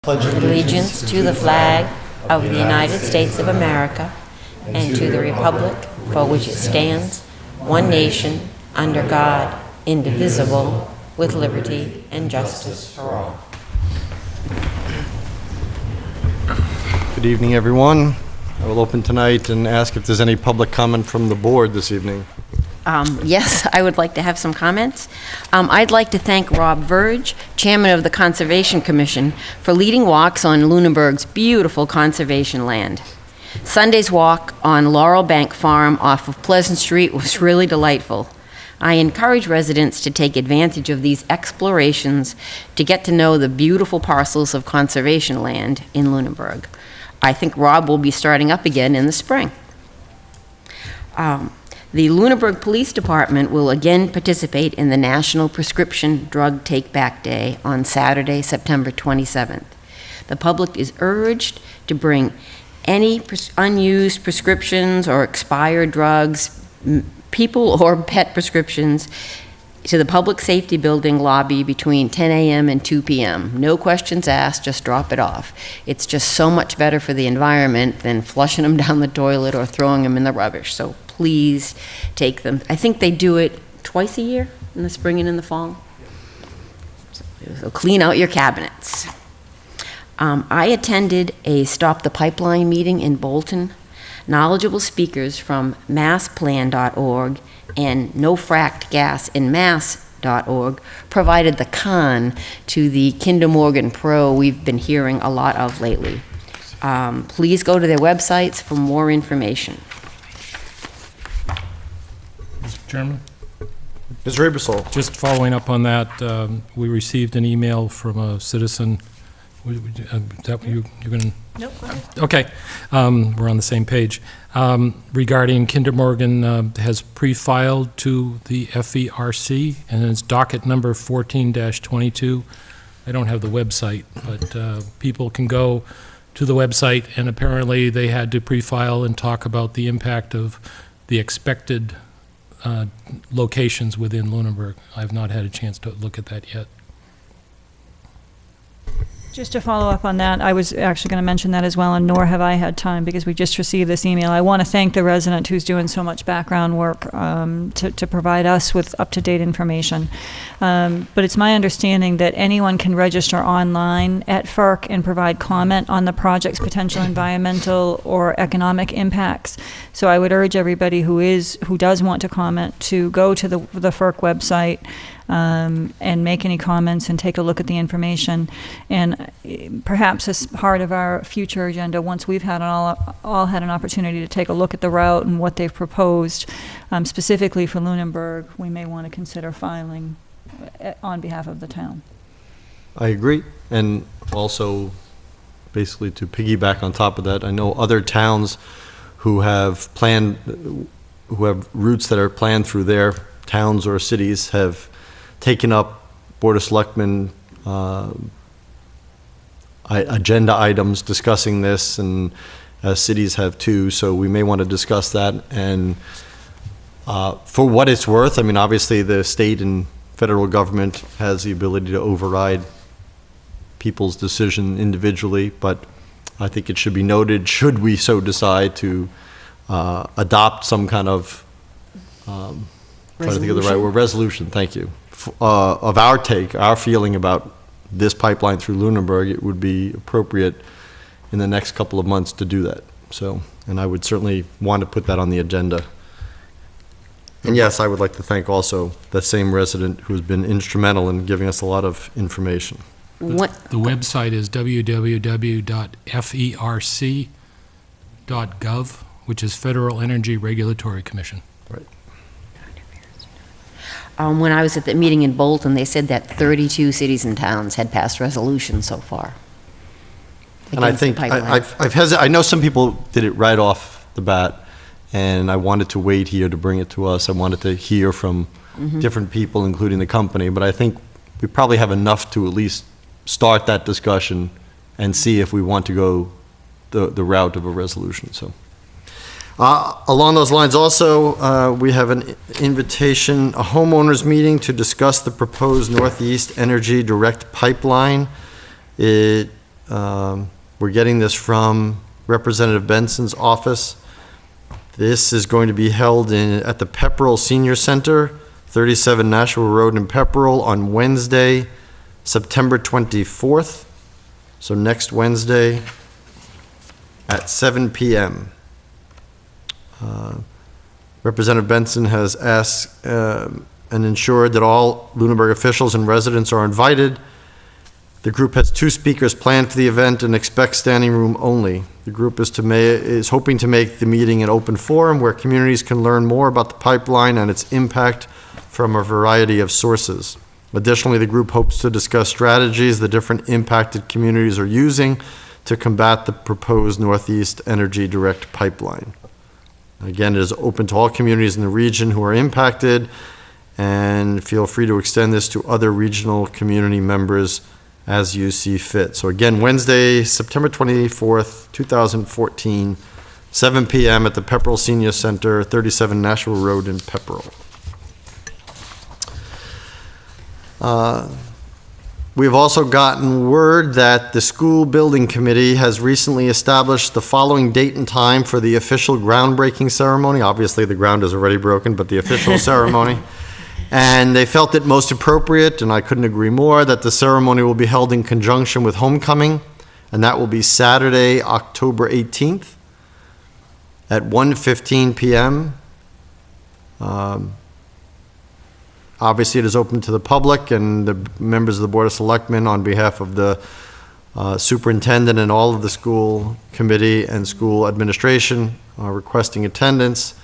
Pledge allegiance to the flag of the United States of America and to the republic for which it stands, one nation, under God, indivisible, with liberty and justice for all. Good evening, everyone. I will open tonight and ask if there's any public comment from the board this evening. Yes, I would like to have some comments. I'd like to thank Rob Verge, Chairman of the Conservation Commission, for leading walks on Lunenburg's beautiful conservation land. Sunday's walk on Laurel Bank Farm off of Pleasant Street was really delightful. I encourage residents to take advantage of these explorations to get to know the beautiful parcels of conservation land in Lunenburg. I think Rob will be starting up again in the spring. The Lunenburg Police Department will again participate in the National Prescription Drug Take-Back Day on Saturday, September 27th. The public is urged to bring any unused prescriptions or expired drugs, people or pet prescriptions, to the Public Safety Building lobby between 10 a.m. and 2 p.m. No questions asked, just drop it off. It's just so much better for the environment than flushing them down the toilet or throwing them in the rubbish. So please take them. I think they do it twice a year, in the spring and in the fall. So clean out your cabinets. I attended a Stop the Pipeline meeting in Bolton. Knowledgeable speakers from massplan.org and nofrackedgasinmass.org provided the con to the Kinder Morgan Pro we've been hearing a lot of lately. Please go to their websites for more information. Mr. Chairman? Ms. Rabasol. Just following up on that, we received an email from a citizen. Is that what you're going to? Nope, go ahead. Okay, we're on the same page. Regarding Kinder Morgan has pre-filed to the FERC, and it's docket number 14-22. I don't have the website, but people can go to the website, and apparently they had to pre-file and talk about the impact of the expected locations within Lunenburg. I've not had a chance to look at that yet. Just to follow up on that, I was actually going to mention that as well, and nor have I had time because we just received this email. I want to thank the resident who's doing so much background work to provide us with up-to-date information. But it's my understanding that anyone can register online at FERC and provide comment on the project's potential environmental or economic impacts. So I would urge everybody who does want to comment to go to the FERC website and make any comments and take a look at the information. And perhaps as part of our future agenda, once we've had all had an opportunity to take a look at the route and what they've proposed, specifically for Lunenburg, we may want to consider filing on behalf of the town. I agree. And also, basically to piggyback on top of that, I know other towns who have routes that are planned through their towns or cities have taken up Board of Selectmen agenda items discussing this, and cities have too, so we may want to discuss that. And for what it's worth, I mean, obviously the state and federal government has the ability to override people's decision individually, but I think it should be noted, should we so decide to adopt some kind of trying to think of the right word, resolution, thank you, of our feeling about this pipeline through Lunenburg, it would be appropriate in the next couple of months to do that. So, and I would certainly want to put that on the agenda. And yes, I would like to thank also the same resident who has been instrumental in giving us a lot of information. The website is www.ferc.gov, which is Federal Energy Regulatory Commission. Right. When I was at the meeting in Bolton, they said that 32 cities and towns had passed resolutions so far. And I think I know some people did it right off the bat, and I wanted to wait here to bring it to us. I wanted to hear from different people, including the company, but I think we probably have enough to at least start that discussion and see if we want to go the route of a resolution. So. Along those lines also, we have an invitation, a homeowners meeting to discuss the proposed Northeast Energy Direct Pipeline. It We're getting this from Representative Benson's office. This is going to be held at the Pepperell Senior Center, 37 Nashua Road in Pepperell, on Wednesday, September 24th. So next Wednesday at 7 p.m. Representative Benson has asked and ensured that all Lunenburg officials and residents are invited. The group has 2 speakers planned for the event and expects standing room only. The group is hoping to make the meeting an open forum where communities can learn more about the pipeline and its impact from a variety of sources. Additionally, the group hopes to discuss strategies the different impacted communities are using to combat the proposed Northeast Energy Direct Pipeline. Again, it is open to all communities in the region who are impacted, and feel free to extend this to other regional community members as you see fit. So again, Wednesday, September 24th, 2014, 7 p.m. at the Pepperell Senior Center, 37 Nashua Road in Pepperell. We've also gotten word that the school building committee has recently established the following date and time for the official groundbreaking ceremony. Obviously, the ground is already broken, but the official ceremony. And they felt it most appropriate, and I couldn't agree more, that the ceremony will be held in conjunction with homecoming, and that will be Saturday, October 18th at 1:15 p.m. Obviously, it is open to the public, and the members of the Board of Selectmen, on behalf of the superintendent and all of the school committee and school administration, are requesting attendance.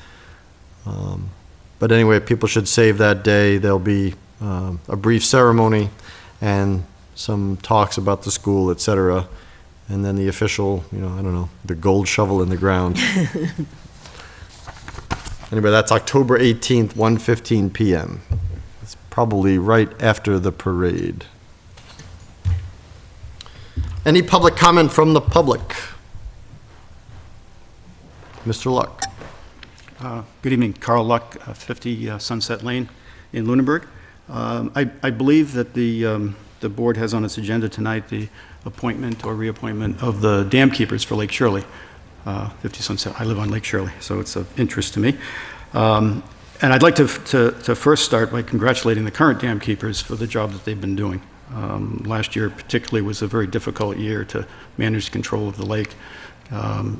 But anyway, people should save that day. There'll be a brief ceremony and some talks about the school, et cetera. And then the official, I don't know, the gold shovel in the ground. Anyway, that's October 18th, 1:15 p.m. It's probably right after the parade. Any public comment from the public? Mr. Luck. Good evening, Carl Luck, 50 Sunset Lane in Lunenburg. I believe that the board has on its agenda tonight the appointment or reappointment of the dam keepers for Lake Shirley, 50 Sunset. I live on Lake Shirley, so it's of interest to me. And I'd like to first start by congratulating the current dam keepers for the job that they've been doing. Last year particularly was a very difficult year to manage control of the lake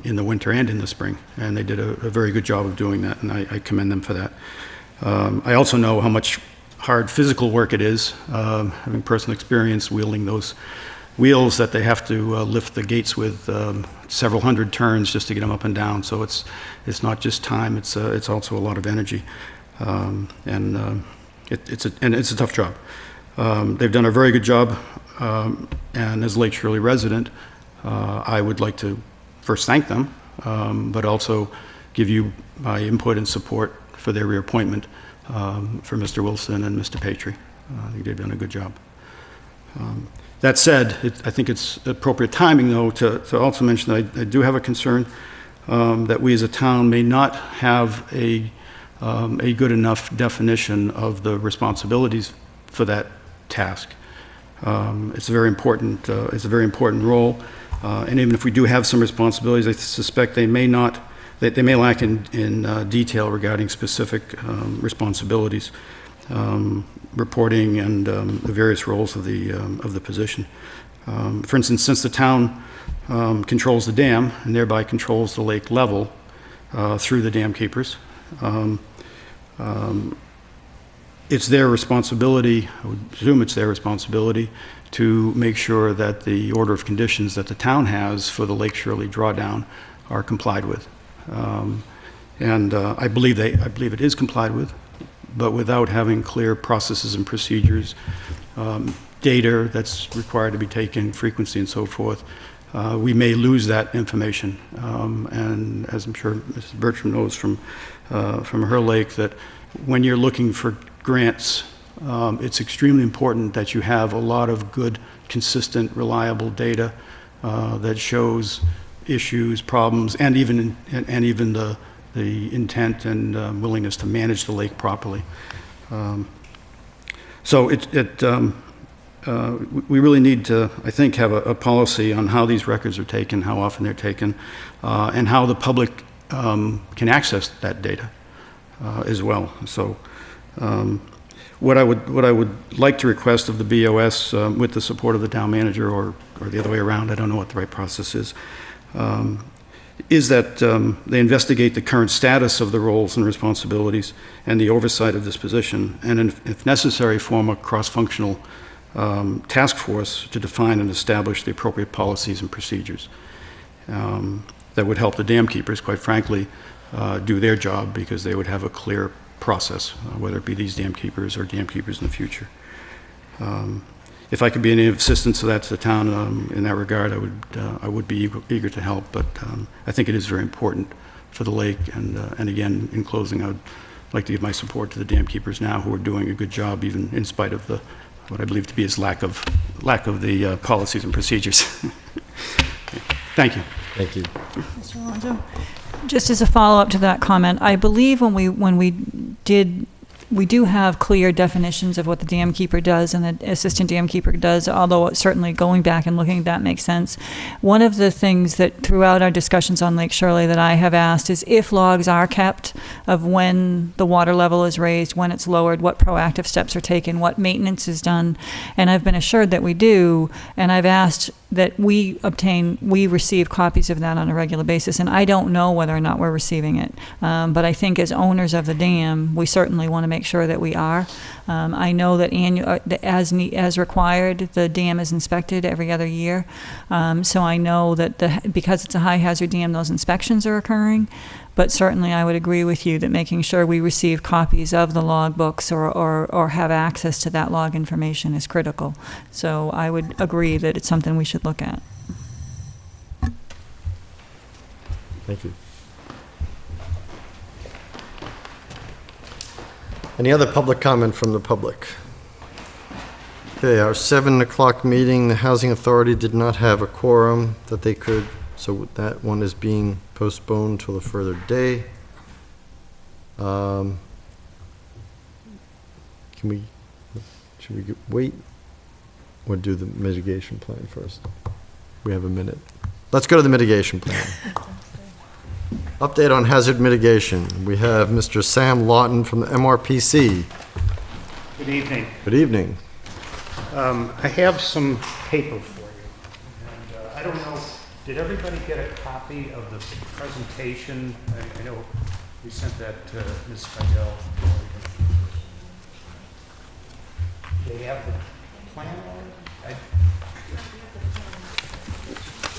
in the winter and in the spring, and they did a very good job of doing that, and I commend them for that. I also know how much hard physical work it is, having personal experience wielding those wheels that they have to lift the gates with several hundred turns just to get them up and down. So it's not just time; it's also a lot of energy, and it's a tough job. They've done a very good job, and as a Lake Shirley resident, I would like to first thank them, but also give you my input and support for their reappointment for Mr. Wilson and Mr. Patry. I think they've done a good job. That said, I think it's appropriate timing, though, to also mention that I do have a concern that we as a town may not have a good enough definition of the responsibilities for that task. It's a very important role. And even if we do have some responsibilities, I suspect they may lack in detail regarding specific responsibilities, reporting, and the various roles of the position. For instance, since the town controls the dam and thereby controls the lake level through the dam keepers, it's their responsibility, I would assume it's their responsibility, to make sure that the order of conditions that the town has for the Lake Shirley drawdown are complied with. And I believe it is complied with, but without having clear processes and procedures, data that's required to be taken, frequency and so forth, we may lose that information. And as I'm sure Mrs. Bertram knows from her lake, that when you're looking for grants, it's extremely important that you have a lot of good, consistent, reliable data that shows issues, problems, and even the intent and willingness to manage the lake properly. So we really need to, I think, have a policy on how these records are taken, how often they're taken, and how the public can access that data as well. So what I would like to request of the BOS, with the support of the town manager, or the other way around, I don't know what the right process is that they investigate the current status of the roles and responsibilities and the oversight of this position, and if necessary, form a cross-functional task force to define and establish the appropriate policies and procedures that would help the dam keepers, quite frankly, do their job, because they would have a clear process, whether it be these dam keepers or dam keepers in the future. If I could be any assistance to the town in that regard, I would be eager to help. But I think it is very important for the lake. And again, in closing, I would like to give my support to the dam keepers now, who are doing a good job, even in spite of what I believe to be his lack of the policies and procedures. Thank you. Thank you. Mr. Alonso? Just as a follow-up to that comment, I believe we do have clear definitions of what the dam keeper does and the assistant dam keeper does, although certainly going back and looking at that makes sense. One of the things that throughout our discussions on Lake Shirley that I have asked is if logs are kept of when the water level is raised, when it's lowered, what proactive steps are taken, what maintenance is done. And I've been assured that we do, and I've asked that we receive copies of that on a regular basis, and I don't know whether or not we're receiving it. But I think as owners of the dam, we certainly want to make sure that we are. I know that as required, the dam is inspected every other year. So I know that because it's a high hazard dam, those inspections are occurring. But certainly I would agree with you that making sure we receive copies of the log books or have access to that log information is critical. So I would agree that it's something we should look at. Thank you. Any other public comment from the public? Okay, our 7 o'clock meeting, the Housing Authority did not have a quorum that they could, so that one is being postponed till a further day. Should we wait or do the mitigation plan first? We have a minute. Let's go to the mitigation plan. Update on hazard mitigation. We have Mr. Sam Lawton from the MRPC. Good evening. Good evening. I have some paper for you. And, I don't know, did everybody get a copy of the presentation? I know we sent that to Ms. Fidel. They have the plan already?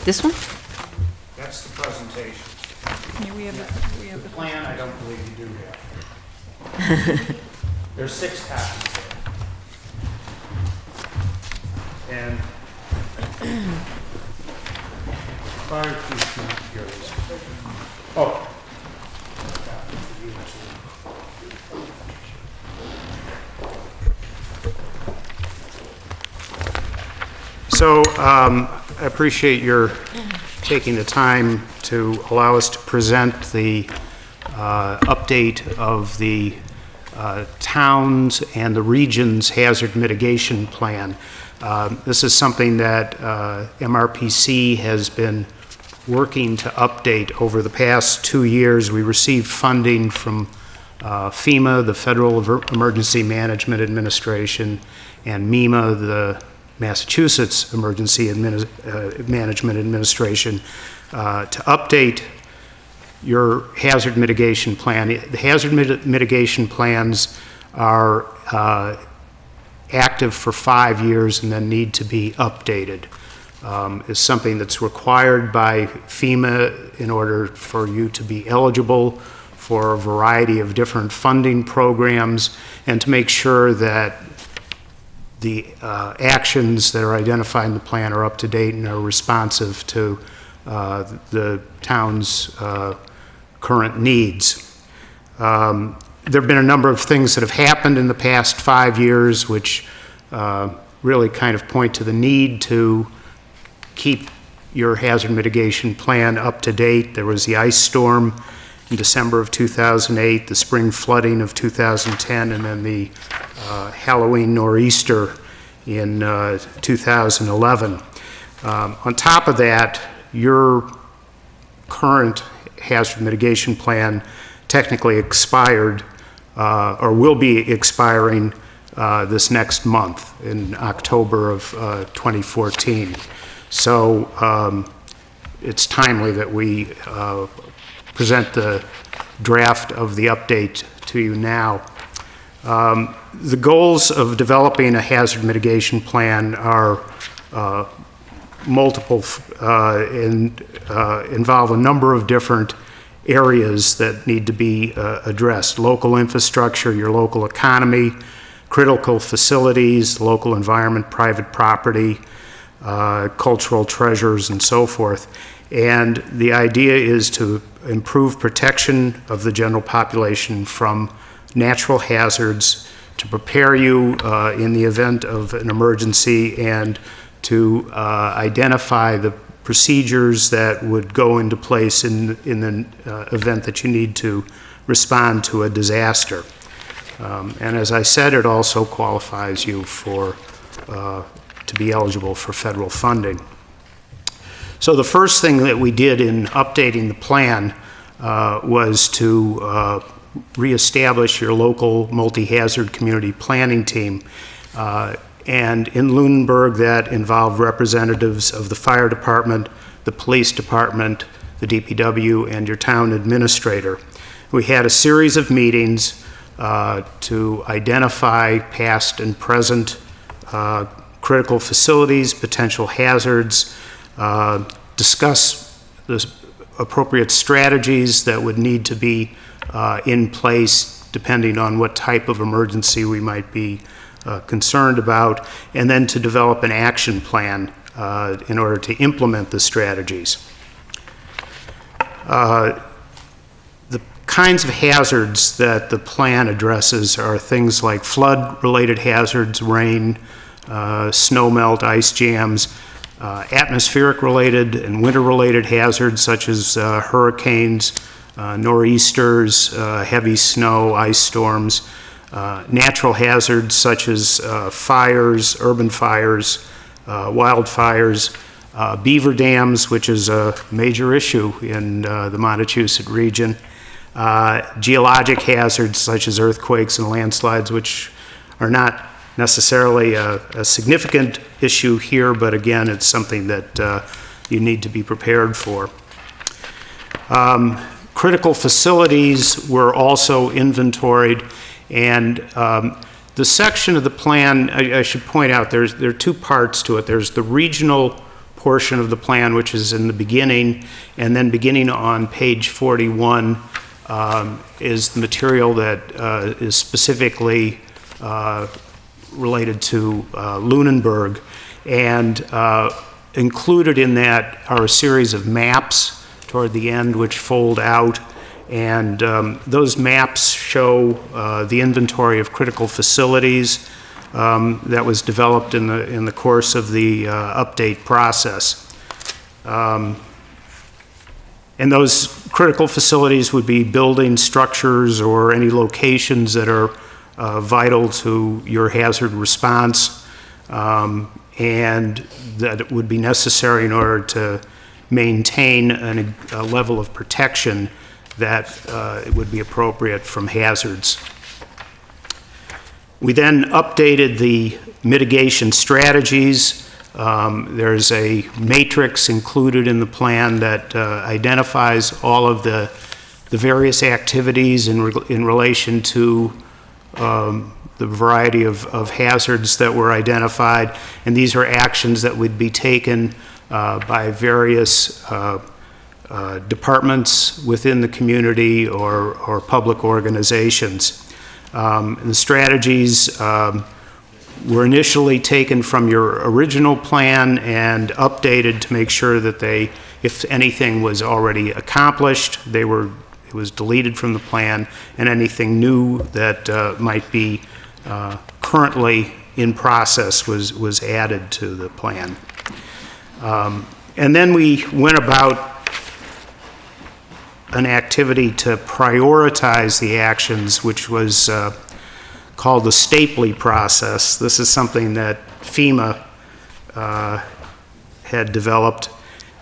This one? That's the presentation. Yeah, we have The plan, I don't believe you do have. There's 6 copies there. And prior to yours. Oh. So I appreciate your taking the time to allow us to present the update of the towns and the region's hazard mitigation plan. This is something that MRPC has been working to update over the past 2 years. We received funding from FEMA, the Federal Emergency Management Administration, and MEMA, the Massachusetts Emergency Management Administration, to update your hazard mitigation plan. The hazard mitigation plans are active for 5 years and then need to be updated. Is something that's required by FEMA in order for you to be eligible for a variety of different funding programs, and to make sure that the actions that are identified in the plan are up to date and are responsive to the town's current needs. There have been a number of things that have happened in the past 5 years which really kind of point to the need to keep your hazard mitigation plan up to date. There was the ice storm in December of 2008, the spring flooding of 2010, and then the Halloween nor'easter in 2011. On top of that, your current hazard mitigation plan technically expired or will be expiring this next month in October of 2014. So it's timely that we present the draft of the update to you now. The goals of developing a hazard mitigation plan are multiple and involve a number of different areas that need to be addressed. Local infrastructure, your local economy, critical facilities, local environment, private property, cultural treasures, and so forth. And the idea is to improve protection of the general population from natural hazards, to prepare you in the event of an emergency, and to identify the procedures that would go into place in the event that you need to respond to a disaster. And as I said, it also qualifies you for to be eligible for federal funding. So the first thing that we did in updating the plan was to reestablish your local multi-hazard community planning team. And in Lunenburg, that involved representatives of the fire department, the police department, the DPW, and your town administrator. We had a series of meetings to identify past and present critical facilities, potential hazards, discuss the appropriate strategies that would need to be in place depending on what type of emergency we might be concerned about, and then to develop an action plan in order to implement the strategies. The kinds of hazards that the plan addresses are things like flood-related hazards, rain, snow melt, ice jams, atmospheric-related and winter-related hazards such as hurricanes, nor'easters, heavy snow, ice storms, natural hazards such as fires, urban fires, wildfires, beaver dams, which is a major issue in the Montechusett region, geologic hazards such as earthquakes and landslides, which are not necessarily a significant issue here, but again, it's something that you need to be prepared for. Critical facilities were also inventoried, and the section of the plan, I should point out, there are two parts to it. There's the regional portion of the plan, which is in the beginning, and then beginning on page 41 is the material that is specifically related to Lunenburg, and included in that are a series of maps toward the end which fold out, and those maps show the inventory of critical facilities that was developed in the course of the update process. And those critical facilities would be buildings, structures, or any locations that are vital to your hazard response, and that it would be necessary in order to maintain a level of protection that it would be appropriate from hazards. We then updated the mitigation strategies. There's a matrix included in the plan that identifies all of the various activities in relation to the variety of hazards that were identified, and these are actions that would be taken by various departments within the community or public organizations. And the strategies were initially taken from your original plan and updated to make sure that they, if anything was already accomplished, it was deleted from the plan, and anything new that might be currently in process was added to the plan. And then we went about an activity to prioritize the actions, which was called the Stapley process. This is something that FEMA had developed.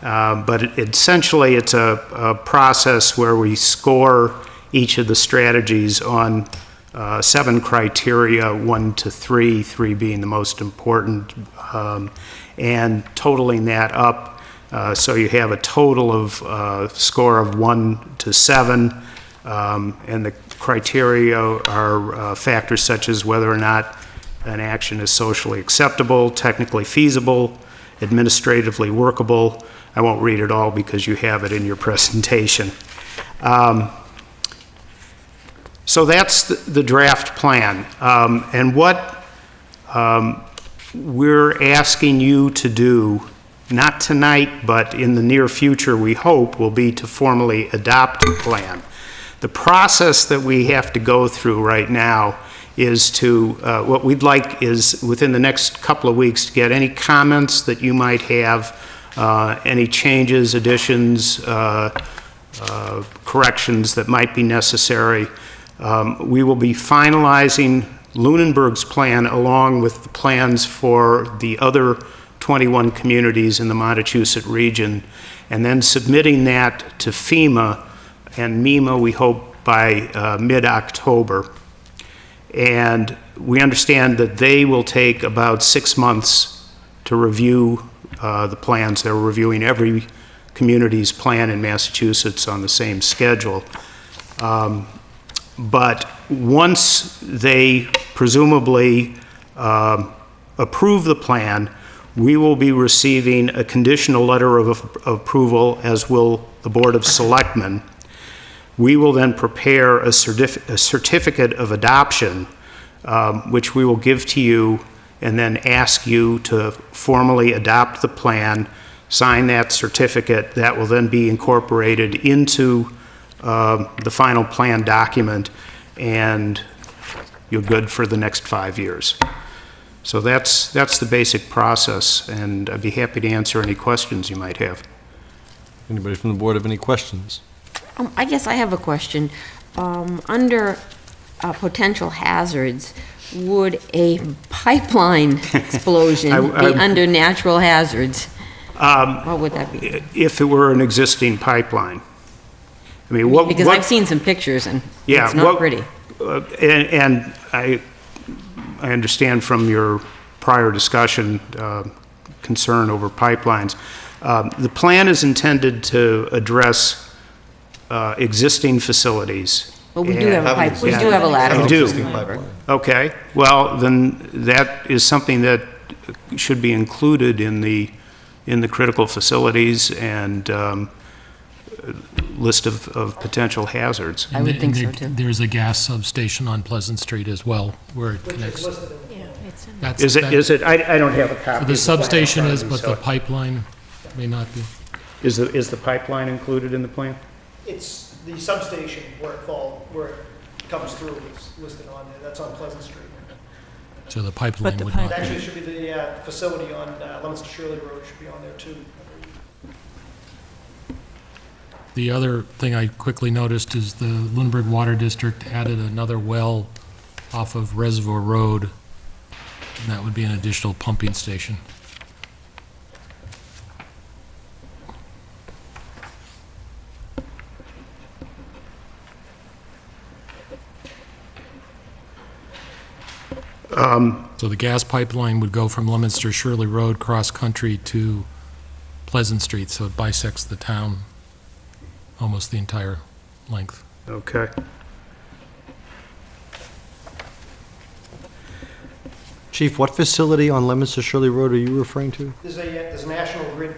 But essentially, it's a process where we score each of the strategies on 7 criteria, 1 to 3, 3 being the most important, and totaling that up. So you have a total of score of 1 to 7, and the criteria are factors such as whether or not an action is socially acceptable, technically feasible, administratively workable. I won't read it all because you have it in your presentation. So that's the draft plan. And what we're asking you to do, not tonight, but in the near future, we hope, will be to formally adopt a plan. The process that we have to go through right now is to, what we'd like is within the next couple of weeks to get any comments that you might have, any changes, additions, corrections that might be necessary. We will be finalizing Lunenburg's plan along with the plans for the other 21 communities in the Montechusett region, and then submitting that to FEMA and MEMA, we hope, by mid-October. And we understand that they will take about 6 months to review the plans. They're reviewing every community's plan in Massachusetts on the same schedule. But once they presumably approve the plan, we will be receiving a conditional letter of approval, as will the Board of Selectmen. We will then prepare a certificate of adoption, which we will give to you and then ask you to formally adopt the plan, sign that certificate. That will then be incorporated into the final plan document, and you're good for the next 5 years. So that's the basic process, and I'd be happy to answer any questions you might have. Anybody from the board have any questions? I guess I have a question. Under potential hazards, would a pipeline explosion be under natural hazards? What would that be? If it were an existing pipeline. I mean, what... Because I've seen some pictures, and it's not pretty. And I understand from your prior discussion concern over pipelines. The plan is intended to address existing facilities. Well, we do have a pipe, we do have a lateral. You do? Existing pipeline. Okay, well, then that is something that should be included in the critical facilities and list of potential hazards. I would think so, too. There's a gas substation on Pleasant Street as well, where it connects. That's- Is it, I don't have a copy. The of the plan substation in is, front of but me, the pipeline may not be. so is the pipeline included in the plan? It's the substation where it comes through is listed on there. That's on Pleasant Street. So the pipeline But the would pipe- not Actually, be. it should be the facility on Leominster Shirley Road should be on there too. The other thing I quickly noticed is the Lunenburg Water District added another well off of Reservoir Road, and that would be an additional pumping station. So the gas pipeline would go from Leominster Shirley Road cross-country to Pleasant Street, so it bisects the town almost the entire length. Okay. Chief, what facility on Leominster Shirley Road are you referring to? There's a National Grid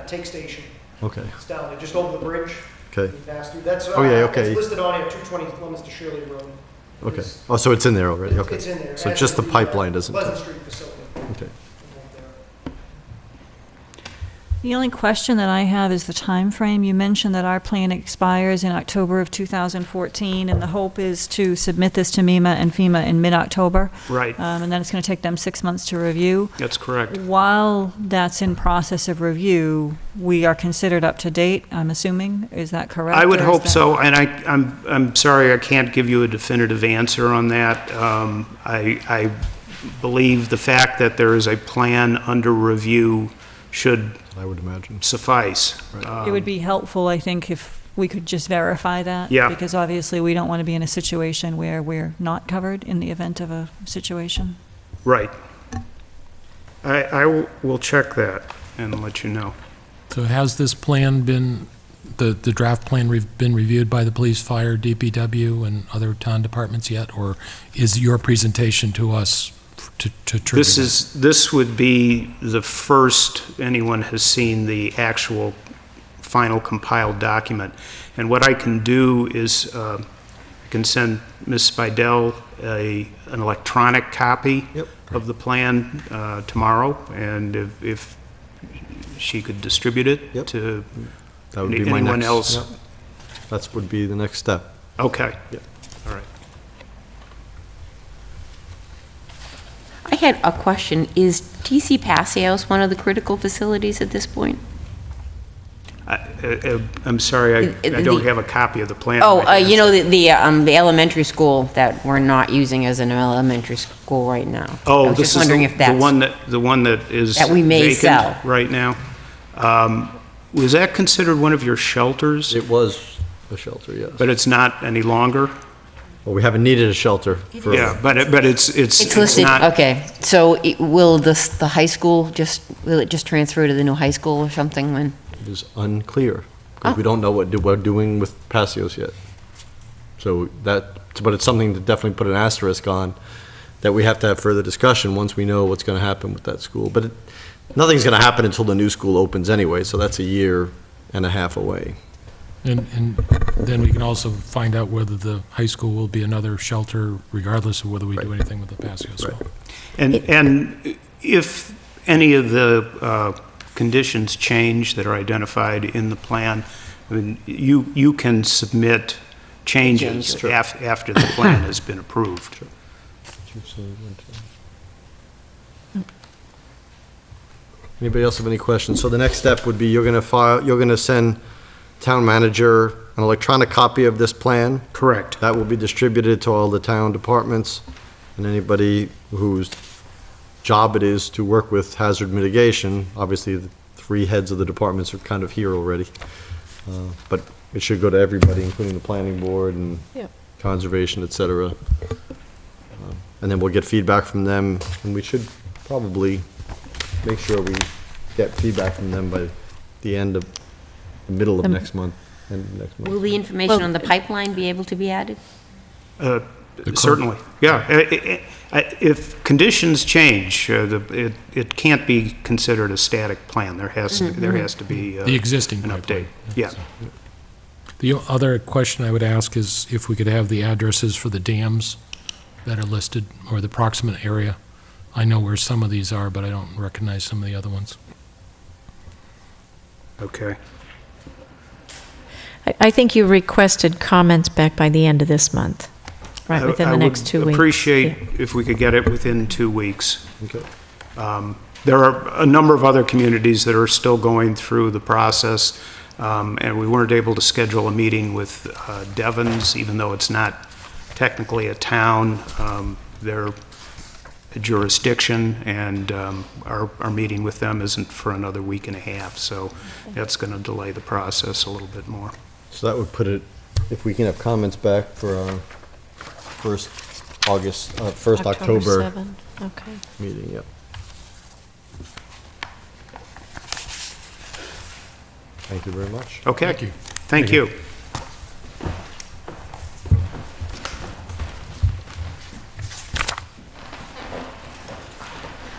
take station. Okay, It's down there, just over the bridge. okay, You pass through. That's, Oh, yeah, okay. It's listed on here, 220 Leominster Shirley Road. okay. It's- Oh, so it's in there already, okay. It's in there. So That's just the at pipeline doesn't... Pleasant Street facility. Okay. The only question that I have is the time frame. You mentioned that our plan expires in October of 2014, and the hope is to submit this to MEMA and FEMA in mid-October. Right, And then it's going to take them 6 months to review. that's correct. While that's in process of review, we are considered up to date, I'm assuming. Is that correct? I would or is hope that- so, and I'm sorry I can't give you a definitive answer on that. I believe the fact that there is a plan under review should I would imagine. suffice. It would be helpful, I think, if we could just verify that. Yeah. Because obviously, we don't want to be in a situation where we're not covered in the event of a situation. Right. I will check that and let you know. So has this plan been, the draft plan been reviewed by the police, fire, DPW, and other town departments yet? Or is your presentation to us to trigger This would be the first anyone has seen the actual final compiled document. And what I can do is I can send Ms. Spidel an electronic copy Yep. of the plan tomorrow, and if she could distribute it Yep. to That would be my anyone next. else. Yep. That would be the next step. Okay. Yep. All right. I had a question. Is TC Passios one of the critical facilities at this point? I'm sorry, I don't have a copy of the plan. Oh, right you now. know, the elementary school that we're not using as an elementary school right now. I Oh, was this just is wondering if that's the one that is that we may vacant sell. right now. Was that considered one of your shelters? It was a shelter, yes. But it's not any longer? Well, we haven't needed a shelter for. Yeah, but It's listed, not. okay. So will the high school will it just transfer to the new high school or something when? It is unclear, because Oh. we don't know what we're doing with Passios yet. So but it's something to definitely put an asterisk on, that we have to have further discussion once we know what's gonna happen with that school. But nothing's gonna happen until the new school opens anyway, so that's a year and a half away. And then we can also find out whether the high school will be another shelter regardless of whether we do anything with the Passio school. And if any of the conditions change that are identified in the plan, I mean, you can submit changes Changes. after the plan has been approved. Anybody else have any questions? So the next step would be you're gonna send town manager an electronic copy of this plan. Correct. That will be distributed to all the town departments and anybody whose job it is to work with hazard mitigation. Obviously, the three heads of the departments are kind of here already. But it should go to everybody, including the planning board and Yep. conservation, et cetera. And then we'll get feedback from them, and we should probably make sure we get feedback from them by the middle of next month, end of next month. Will the information on the pipeline be able to be added? Certainly, yeah. If conditions change, it can't be considered a static plan. There has to be The existing an pipeline. update. Yeah. The other question I would ask is if we could have the addresses for the dams that are listed, or the proximate area. I know where some of these are, but I don't recognize some of the other ones. Okay. I think you requested comments back by the end of this month, right, within the next 2 I would weeks. appreciate if we could get it within 2 weeks. Okay. There are a number of other communities that are still going through the process, and we weren't able to schedule a meeting with Devon's, even though it's not technically a town. They're a jurisdiction, and our meeting with them isn't for another week and a half, so that's going to delay the process a little bit more. So that would put it, if we can have comments back for our first October 7th, okay. meeting, yep. Thank you very much. Okay. Thank you. Thank you.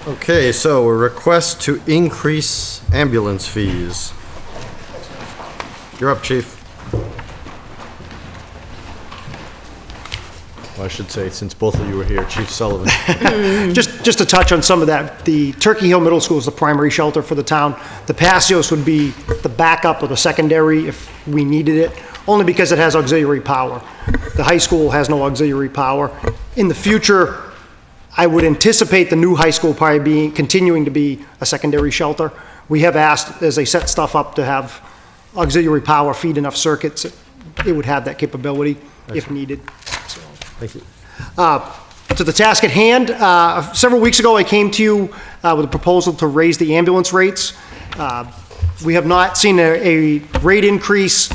Okay, so a request to increase ambulance fees. You're up, chief. Well, I should say, since both of you are here, Chief Sullivan. Just to touch on some of that, the Turkey Hill Middle School is the primary shelter for the town. The Passios would be the backup or the secondary if we needed it, only because it has auxiliary power. The high school has no auxiliary power. In the future, I would anticipate the new high school probably continuing to be a secondary shelter. We have asked, as they set stuff up, to have auxiliary power feed enough circuits. It would have that capability if needed. So, Thank you. to the task at hand. Several weeks ago, I came to you with a proposal to raise the ambulance rates. We have not seen a rate increase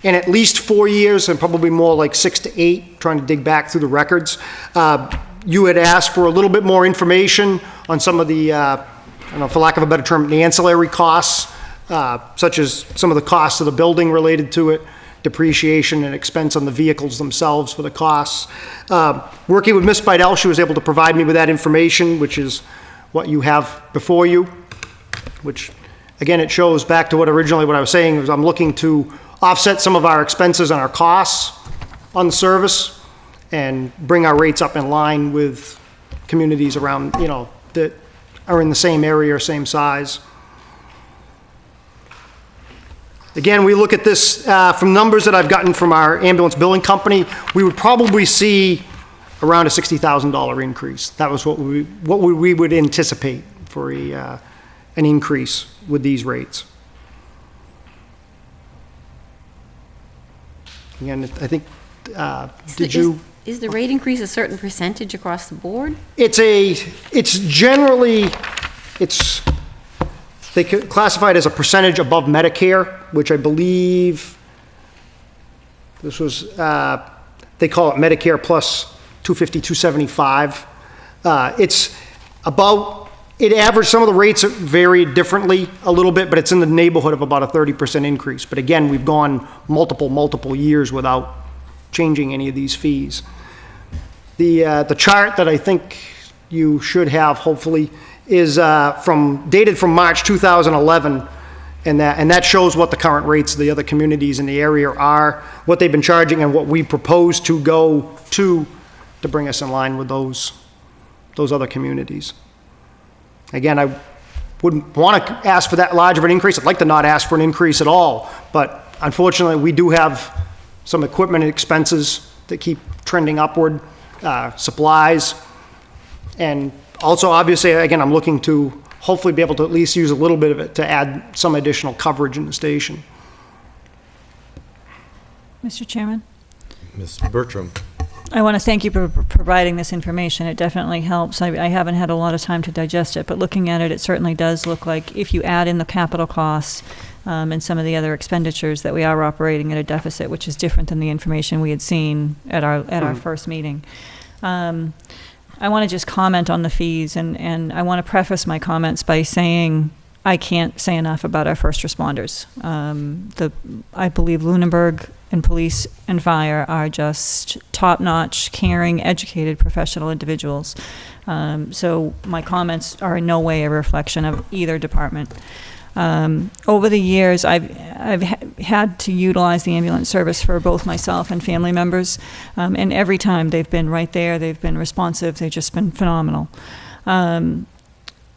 in at least 4 years, and probably more like 6 to 8, trying to dig back through the records. You had asked for a little bit more information on some of the, I don't know, for lack of a better term, the ancillary costs, such as some of the costs of the building related to it, depreciation and expense on the vehicles themselves for the costs. Working with Ms. Bidell, she was able to provide me with that information, which is what you have before you, which, again, it shows back to what I was saying, is I'm looking to offset some of our expenses and our costs on the service and bring our rates up in line with communities around, that are in the same area or same size. Again, we look at this from numbers that I've gotten from our ambulance billing company, we would probably see around a $60,000 increase. That was what we would anticipate for an increase with these rates. Again, I think, Is the rate increase a certain percentage across the board? It's generally, they classify it as a percentage above Medicare, which I believe this was, they call it Medicare plus 250, 275. It's about, it averaged, some of the rates vary differently a little bit, but it's in the neighborhood of about a 30% increase. But again, we've gone multiple years without changing any of these fees. The chart that I think you should have, hopefully, is dated from March 2011, and that shows what the current rates of the other communities in the area are, what they've been charging, and what we propose to go to bring us in line with those other communities. Again, I wouldn't want to ask for that large of an increase. I'd like to not ask for an increase at all, but unfortunately, we do have some equipment expenses that keep trending upward, supplies, and also, obviously, again, I'm looking to hopefully be able to at least use a little bit of it to add some additional coverage in the station. Mr. Chairman? Ms. Bertram. I want to thank you for providing this information. It definitely helps. I haven't had a lot of time to digest it, but looking at it, it certainly does look like if you add in the capital costs and some of the other expenditures, that we are operating at a deficit, which is different than the information we had seen at our first meeting. I want to just comment on the fees, and I want to preface my comments by saying I can't say enough about our first responders. I believe Lunenburg and police and fire are just top-notch, caring, educated, professional individuals. So my comments are in no way a reflection of either department. Over the years, I've had to utilize the ambulance service for both myself and family members, and every time they've been right there, they've been responsive, they've just been phenomenal.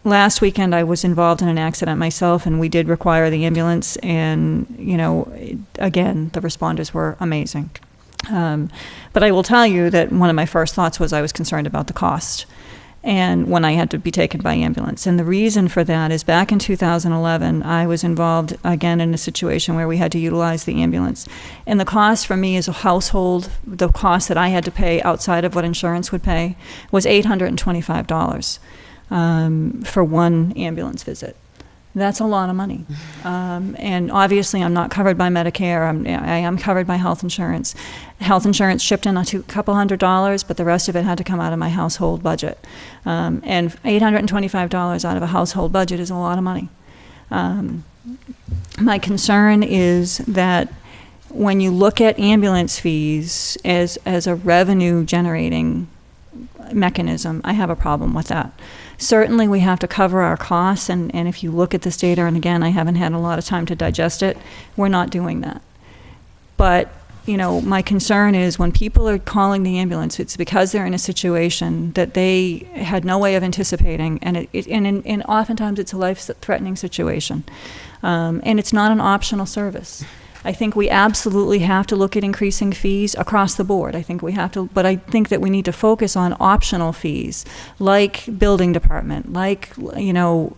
Last weekend, I was involved in an accident myself, and we did require the ambulance, and, again, the responders were amazing. But I will tell you that one of my first thoughts was I was concerned about the cost, and when I had to be taken by ambulance. And the reason for that is back in 2011, I was involved, again, in a situation where we had to utilize the ambulance. And the cost for me as a household, the cost that I had to pay outside of what insurance would pay, was $825. For one ambulance visit. That's a lot of money. And obviously I'm not covered by Medicare. I am covered by health insurance. Health insurance chipped in a couple $100, but the rest of it had to come out of my household budget. And $825 out of a household budget is a lot of money. My concern is that when you look at ambulance fees as a revenue generating mechanism, I have a problem with that. Certainly we have to cover our costs, and if you look at this data, and again, I haven't had a lot of time to digest it, we're not doing that. But, my concern is when people are calling the ambulance, it's because they're in a situation that they had no way of anticipating, and oftentimes it's a life-threatening situation. And it's not an optional service. I think we absolutely have to look at increasing fees across the board. I think we have to, but I think that we need to focus on optional fees, like building department, like,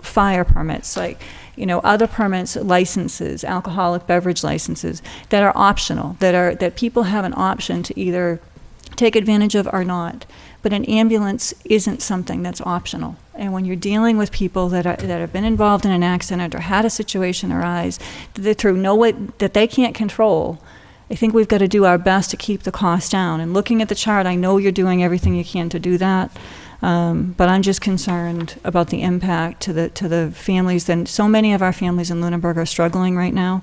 fire permits, like, other permits, licenses, alcoholic beverage licenses that are optional, that people have an option to either take advantage of or not. But an ambulance isn't something that's optional. And when you're dealing with people that have been involved in an accident or had a situation arise that they can't control, I think we've got to do our best to keep the cost down. And looking at the chart, I know you're doing everything you can to do that. But I'm just concerned about the impact to the families. And so many of our families in Lunenburg are struggling right now.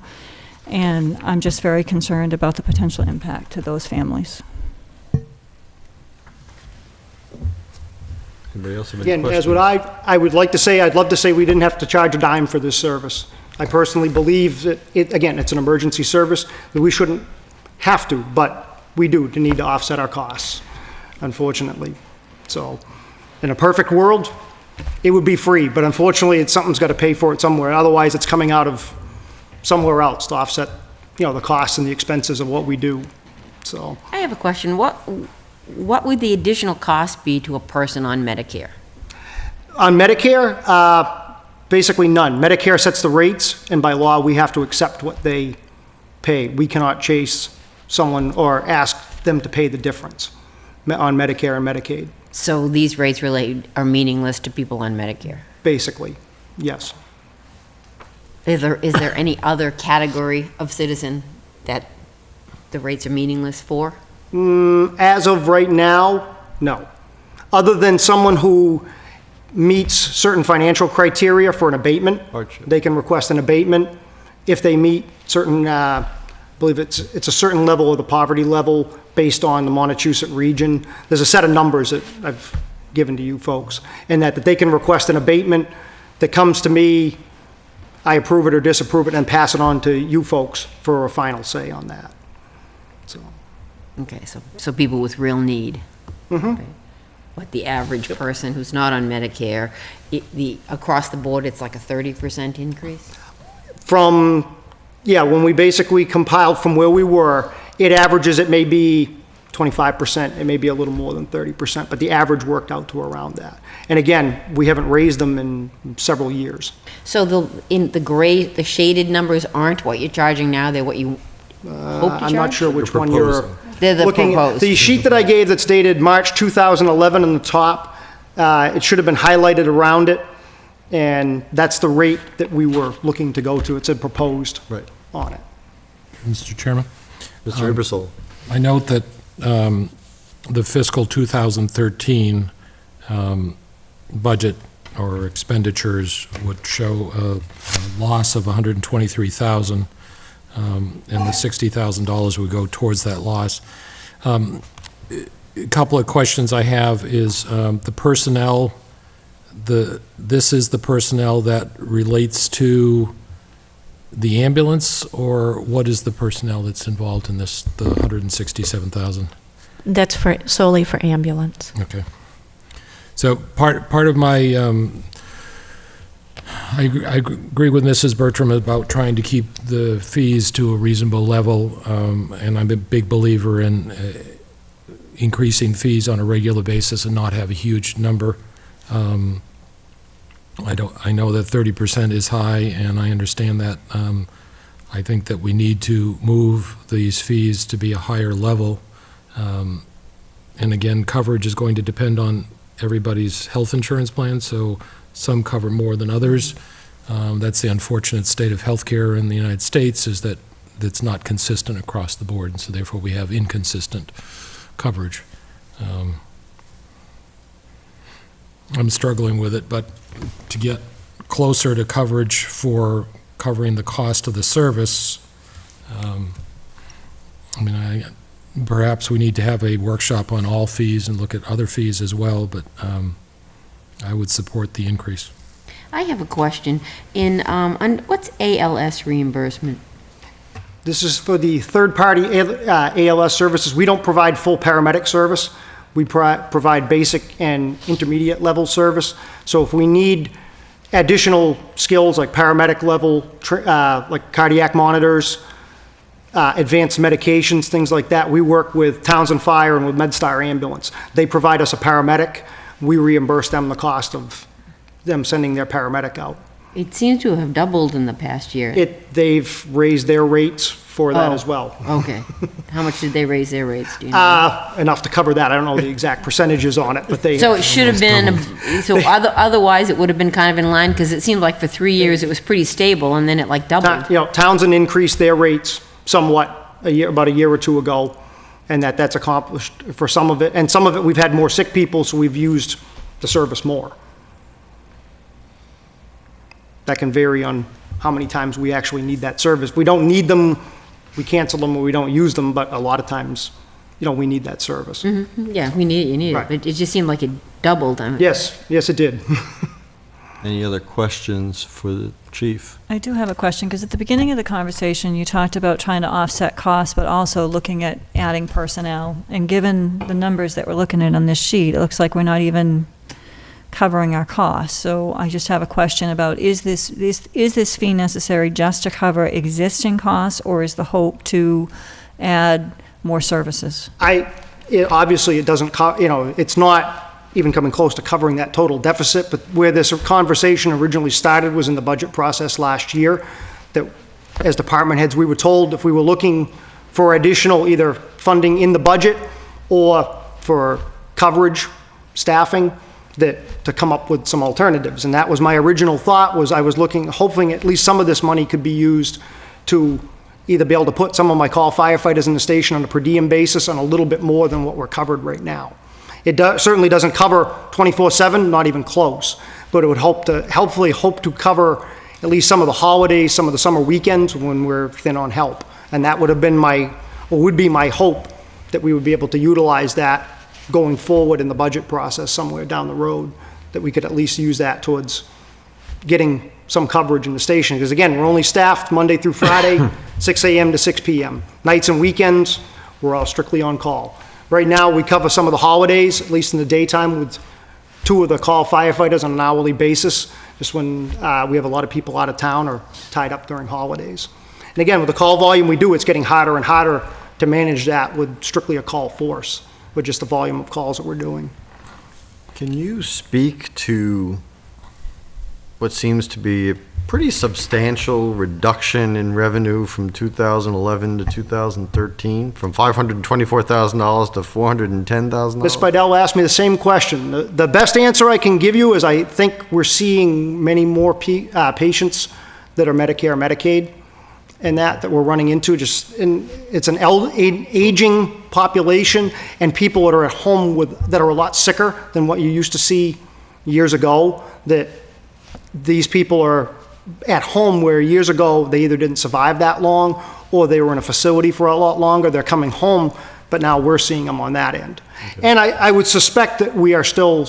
And I'm just very concerned about the potential impact to those families. Anybody else have any Again, questions? as what I would like to say, I'd love to say we didn't have to charge a dime for this service. I personally believe that, it's an emergency service, that we shouldn't have to, but we do need to offset our costs, unfortunately. So, in a perfect world, it would be free, but unfortunately, something's got to pay for it somewhere. Otherwise, it's coming out of somewhere else to offset, the costs and the expenses of what we do. So, I have a question. What would the additional cost be to a person on Medicare? on Medicare, basically none. Medicare sets the rates, and by law, we have to accept what they pay. We cannot chase someone or ask them to pay the difference on Medicare and Medicaid, So these rates really are meaningless to people on Medicare? basically, yes. Is there any other category of citizen that the rates are meaningless for? As of right now, no. Other than someone who meets certain financial criteria for an abatement. Hardship. They can request an abatement if they meet certain, I believe it's a certain level of the poverty level based on the Montechusett region. There's a set of numbers that I've given to you folks, and that they can request an abatement that comes to me, I approve it or disapprove it, and pass it on to you folks for a final say on that. So, Okay, so people with real need. Okay. But the average person who's not on Medicare, across the board, it's like a 30% increase? when we basically compiled from where we were, it averages, it may be 25%, it may be a little more than 30%, but the average worked out to around that. And again, we haven't raised them in several years. So the shaded numbers aren't what you're charging now, they're what you hope to charge? I'm not sure which You're one you're proposing. They're the looking at. proposed. The sheet that I gave that's dated March 2011 on the top, it should have been highlighted around it, and that's the rate that we were looking to go to. It said proposed Right. on it. Mr. Chairman, Mr. Ibersol. I note that the fiscal 2013 budget or expenditures would show a loss of $123,000, and the $60,000 would go towards that loss. A couple of questions I have is the personnel, this is the personnel that relates to the ambulance, or what is the personnel that's involved in this, the $167,000? That's solely for ambulance. Okay. So part of my, I agree with Mrs. Bertram about trying to keep the fees to a reasonable level, and I'm a big believer in increasing fees on a regular basis and not have a huge number. I know that 30% is high, and I understand that. I think that we need to move these fees to be a higher level. And again, coverage is going to depend on everybody's health insurance plan, so some cover more than others. That's the unfortunate state of healthcare in the United States, is that it's not consistent across the board, and so therefore we have inconsistent coverage. I'm struggling with it, but to get closer to coverage for covering the cost of the service, perhaps we need to have a workshop on all fees and look at other fees as well, but I would support the increase. I have a question. On what's ALS reimbursement? This is for the third-party ALS services. We don't provide full paramedic service. We provide basic and intermediate level service. So if we need additional skills like paramedic level, like cardiac monitors, advanced medications, things like that, we work with Townsend Fire and with MedStar Ambulance. They provide us a paramedic. We reimburse them the cost of them sending their paramedic out. It seems to have doubled in the past year. They've raised their rates for that Oh. as well. Okay. How much did they raise their rates, do you know? Enough to cover that. I don't know the exact percentages on it, but they. So it should have been, otherwise it would have been kind of in line, because it seemed like for 3 years it was pretty stable, and then it like doubled. You know, Townsend increased their rates somewhat about a year or two ago, and that's accomplished for some of it. And some of it, we've had more sick people, so we've used the service more. That can vary on how many times we actually need that service. We don't need them, we cancel them, or we don't use them, but a lot of times, you know, we need that service. Yeah, we need it, you need it, Right. but it just seemed like it doubled. Yes, it did. Any other questions for the chief? I do have a question, because at the beginning of the conversation, you talked about trying to offset costs, but also looking at adding personnel. And given the numbers that we're looking at on this sheet, it looks like we're not even covering our costs. So I just have a question about, is this fee necessary just to cover existing costs, or is the hope to add more services? Obviously, it doesn't, you know, it's not even coming close to covering that total deficit, but where this conversation originally started was in the budget process last year, that as department heads, we were told if we were looking for additional either funding in the budget or for coverage, staffing, that to come up with some alternatives. And that was my original thought, was I was hoping at least some of this money could be used to either be able to put some of my call firefighters in the station on a per diem basis on a little bit more than what we're covered right now. It certainly doesn't cover 24/7, not even close, but it would hopefully hope to cover at least some of the holidays, some of the summer weekends when we're thin on help. And that would have been would be my hope, that we would be able to utilize that going forward in the budget process somewhere down the road, that we could at least use that towards getting some coverage in the station. Because again, we're only staffed Monday through Friday, 6 a.m. to 6 p.m. Nights and weekends, we're all strictly on call. Right now, we cover some of the holidays, at least in the daytime, with 2 of the call firefighters on an hourly basis, just when we have a lot of people out of town or tied up during holidays. And again, with the call volume we do, it's getting harder and harder to manage that with strictly a call force, with just the volume of calls that we're doing. Can you speak to what seems to be a pretty substantial reduction in revenue from 2011 to 2013, from $524,000 to $410,000? Ms. Spidell asked me the same question. The best answer I can give you is I think we're seeing many more patients that are Medicare, Medicaid, and that we're running into. It's an aging population, and people that are at home that are a lot sicker than what you used to see years ago, that these people are at home where years ago they either didn't survive that long or they were in a facility for a lot longer. They're coming home, but now we're seeing them on that end. Okay. And I would suspect that we are still,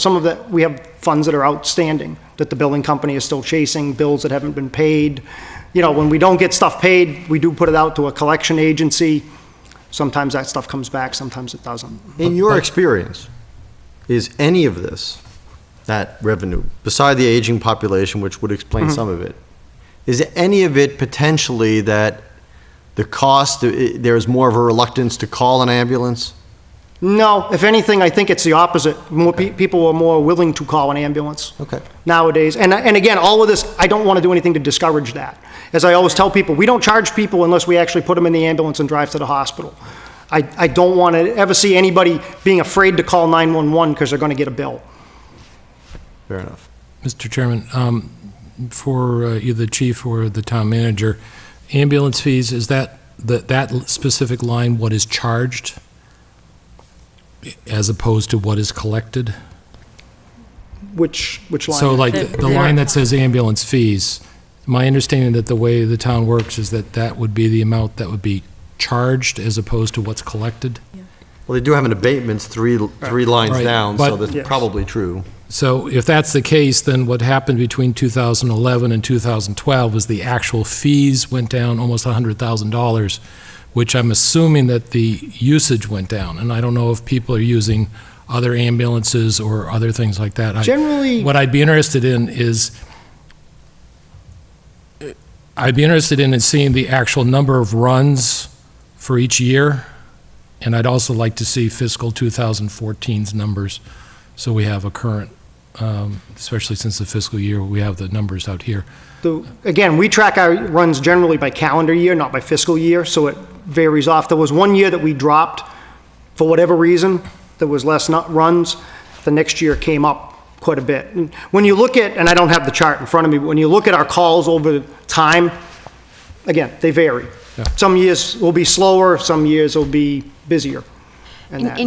we have funds that are outstanding, that the billing company is still chasing, bills that haven't been paid. You know, when we don't get stuff paid, we do put it out to a collection agency. Sometimes that stuff comes back, sometimes it doesn't. In your experience, is any of this, that revenue, beside the aging population, which would explain some of it, is any of it potentially that the cost, there's more of a reluctance to call an ambulance? No, if anything, I think it's the opposite. More people are more willing to call an ambulance nowadays. And again, all of this, I don't want to do anything to discourage that. As I always tell people, we don't charge people unless we actually put them in the ambulance and drive to the hospital. I don't want to ever see anybody being afraid to call 911 because they're going to get a bill. Fair enough. Mr. Chairman, for either the chief or the town manager, ambulance fees, is that specific line what is charged as opposed to what is collected? Which line? So like the line that says ambulance fees, my understanding that the way the town works is that would be the amount that would be charged as opposed to what's collected? Well, they do have an abatements three lines Right, down, but- so that's Yes. probably true. So if that's the case, then what happened between 2011 and 2012 was the actual fees went down almost $100,000, which I'm assuming that the usage went down. And I don't know if people are using other ambulances or other things like that. Generally- What I'd be interested in is, seeing the actual number of runs for each year. And I'd also like to see fiscal 2014's numbers, so we have a current especially since the fiscal year, we have the numbers out here. Again, we track our runs generally by calendar year, not by fiscal year, so it varies off. There was one year that we dropped, for whatever reason, there was less runs. The next year came up quite a bit. And when you look at, and I don't have the chart in front of me, but when you look at our calls over time, again, they vary. Yeah. Some years will be slower, some years will be busier. And are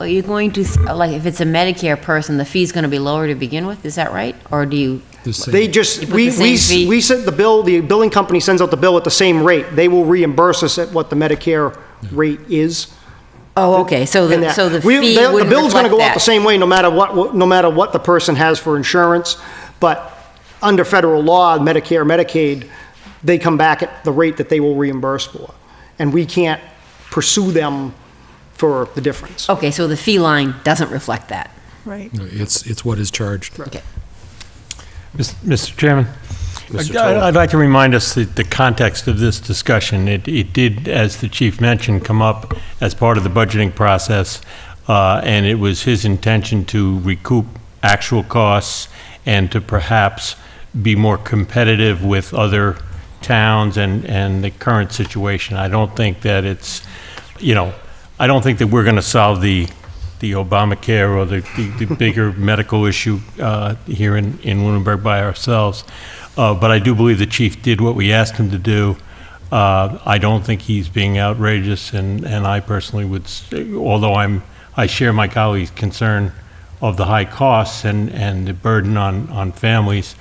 you going to, like, if it's a Medicare person, the fee's going to be lower to begin with, is that right? Or do you? They just, You put the same fee? we send the bill, the billing company sends out the bill at the same rate. They will reimburse us at what the Medicare rate is. Oh, okay, so And the, that- so the we- fee the wouldn't bill's gonna reflect go out the that? same way, no matter what the person has for insurance. But under federal law, Medicare, Medicaid, they come back at the rate that they will reimburse for. And we can't pursue them for the difference. Okay, so the fee line doesn't reflect that. Right. It's what is charged. Okay. Mr. Chairman, I'd like to remind us that the context of this discussion, it did, as the chief mentioned, come up as part of the budgeting process, and it was his intention to recoup actual costs and to perhaps be more competitive with other towns and the current situation. I don't think that it's, I don't think that we're going to solve the Obamacare or the bigger medical issue here in Lunenburg by ourselves. But I do believe the chief did what we asked him to do. I don't think he's being outrageous, and I personally would, although I share my colleague's concern of the high costs and the burden on families,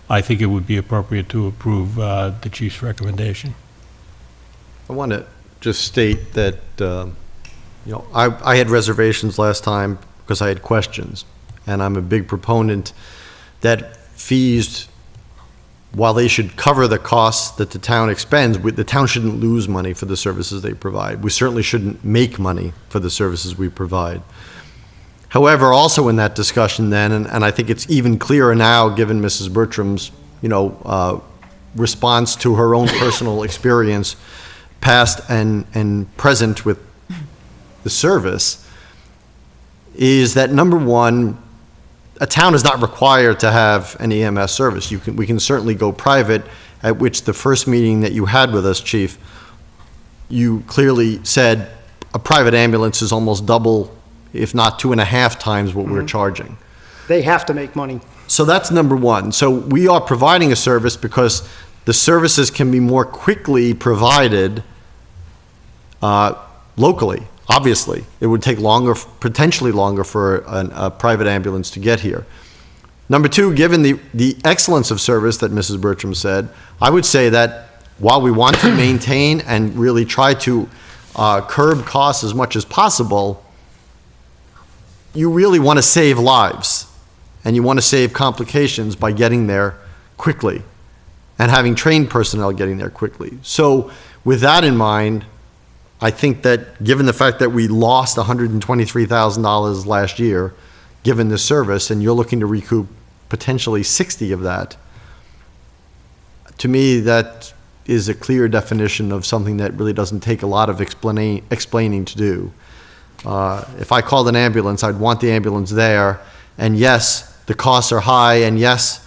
I think it would be appropriate to approve the chief's recommendation. I want to just state that, I had reservations last time because I had questions, and I'm a big proponent that fees, while they should cover the costs that the town expends, the town shouldn't lose money for the services they provide. We certainly shouldn't make money for the services we provide. However, also in that discussion then, and I think it's even clearer now, given Mrs. Bertram's, response to her own personal experience, past and present with the service, is that number one, a town is not required to have an EMS service. We can certainly go private, at which the first meeting that you had with us, Chief, you clearly said a private ambulance is almost double, if not 2.5 times what we're charging. They have to make money. So that's number one. So we are providing a service because the services can be more quickly provided locally. Obviously, it would take longer, potentially longer for a private ambulance to get here. Number two, given the excellence of service that Mrs. Bertram said, I would say that while we want to maintain and really try to curb costs as much as possible, you really want to save lives and you want to save complications by getting there quickly and having trained personnel getting there quickly. So with that in mind, I think that given the fact that we lost $123,000 last year, given this service, and you're looking to recoup potentially 60 of that, to me, that is a clear definition of something that really doesn't take a lot of explaining to do. If I called an ambulance, I'd want the ambulance there, and yes, the costs are high, and yes,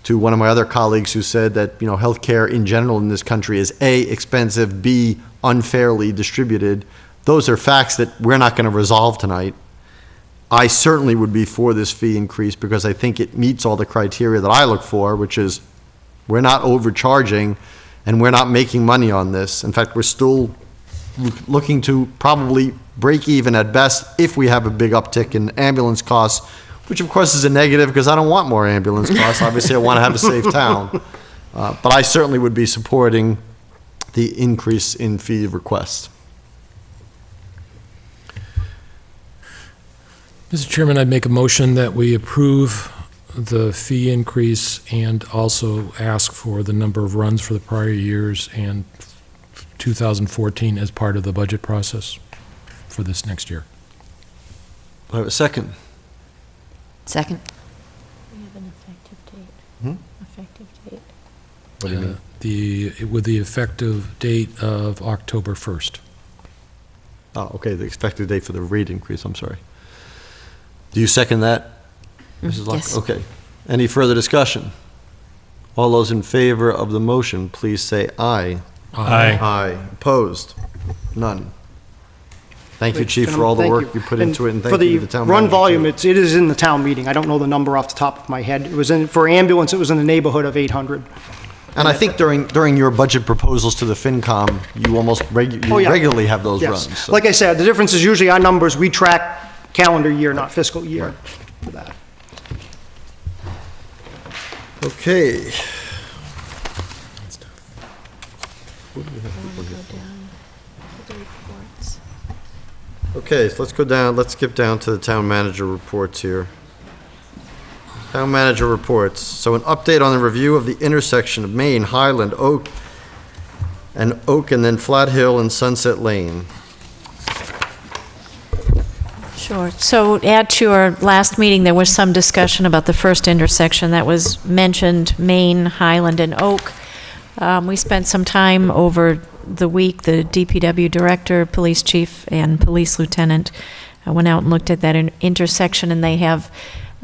to one of my other colleagues who said that, healthcare in general in this country is A, expensive, B, unfairly distributed. Those are facts that we're not going to resolve tonight. I certainly would be for this fee increase because I think it meets all the criteria that I look for, which is we're not overcharging and we're not making money on this. In fact, we're still looking to probably break even at best if we have a big uptick in ambulance costs, which of course is a negative because I don't want more ambulance costs. Obviously, I want to have a safe town. But I certainly would be supporting the increase in fee requests. Mr. Chairman, I'd make a motion that we approve the fee increase and also ask for the number of runs for the prior years and 2014 as part of the budget process for this next year. I have a second. Second? We have an effective date. Hmm? Effective date. What do you mean? With the effective date of October 1st. Oh, okay, the expected date for the rate increase, I'm sorry. Do you second that? Mrs. Luck? Yes. Okay. Any further discussion? All those in favor of the motion, please say aye. Aye. Aye. Opposed? None. Thank you, Chief, for all the Thank work you put into it, and For thank you to the the town run manager, volume, too. it is in the town meeting. I don't know the number off the top of my head. It was in, for ambulance, it was in the neighborhood of 800. And I think during your budget proposals to the FinCom, you almost Oh, yeah. regularly have those Yes. runs. so. Like I said, the difference is usually our numbers, we track calendar year, not fiscal year for that. Okay. Okay, so let's skip down to the town manager reports here. Town manager reports. So an update on the review of the intersection of Main, Highland, Oak, and then Flat Hill and Sunset Lane. Sure. So at your last meeting, there was some discussion about the first intersection that was mentioned, Main, Highland, and Oak. We spent some time over the week, the DPW director, police chief, and police lieutenant went out and looked at that intersection, and they have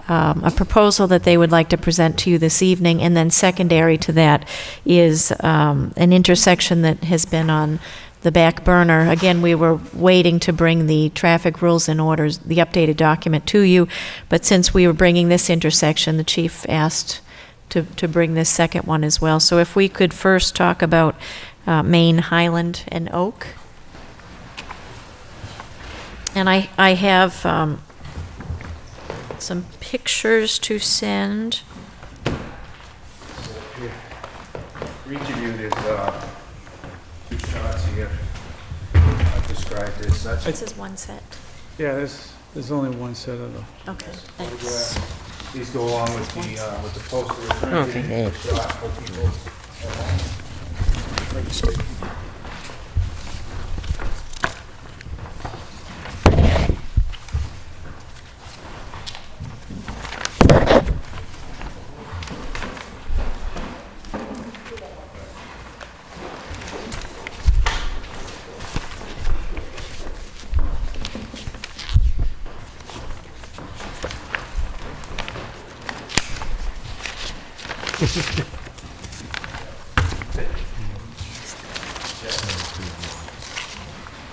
a proposal that they would like to present to you this evening. And then secondary to that is an intersection that has been on the back burner. Again, we were waiting to bring the traffic rules and orders, the updated document to you, but since we were bringing this intersection, the chief asked to bring this second one as well. So if we could first talk about Main, Highland, and Oak. And I have some pictures to send. For each of you, there's two shots here. I've described this. This is one set. Yeah, there's only one set of them. Okay, thanks. These go along with the poster. Okay, good. Shot for people.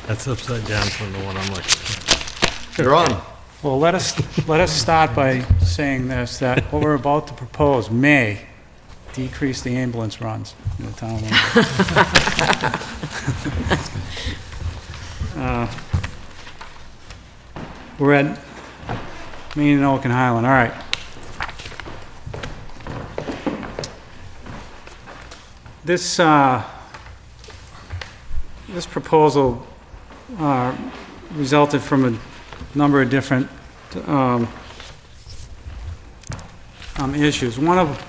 That's upside down from the one I'm looking at. You're on. Well, let us start by saying this, that what we're about to propose may decrease the ambulance runs in the town. We're at Main and Oak and Highland, all right. This proposal resulted from a number of different issues. One of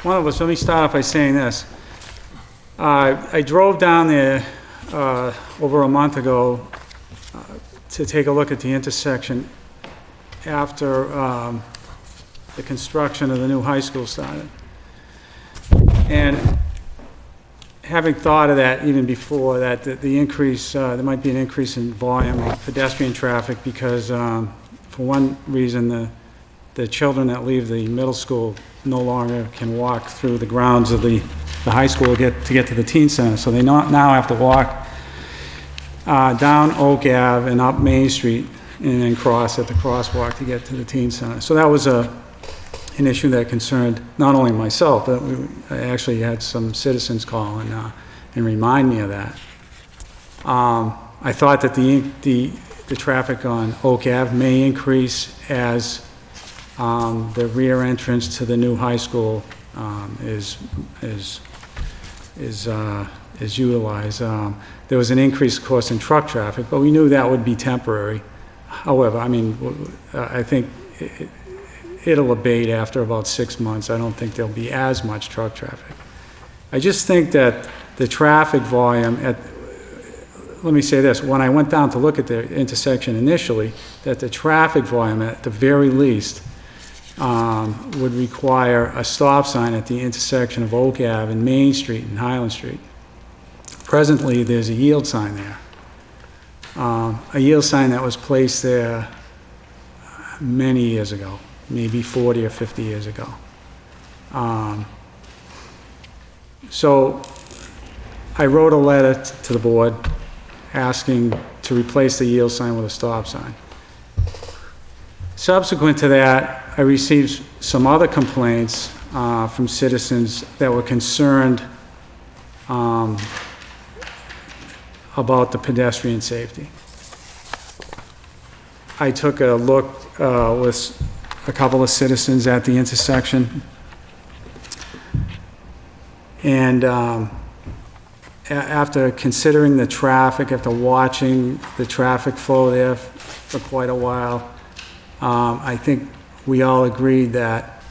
us, let me start off by saying this. I drove down there over a month ago to take a look at the intersection after the construction of the new high school started. And having thought of that even before that, the increase, there might be an increase in volume of pedestrian traffic because, for one reason, the children that leave the middle school no longer can walk through the grounds of the high school to get to the teen center. So they now have to walk down Oak Ave and up Main Street and then cross at the crosswalk to get to the teen center. So that was an issue that concerned not only myself, but I actually had some citizens call and remind me of that. I thought that the traffic on Oak Ave may increase as the rear entrance to the new high school is utilized. There was an increase, of course, in truck traffic, but we knew that would be temporary. However, I mean, I think it'll abate after about 6 months. I don't think there'll be as much truck traffic. I just think that the traffic volume let me say this, when I went down to look at the intersection initially, that the traffic volume at the very least would require a stop sign at the intersection of Oak Ave and Main Street and Highland Street. Presently, there's a yield sign there. A yield sign that was placed there many years ago, maybe 40 or 50 years ago. So I wrote a letter to the board asking to replace the yield sign with a stop sign. Subsequent to that, I received some other complaints from citizens that were concerned about the pedestrian safety. I took a look with a couple of citizens at the intersection, and after considering the traffic, after watching the traffic flow there for quite a while, I think we all agreed that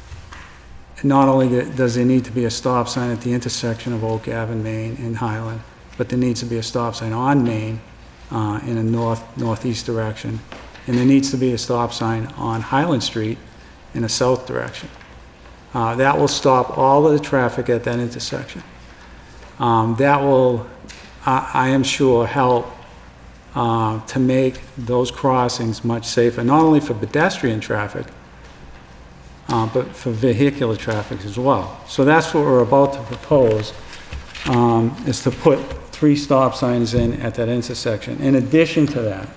not only does there need to be a stop sign at the intersection of Oak Ave and Main and Highland, but there needs to be a stop sign on Main in a northeast direction. And there needs to be a stop sign on Highland Street in a south direction. That will stop all of the traffic at that intersection. That will, I am sure, help to make those crossings much safer, not only for pedestrian traffic, but for vehicular traffic as well. So that's what we're about to propose, is to put 3 stop signs in at that intersection. In addition to that,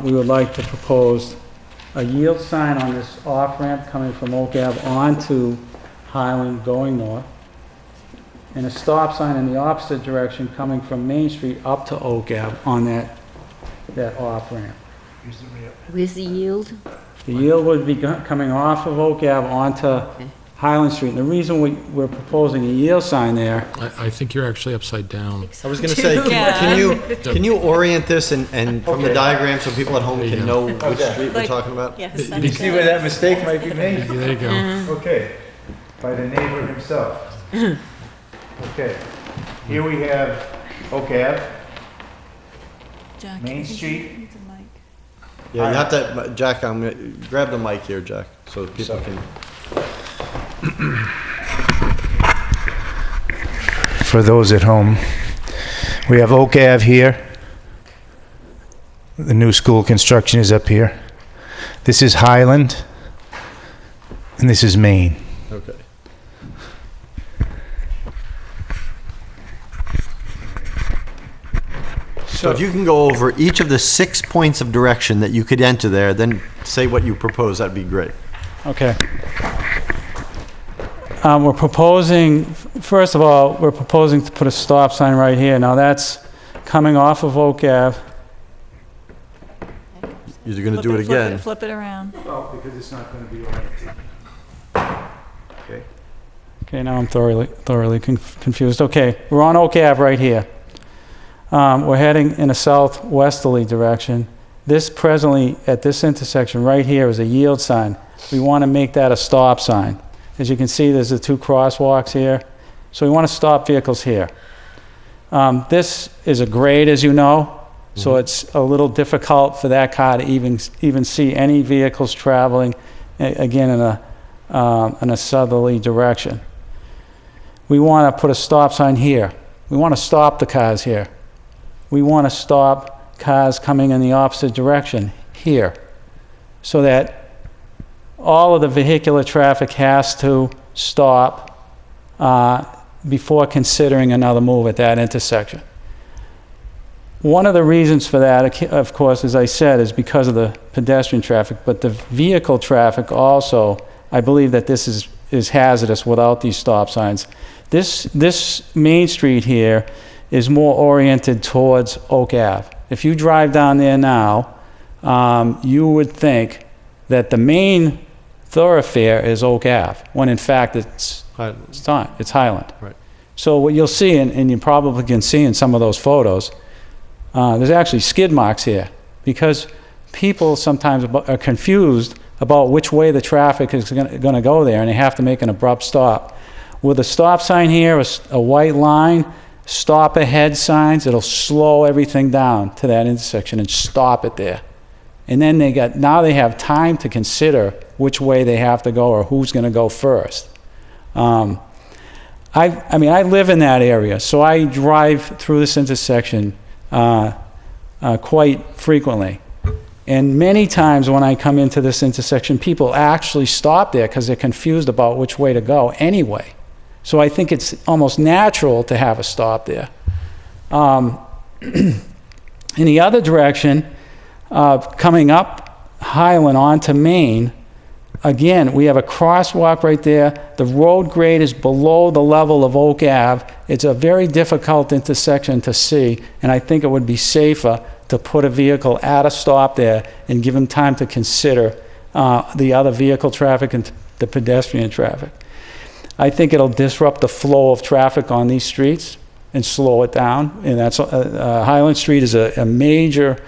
we would like to propose a yield sign on this off-ramp coming from Oak Ave onto Highland going north, and a stop sign in the opposite direction coming from Main Street up to Oak Ave on that off-ramp. Where's the yield? The yield would be coming off of Oak Ave onto Highland Street. And the reason we're proposing a yield sign there, I think you're actually upside down. I was going to say, can you orient this and from the diagram so people at home can know which street we're talking about? Yes, You see where that mistake might be made? There you go. Okay, by the neighbor himself. Okay, here we have Oak Ave, Main Street. Yeah, you have to, Jack, I'm going to grab the mic here, Jack, so people can. For those at home, we have Oak Ave here. The new school construction is up here. This is Highland, and this is Main. Okay. So if you can go over each of the 6 points of direction that you could enter there, then say what you propose, that'd be great. okay. We're proposing, first of all, we're proposing to put a stop sign right here. Now that's coming off of Oak Ave. You're going to do it again. Flip it around. Oh, because it's not going to be oriented. Okay. Okay, now I'm thoroughly confused. Okay, we're on Oak Ave right here. We're heading in a southwesterly direction. This presently, at this intersection right here, is a yield sign. We want to make that a stop sign. As you can see, there's the 2 crosswalks here. So we want to stop vehicles here. This is a grade, as you know, so it's a little difficult for that car to even see any vehicles traveling, again, in a southerly direction. We want to put a stop sign here. We want to stop the cars here. We want to stop cars coming in the opposite direction here, so that all of the vehicular traffic has to stop before considering another move at that intersection. One of the reasons for that, of course, as I said, is because of the pedestrian traffic, but the vehicle traffic also, I believe that this is hazardous without these stop signs. This Main Street here is more oriented towards Oak Ave. If you drive down there now, you would think that the main thoroughfare is Oak Ave, when in fact it's Highland. Right. So what you'll see, and you probably can see in some of those photos, there's actually skid marks here, because people sometimes are confused about which way the traffic is going to go there, and they have to make an abrupt stop. With a stop sign here, a white line, stop ahead signs, it'll slow everything down to that intersection and stop it there. And then now they have time to consider which way they have to go or who's going to go first. I mean, I live in that area, so I drive through this intersection quite frequently. And many times when I come into this intersection, people actually stop there because they're confused about which way to go anyway. So I think it's almost natural to have a stop there. In the other direction, coming up Highland onto Main, again, we have a crosswalk right there. The road grade is below the level of Oak Ave. It's a very difficult intersection to see, and I think it would be safer to put a vehicle at a stop there and give them time to consider the other vehicle traffic and the pedestrian traffic. I think it'll disrupt the flow of traffic on these streets and slow it down. And that's Highland Street is a major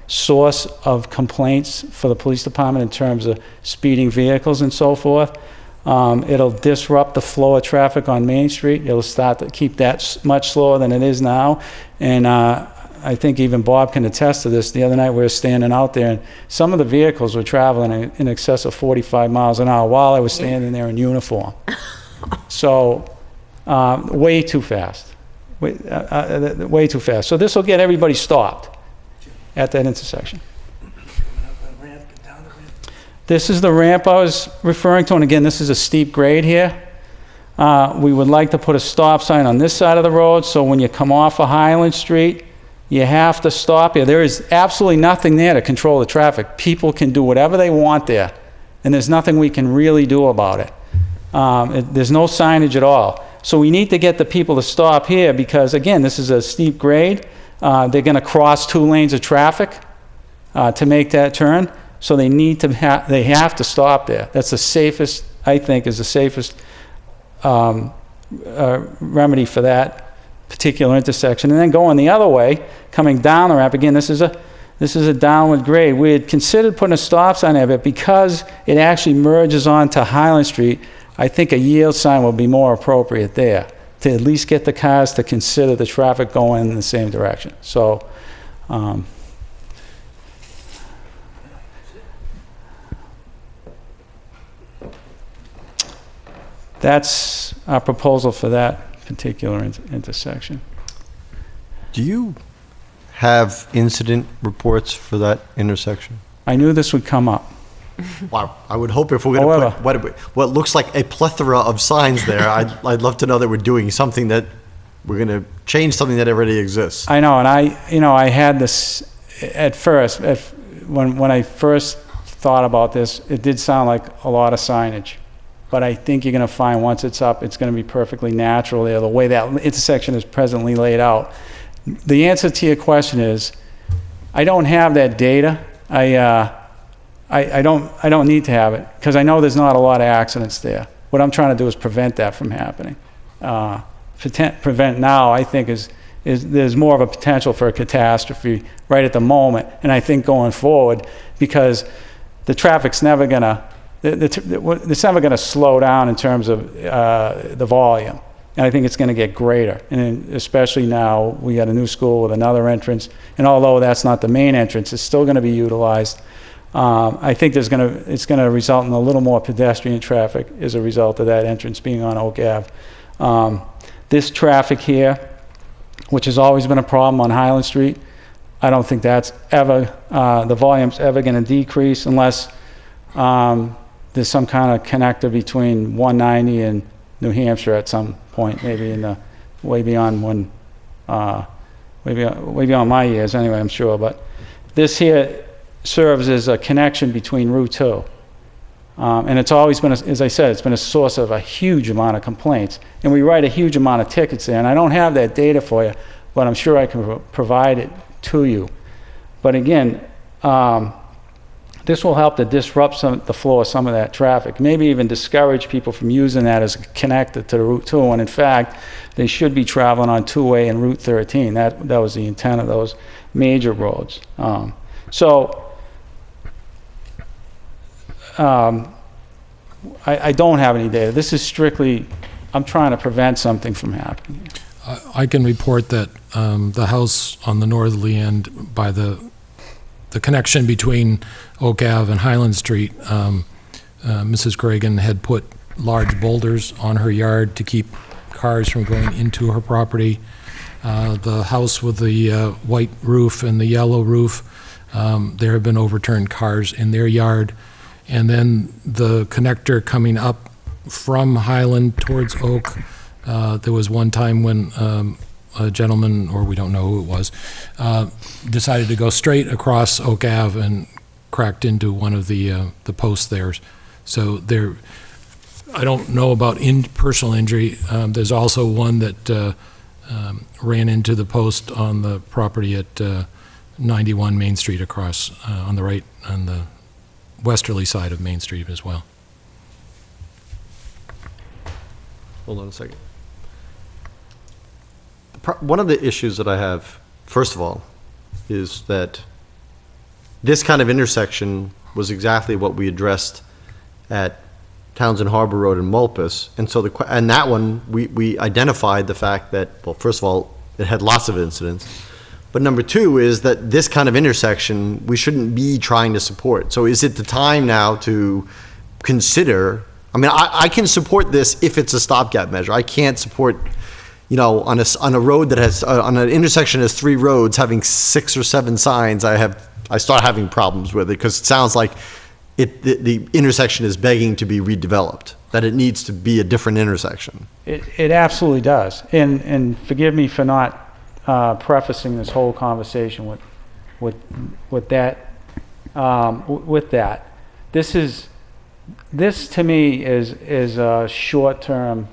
source of complaints for the police department in terms of speeding vehicles and so forth. It'll disrupt the flow of traffic on Main Street. It'll start to keep that much slower than it is now. And I think even Bob can attest to this. The other night we were standing out there and some of the vehicles were traveling in excess of 45 miles an hour while I was standing there in uniform. So way too fast. Way too fast. So this will get everybody stopped at that intersection. This is the ramp I was referring to, and again, this is a steep grade here. We would like to put a stop sign on this side of the road, so when you come off of Highland Street, you have to stop here. There is absolutely nothing there to control the traffic. People can do whatever they want there, and there's nothing we can really do about it. There's no signage at all. So we need to get the people to stop here because, again, this is a steep grade. They're going to cross 2 lanes of traffic to make that turn. So they need to they have to stop there. That's the safest, I think, is the safest remedy for that particular intersection. And then going the other way, coming down the ramp, again, this is a downward grade. We had considered putting a stop sign there, but because it actually merges onto Highland Street, I think a yield sign will be more appropriate there to at least get the cars to consider the traffic going in the same direction. So, that's our proposal for that particular intersection. Do you have incident reports for that intersection? I knew this would come up. Wow, I would hope if we're going to put what looks like a plethora of signs there, I'd love to know that we're doing something that we're going to change something that already exists. I know, and I had this at first, when I first thought about this, it did sound like a lot of signage. But I think you're going to find once it's up, it's going to be perfectly natural there, the way that intersection is presently laid out. The answer to your question is, I don't have that data. I don't need to have it because I know there's not a lot of accidents there. What I'm trying to do is prevent that from happening. Prevent now, I think, is there's more of a potential for a catastrophe right at the moment, and I think going forward, because the traffic's never going to. It's never going to slow down in terms of the volume, and I think it's going to get greater. And especially now, we got a new school with another entrance, and although that's not the main entrance, it's still going to be utilized. I think it's going to result in a little more pedestrian traffic as a result of that entrance being on Oak Ave. This traffic here, which has always been a problem on Highland Street, I don't think that's ever the volume's ever going to decrease unless. There's some kind of connector between 190 and New Hampshire at some point, maybe in the way beyond way beyond my years anyway, I'm sure. But this here serves as a connection between Route 2. And it's always been, as I said, it's been a source of a huge amount of complaints. And we write a huge amount of tickets there. And I don't have that data for you, but I'm sure I can provide it to you. But again, this will help to disrupt the flow of some of that traffic, maybe even discourage people from using that as a connector to the Route 2. And in fact, they should be traveling on 2A and Route 13. That was the intent of those major roads. I don't have any data. This is strictly, I'm trying to prevent something from happening. I can report that the house on the northerly end by the connection between Oak Ave and Highland Street, Mrs. Gregan had put large boulders on her yard to keep cars from going into her property. The house with the white roof and the yellow roof, There have been overturned cars in their yard. And then the connector coming up from Highland towards Oak, there was one time when a gentleman, or we don't know who it was, decided to go straight across Oak Ave and cracked into one of the posts there. So there, I don't know about personal injury. There's also one that ran into the post on the property at 91 Main Street across on the right, on the westerly side of Main Street as well. Hold on a second. One of the issues that I have, first of all, is that this kind of intersection was exactly what we addressed at Townsend Harbor Road in Mulpus. And so and that one, we identified the fact that, well, first of all, it had lots of incidents. But number two is that this kind of intersection, we shouldn't be trying to support. So is it the time now to consider, I mean, I can support this if it's a stopgap measure. I can't support, you know, on a road that has, on an intersection that has 3 roads, having 6 or 7 signs, I start having problems with it, because it sounds like the intersection is begging to be redeveloped, that it needs to be a different intersection. It absolutely does. And forgive me for not prefacing this whole conversation with that. This to me is a short-term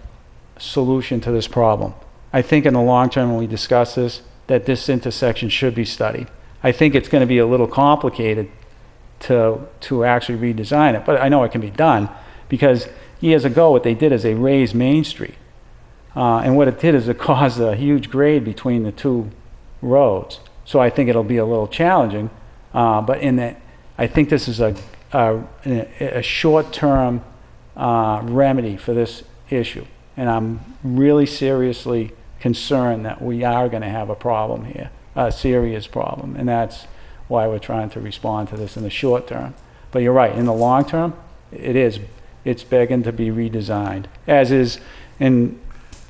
solution to this problem. I think in the long term, when we discuss this, that this intersection should be studied. I think it's going to be a little complicated to actually redesign it, but I know it can be done, because years ago what they did is they raised Main Street. And what it did is it caused a huge grade between the 2 roads. So I think it'll be a little challenging, but I think this is a short-term remedy for this issue. And I'm really seriously concerned that we are going to have a problem here, a serious problem. And that's why we're trying to respond to this in the short term. But you're right, in the long term, it's begging to be redesigned, as is, and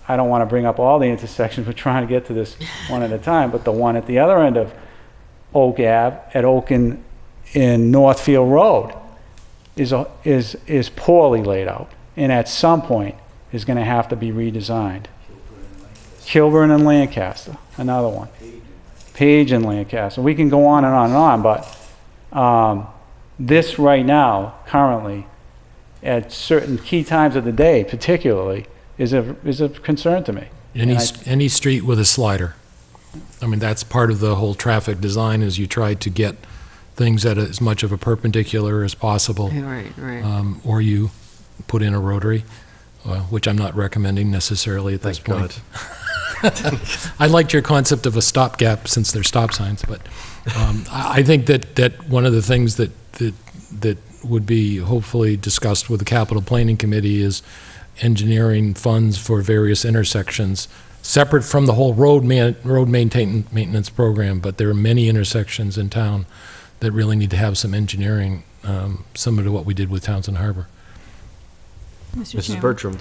I don't want to bring up all the intersections, we're trying to get to this one at a time, but the one at the other end of Oak Ave, at Oak in Northfield Road, is poorly laid out, and at some point is going to have to be redesigned. Kilburn and Lancaster, another one. Page and Lancaster. We can go on and on and on, but this right now, currently, at certain key times of the day, particularly, is a concern to me. Any street with a slider. I mean, that's part of the whole traffic design, is you try to get things at as much of a perpendicular as possible. Right, right. Or you put in a rotary, which I'm not recommending necessarily at this point. I liked your concept of a stopgap, since they're stop signs, but I think that one of the things that would be hopefully discussed with the Capital Planning Committee is engineering funds for various intersections, separate from the whole road maintenance program. But there are many intersections in town that really need to have some engineering, similar to what we did with Townsend Harbor. Mrs. Bertram.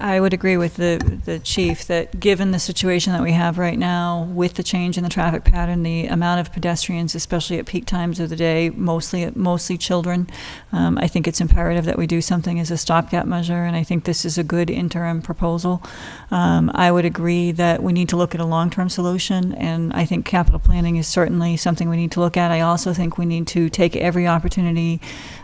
I would agree with the chief that given the situation that we have right now, with the change in the traffic pattern, the amount of pedestrians, especially at peak times of the day, mostly children, I think it's imperative that we do something as a stopgap measure, and I think this is a good interim proposal. I would agree that we need to look at a long-term solution, and I think capital planning is certainly something we need to look at. I also think we need to take every opportunity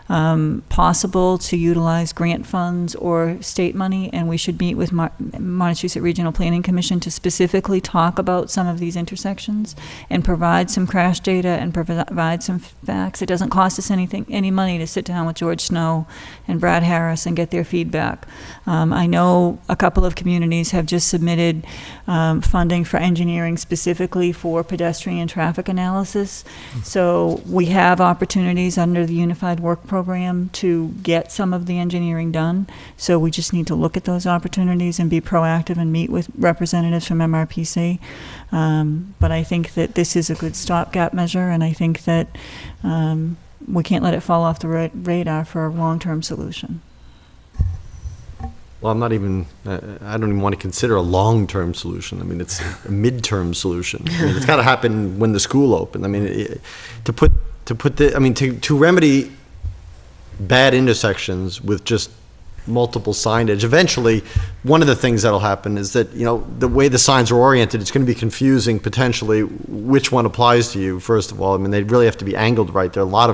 possible to utilize grant funds or state money, and we should meet with Montechusett Regional Planning Commission to specifically talk about some of these intersections and provide some crash data and provide some facts. It doesn't cost us any money to sit down with George Snow and Brad Harris and get their feedback. I know a couple of communities have just submitted funding for engineering specifically for pedestrian traffic analysis. So we have opportunities under the Unified Work Program to get some of the engineering done. So we just need to look at those opportunities and be proactive and meet with representatives from MRPC. But I think that this is a good stopgap measure, and I think that we can't let it fall off the radar for a long-term solution. Well, I'm not even, I don't even want to consider a long-term solution. I mean, it's a mid-term solution. I mean, it's got to happen when the school opens. I mean, to remedy bad intersections with just multiple signage, eventually, one of the things that'll happen is that, the way the signs are oriented, it's going to be confusing potentially which one applies to you, first of all. I mean, they really have to be angled right. There are a lot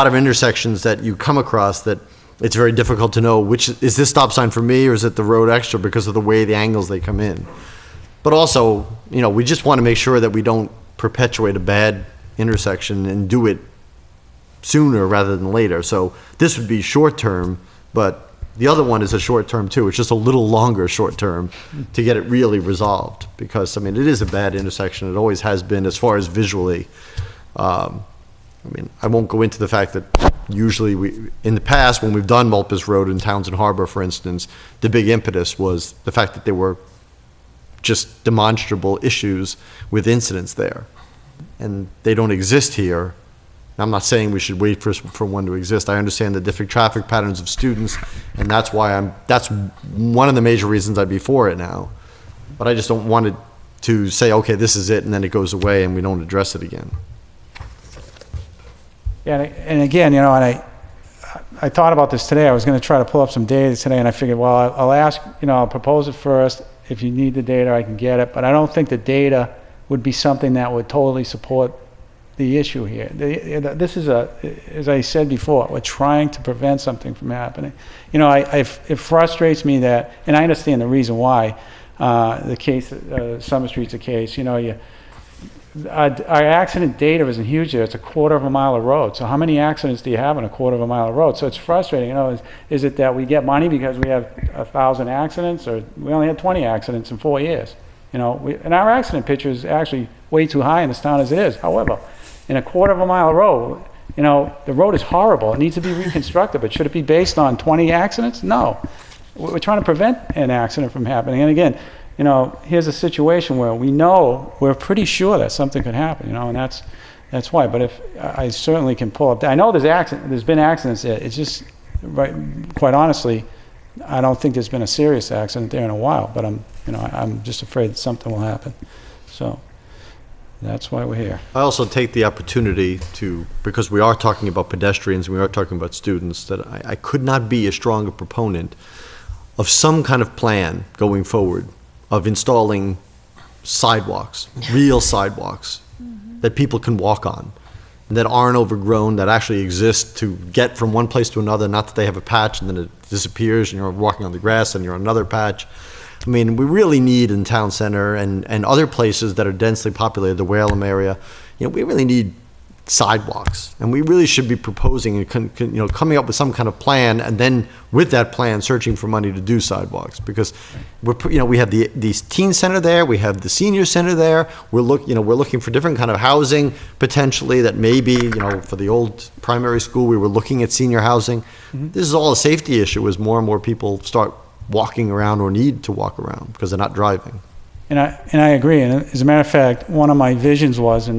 of intersections that you come across that it's very difficult to know which, is this stop sign for me or is it the road extra because of the way the angles they come in. But also, we just want to make sure that we don't perpetuate a bad intersection and do it sooner rather than later. So this would be short-term, but the other one is a short-term too. It's just a little longer short-term to get it really resolved because, I mean, it is a bad intersection. It always has been as far as visually. I mean, I won't go into the fact that usually in the past, when we've done Mulpus Road in Townsend Harbor, for instance, the big impetus was the fact that there were just demonstrable issues with incidents there. And they don't exist here. I'm not saying we should wait for one to exist. I understand the different traffic patterns of students, and that's why that's one of the major reasons I'd be for it now. But I just don't want it to say, okay, this is it, and then it goes away and we don't address it again. Yeah, and again, and I thought about this today. I was going to try to pull up some data today, and I figured, well, I'll ask, I'll propose it first. If you need the data, I can get it. But I don't think the data would be something that would totally support the issue here. This is as I said before, we're trying to prevent something from happening. It frustrates me that, and I understand the reason why the case, Summer Street's a case. Our accident data isn't huge there. It's a quarter of a mile of road. So how many accidents do you have on a quarter of a mile of road? So it's frustrating. Is it that we get money because we have 1,000 accidents, or we only had 20 accidents in 4 years? And our accident picture is actually way too high in this town as it is. However, in a quarter of a mile of road, the road is horrible. It needs to be reconstructed, but should it be based on 20 accidents? No. We're trying to prevent an accident from happening. And again, here's a situation where we're pretty sure that something could happen, and that's why. But if I certainly can pull up, I know there's been accidents there. It's just, right, quite honestly, I don't think there's been a serious accident there in a while, but I'm just afraid that something will happen. So that's why we're here. I also take the opportunity because we are talking about pedestrians and we are talking about students, that I could not be a stronger proponent of some kind of plan going forward of installing sidewalks, real sidewalks that people can walk on, that aren't overgrown, that actually exist to get from one place to another, not that they have a patch and then it disappears and you're walking on the grass and you're on another patch. I mean, we really need in town center and other places that are densely populated, the Whalum area, we really need sidewalks, and we really should be proposing and coming up with some kind of plan, and then with that plan searching for money to do sidewalks, because we have the teen center there, we have the senior center there, we're looking for different kind of housing potentially that maybe for the old primary school we were looking at senior housing. This is all a safety issue as more and more people start walking around or need to walk around because they're not driving. And I agree, and as a matter of fact, one of my visions was,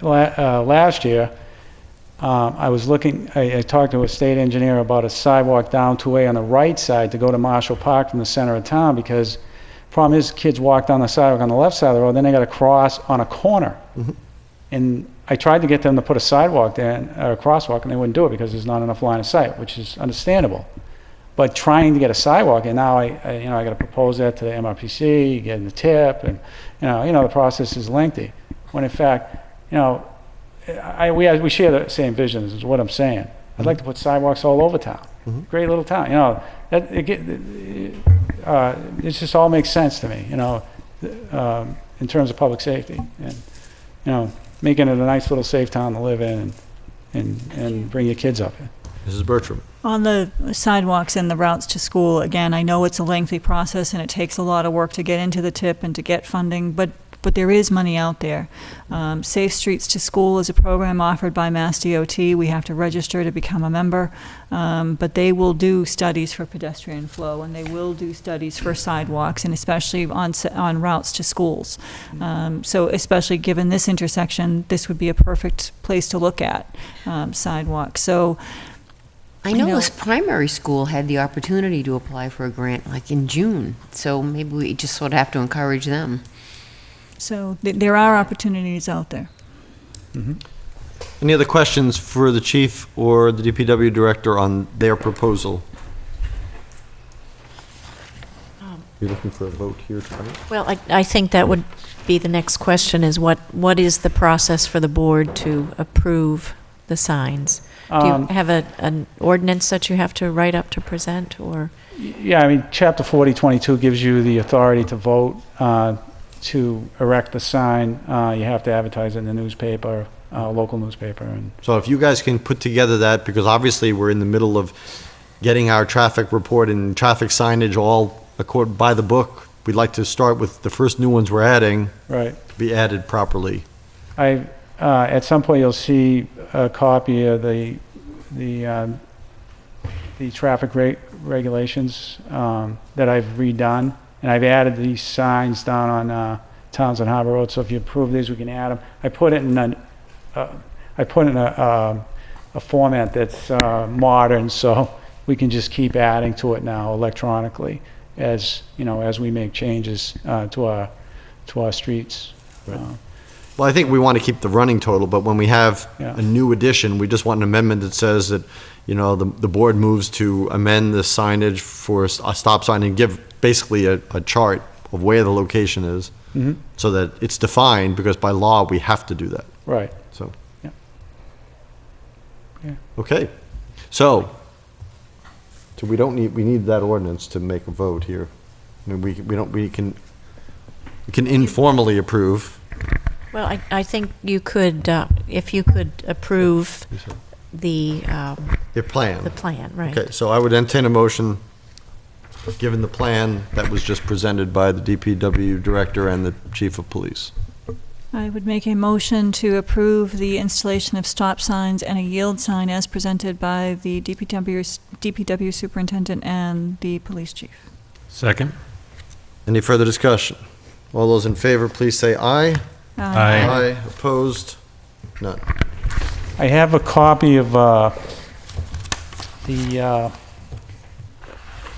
last year, I talked to a state engineer about a sidewalk down 2A on the right side to go to Marshall Park from the center of town, because the problem is kids walk down the sidewalk on the left side of the road, then they got to cross on a corner. And I tried to get them to put a sidewalk there, or a crosswalk, and they wouldn't do it because there's not enough line of sight, which is understandable. But trying to get a sidewalk, and now I got to propose that to the MRPC, getting the tip, and the process is lengthy. When in fact, we share the same visions, is what I'm saying. I'd like to put sidewalks all over town. Great little town. It just all makes sense to me. In terms of public safety, and making it a nice little safe town to live in, and bring your kids up. Mrs. Bertram. On the sidewalks and the routes to school, again, I know it's a lengthy process and it takes a lot of work to get into the TIP and to get funding, but there is money out there. Safe Streets to School is a program offered by Mass DOT. We have to register to become a member, but they will do studies for pedestrian flow, and they will do studies for sidewalks, and especially on routes to schools. So especially given this intersection, this would be a perfect place to look at sidewalks. So I know this primary school had the opportunity to apply for a grant like in June, so maybe we just sort of have to encourage them. So there are opportunities out there. Any other questions for the chief or the DPW director on their proposal? You looking for a vote here tonight? Well, I think that would be the next question, is what is the process for the board to approve the signs? Do you have an ordinance that you have to write up to present, or? Yeah, I mean, Chapter 4022 gives you the authority to vote to erect the sign. You have to advertise it in the newspaper, local newspaper. And So if you guys can put together that, because obviously we're in the middle of getting our traffic report and traffic signage all by the book, we'd like to start with the first new ones we're adding. Right. To be added properly. At some point, you'll see a copy of the traffic regulations that I've redone, and I've added these signs down on Townsend Harbor Road. So if you approve these, we can add them. I put it in a format that's modern, so we can just keep adding to it now electronically as we make changes to our streets. Well, I think we want to keep the running total, but when we have Yeah. a new addition, we just want an amendment that says that, the board moves to amend the signage for a stop sign and give basically a chart of where the location is, so that it's defined, because by law, we have to do that. Right. So. Yeah. Yeah. Okay. So we need that ordinance to make a vote here. I mean, we can informally approve. Well, I think you could, if you could approve the Your plan. the plan, right? Okay, so I would entertain a motion, given the plan that was just presented by the DPW director and the chief of police. I would make a motion to approve the installation of stop signs and a yield sign as presented by the DPW superintendent and the police chief. Second? Any further discussion? All those in favor, please say aye. Aye. Opposed? None. I have a copy of the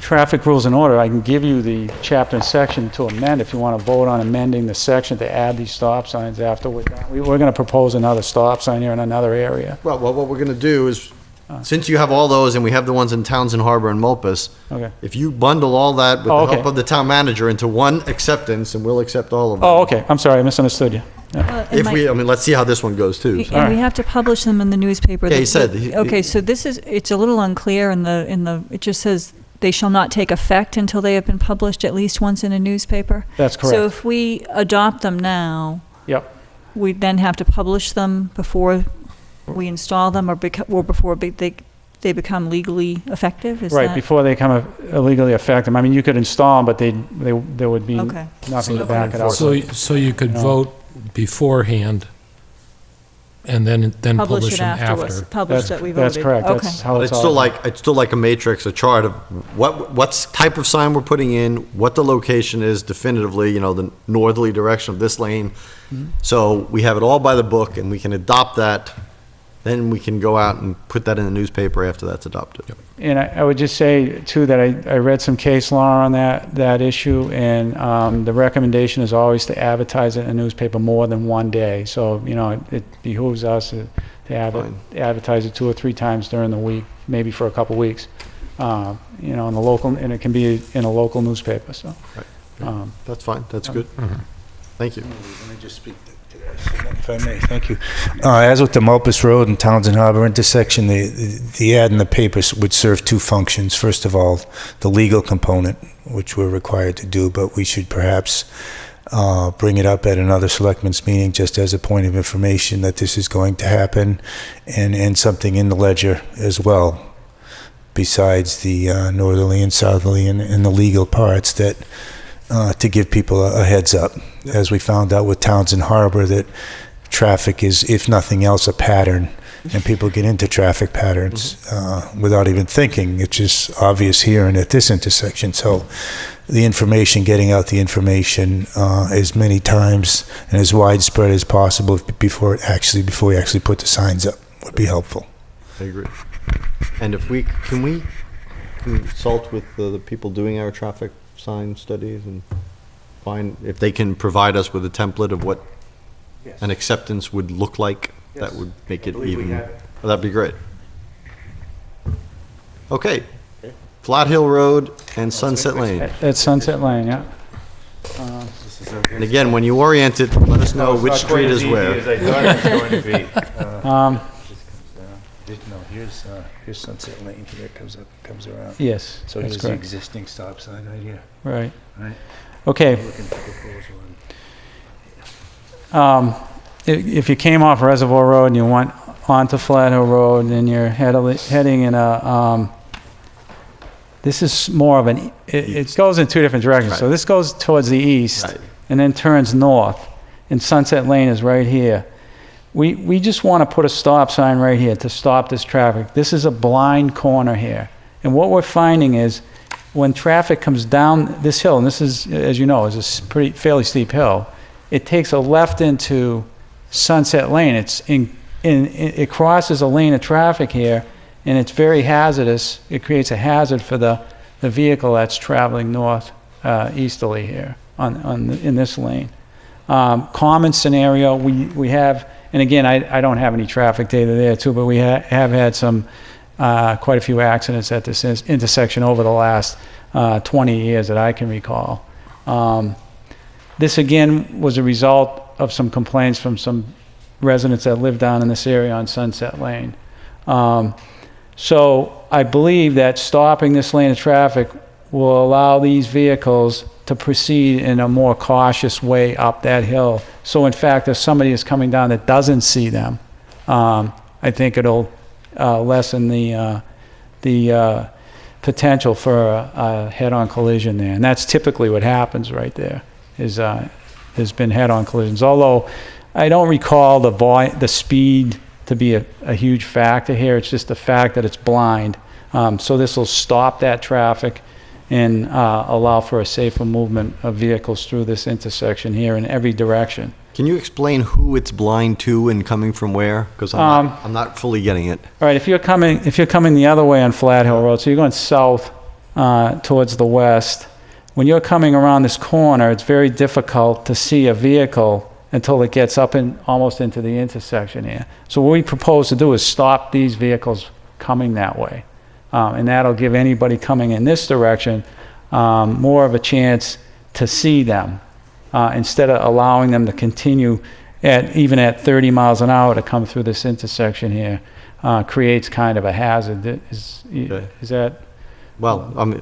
traffic rules and order. I can give you the chapter and section to amend if you want to vote on amending the section to add these stop signs after we're done. We're going to propose another stop sign here in another area. Well, what we're going to do is, since you have all those, and we have the ones in Townsend Harbor and Mulpus, Okay. if you bundle all that with Oh, the help okay. of the town manager into one acceptance, and we'll accept all of them. Oh, okay. I'm sorry. I misunderstood you. Let's see how this one goes too. so. And we have to publish them in the newspaper. Yeah, he said. Okay, so it's a little unclear it just says they shall not take effect until they have been published at least once in a newspaper. That's correct. So if we adopt them now, Yep. we then have to publish them before we install them or before they become legally effective? Is Right, that- before they come illegally effective. I mean, you could install them, but there would be Okay. nothing to back it up. So you could vote beforehand and then publish it them afterwards. after. Publish that we voted. That's correct. Okay. That's how It's it's all. still like a matrix, a chart of what type of sign we're putting in, what the location is definitively, the northerly direction of this lane. So we have it all by the book, and we can adopt that. Then we can go out and put that in the newspaper after that's adopted. And I would just say, too, that I read some case law on that issue, and the recommendation is always to advertise it in a newspaper more than one day. So, it behooves us to advertise it 2 or 3 times during the week, maybe for a couple weeks, in the local, and it can be in a local newspaper, so. That's fine, that's good. Thank you. Let me just speak to that, if I may. Thank you. As with the Mulpus Road and Townsend Harbor intersection, the ad in the papers would serve 2 functions. First of all, the legal component, which we're required to do, but we should perhaps bring it up at another selectmen's meeting just as a point of information that this is going to happen, and something in the ledger as well, besides the northerly and southerly and the legal parts, that to give people a heads up. As we found out with Townsend Harbor, that traffic is, if nothing else, a pattern, and people get into traffic patterns without even thinking. It's just obvious here and at this intersection. So the information, getting out the information as many times and as widespread as possible before we actually put the signs up would be helpful. I agree. And if can we consult with the people doing our traffic sign studies and find if they can provide us with a template of what an acceptance would look like? That would make it even, well, that'd be great. Okay. Flat Hill Road and Sunset Lane. At Sunset Lane, yeah. And again, when you orient it, let us know which street is where. As I thought it was going to be. No, here's Sunset Lane, here it comes up, comes around. Yes, So that's here's the correct. existing stop sign right here, Right. right? Okay. Looking for proposal on- If you came off Reservoir Road and you went onto Flat Hill Road and you're heading in a, this is more of an, it goes in two different directions. So Right. this goes towards the east Right. and then turns north, and Sunset Lane is right here. We just want to put a stop sign right here to stop this traffic. This is a blind corner here. And what we're finding is when traffic comes down this hill, and this is, as you know, is a fairly steep hill, it takes a left into Sunset Lane. It crosses a lane of traffic here, and it's very hazardous. It creates a hazard for the vehicle that's traveling north easterly here in this lane. Common scenario, we have, and again, I don't have any traffic data there too, but we have had some quite a few accidents at this intersection over the last 20 years that I can recall. This again was a result of some complaints from some residents that live down in this area on Sunset Lane. So I believe that stopping this lane of traffic will allow these vehicles to proceed in a more cautious way up that hill. So in fact, if somebody is coming down that doesn't see them, I think it'll lessen the potential for a head-on collision there. And that's typically what happens right there, is there's been head-on collisions. Although I don't recall the speed to be a huge factor here. It's just the fact that it's blind. So this will stop that traffic and allow for a safer movement of vehicles through this intersection here in every direction. Can you explain who it's blind to and coming from where? Because I'm not fully getting it. All right, if you're coming the other way on Flat Hill Road, so you're going south towards the west, when you're coming around this corner, it's very difficult to see a vehicle until it gets up almost into the intersection here. So what we propose to do is stop these vehicles coming that way. And that'll give anybody coming in this direction more of a chance to see them instead of allowing them to continue even at 30 miles an hour to come through this intersection here. Creates kind of a hazard. Is that? Well, I mean,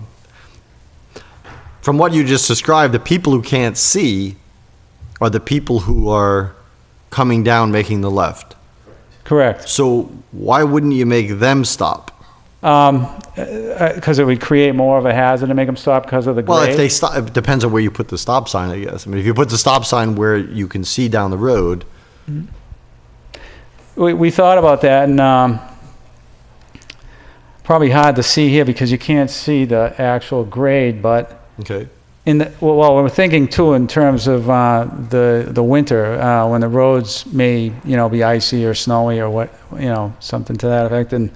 from what you just described, the people who can't see are the people who are coming down making the left. Correct. So why wouldn't you make them stop? Because it would create more of a hazard to make them stop because of the grade? Well, if they stop, it depends on where you put the stop sign, I guess. I mean, if you put the stop sign where you can see down the road. We thought about that, and probably hard to see here because you can't see the actual grade, but Okay. well, we're thinking too in terms of the winter when the roads may be icy or snowy or what something to that effect, and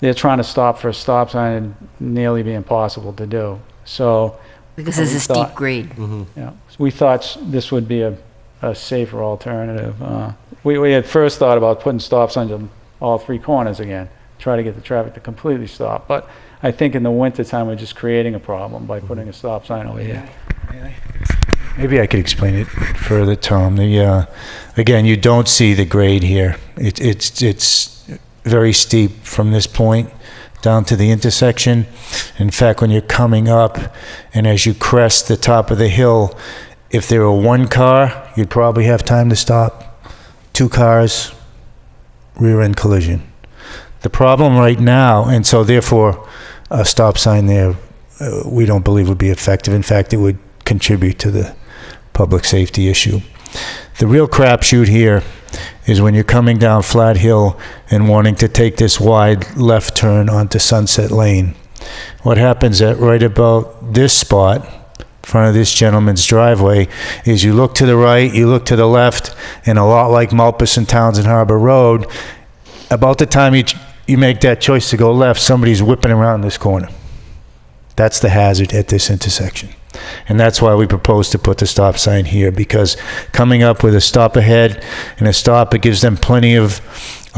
they're trying to stop for a stop sign and nearly be impossible to do. So Because it's a steep grade. so we thought this would be a safer alternative. We had first thought about putting stop signs on all three corners again, try to get the traffic to completely stop. But I think in the wintertime, we're just creating a problem by putting a stop sign over here. Maybe I could explain it further, Tom. Again, you don't see the grade here. It's very steep from this point down to the intersection. In fact, when you're coming up and as you crest the top of the hill, if there were one car, you'd probably have time to stop. 2 cars, rear end collision. The problem right now, and so therefore a stop sign there, we don't believe would be effective. In fact, it would contribute to the public safety issue. The real crapshoot here is when you're coming down Flat Hill and wanting to take this wide left turn onto Sunset Lane. What happens at right about this spot, in front of this gentleman's driveway, is you look to the right, you look to the left, and a lot like Malpas and Townsend Harbor Road, about the time you make that choice to go left, somebody's whipping around this corner. That's the hazard at this intersection. And that's why we propose to put the stop sign here, because coming up with a stop ahead and a stop, it gives them plenty of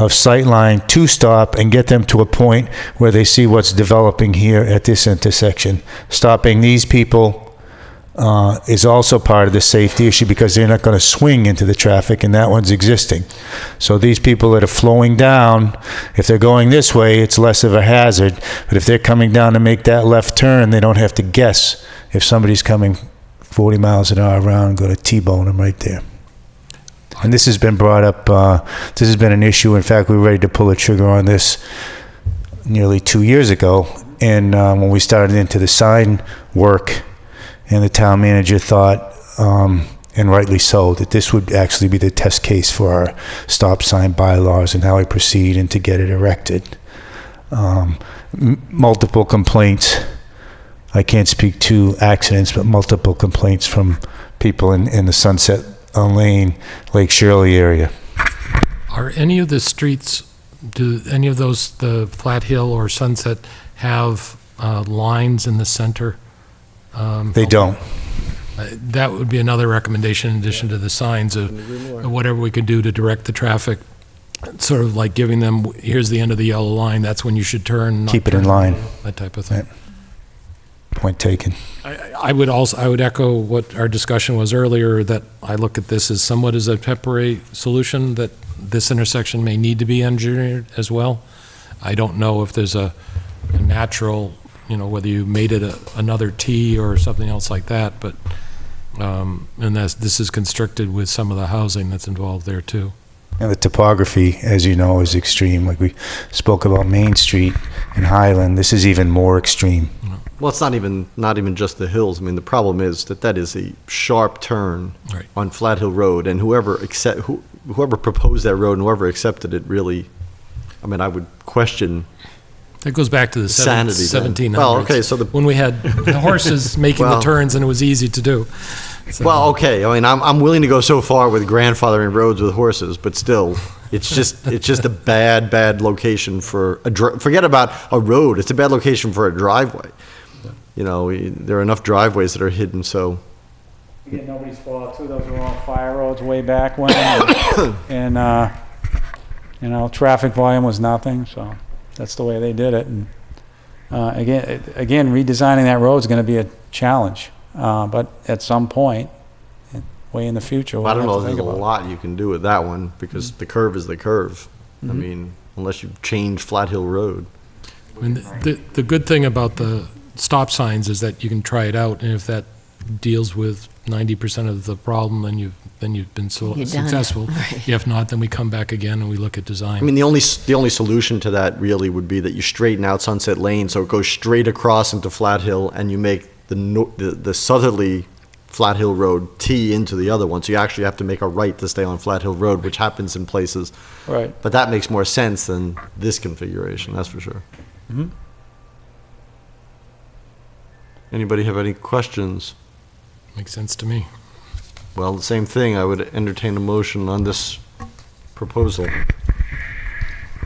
sight line to stop and get them to a point where they see what's developing here at this intersection. Stopping these people is also part of the safety issue, because they're not going to swing into the traffic, and that one's existing. So these people that are flowing down, if they're going this way, it's less of a hazard. But if they're coming down to make that left turn, they don't have to guess if somebody's coming 40 miles an hour around and going to T-bone them right there. And this has been brought up, this has been an issue. In fact, we were ready to pull the trigger on this nearly 2 years ago. And when we started into the sign work, and the town manager thought, and rightly so, that this would actually be the test case for our stop sign bylaws and how we proceed and to get it erected. Multiple complaints. I can't speak to accidents, but multiple complaints from people in the Sunset Lane, Lake Shirley area. Are any of the streets, do any of those, the Flat Hill or Sunset, have lines in the center? They don't. That would be another recommendation in addition to the signs of whatever we could do to direct the traffic. Sort of like giving them, here's the end of the yellow line, that's when you should turn. Keep it in line. That type of thing. Right. Point taken. I would echo what our discussion was earlier, that I look at this as somewhat as a temporary solution, that this intersection may need to be engineered as well. I don't know if there's a natural, whether you made it another T or something else like that, but, and this is constricted with some of the housing that's involved there too. And the topography, as you know, is extreme. Like we spoke about Main Street and Highland, this is even more extreme. Well, it's not even just the hills. I mean, the problem is that is a sharp turn Right. on Flat Hill Road, and whoever proposed that road and whoever accepted it really, I mean, I would question. That goes back to the Sanity then. 1700s. Well, okay, so when we had the horses making the turns and it was easy to do. So, Well, okay, I mean, I'm willing to go so far with grandfathering roads with horses, but still, it's just a bad location for forget about a road. It's a bad location for a driveway. There are enough driveways that are hidden, so. Again, nobody's fault too, those were all fire roads way back when, and traffic volume was nothing, so that's the way they did it. And again, redesigning that road is going to be a challenge, but at some point, way in the future, we'll I don't have know to if think there's a about it. lot you can do with that one, because the curve is the curve. I mean, unless you change Flat Hill Road. I mean, the good thing about the stop signs is that you can try it out, and if that deals with 90% of the problem, then you've been You're done. successful. Right. If not, then we come back again and we look at design. I mean, the only solution to that really would be that you straighten out Sunset Lane so it goes straight across into Flat Hill, and you make the southerly Flat Hill Road T into the other one. So you actually have to make a right to stay on Flat Hill Road, which happens in places. Right. But that makes more sense than this configuration, that's for sure. Mhm. Anybody have any questions? Makes sense to me. Well, the same thing, I would entertain a motion on this proposal.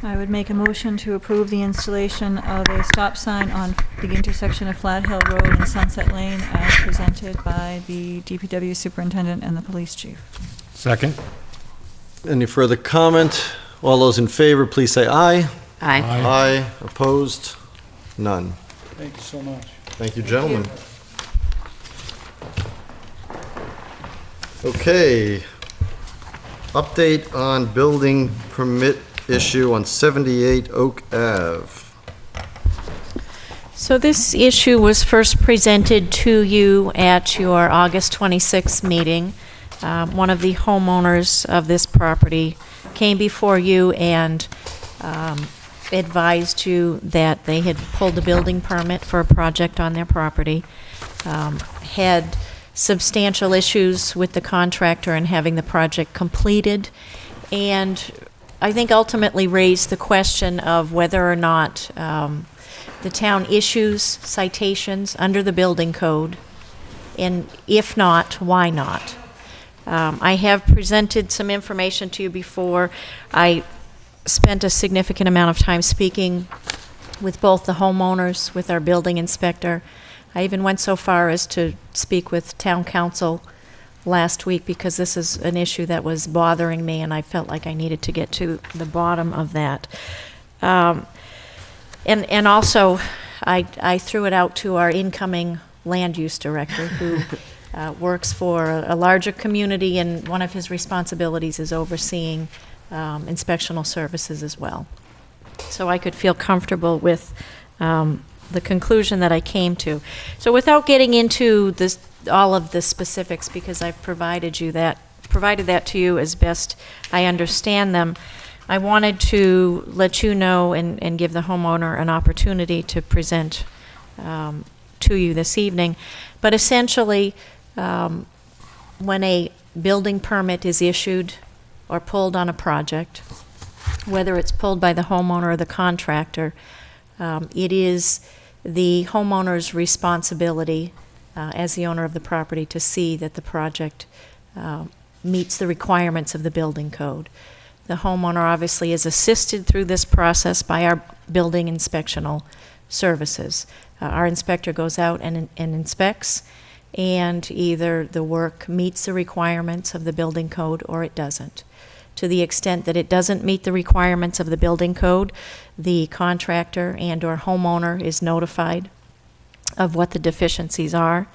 I would make a motion to approve the installation of a stop sign on the intersection of Flat Hill Road and Sunset Lane as presented by the DPW superintendent and the police chief. Second? Any further comment? All those in favor, please say aye. Aye. Aye. Opposed? None. Thank you so much. Thank you, gentlemen. Okay. Update on building permit issue on 78 Oak Ave. So this issue was first presented to you at your August 26th meeting. One of the homeowners of this property came before you and advised you that they had pulled a building permit for a project on their property, had substantial issues with the contractor in having the project completed, and I think ultimately raised the question of whether or not the town issues citations under the building code, and if not, why not? I have presented some information to you before. I spent a significant amount of time speaking with both the homeowners, with our building inspector. I even went so far as to speak with town council last week because this is an issue that was bothering me and I felt like I needed to get to the bottom of that. And also, I threw it out to our incoming land use director who works for a larger community, and one of his responsibilities is overseeing inspectional services as well. So I could feel comfortable with the conclusion that I came to. So without getting into this, all of the specifics, because I've provided that to you as best I understand them, I wanted to let you know and give the homeowner an opportunity to present to you this evening. But essentially, when a building permit is issued or pulled on a project, whether it's pulled by the homeowner or the contractor, it is the homeowner's responsibility as the owner of the property to see that the project meets the requirements of the building code. The homeowner obviously is assisted through this process by our building inspectional services. Our inspector goes out and inspects, and either the work meets the requirements of the building code or it doesn't. To the extent that it doesn't meet the requirements of the building code, the contractor and or homeowner is notified of what the deficiencies are.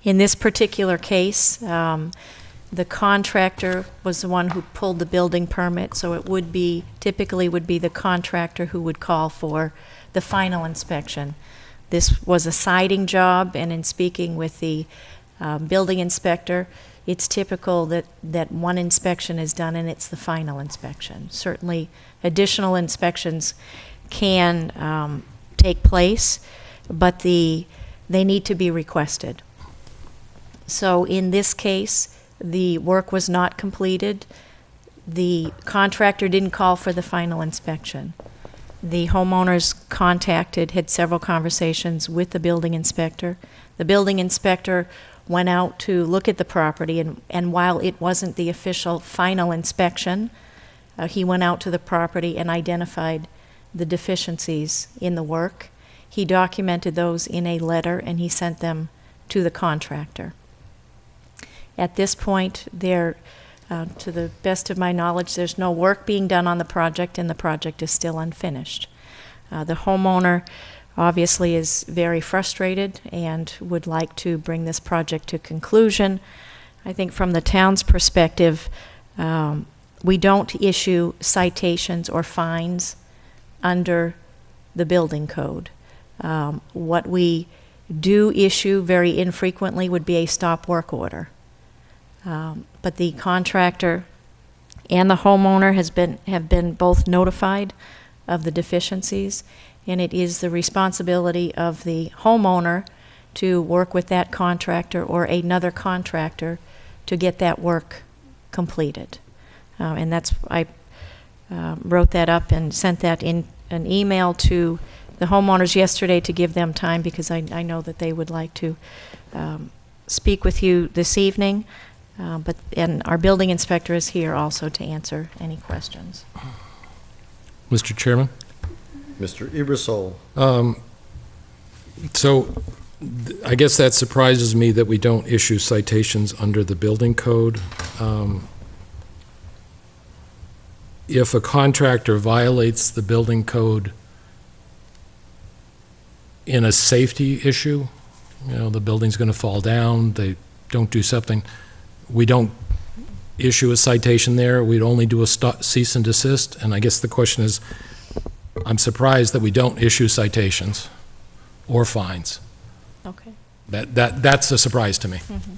In this particular case, the contractor was the one who pulled the building permit, so it would be, typically would be the contractor who would call for the final inspection. This was a siding job, and in speaking with the building inspector, it's typical that one inspection is done and it's the final inspection. Certainly, additional inspections can take place, but they need to be requested. So in this case, the work was not completed. The contractor didn't call for the final inspection. The homeowners contacted, had several conversations with the building inspector. The building inspector went out to look at the property, and while it wasn't the official final inspection, he went out to the property and identified the deficiencies in the work. He documented those in a letter and he sent them to the contractor. At this point, to the best of my knowledge, there's no work being done on the project and the project is still unfinished. The homeowner obviously is very frustrated and would like to bring this project to conclusion. I think from the town's perspective, we don't issue citations or fines under the building code. What we do issue very infrequently would be a stop work order. But the contractor and the homeowner have been both notified of the deficiencies, and it is the responsibility of the homeowner to work with that contractor or another contractor to get that work completed. And that's, I wrote that up and sent that in an email to the homeowners yesterday to give them time, because I know that they would like to speak with you this evening. And our building inspector is here also to answer any questions. Mr. Chairman? Mr. Ibersol. So I guess that surprises me that we don't issue citations under the building code. If a contractor violates the building code in a safety issue, the building's going to fall down, they don't do something, we don't issue a citation there. We'd only do a cease and desist. And I guess the question is, I'm surprised that we don't issue citations or fines. Okay. That's a surprise to me. Mm-hmm.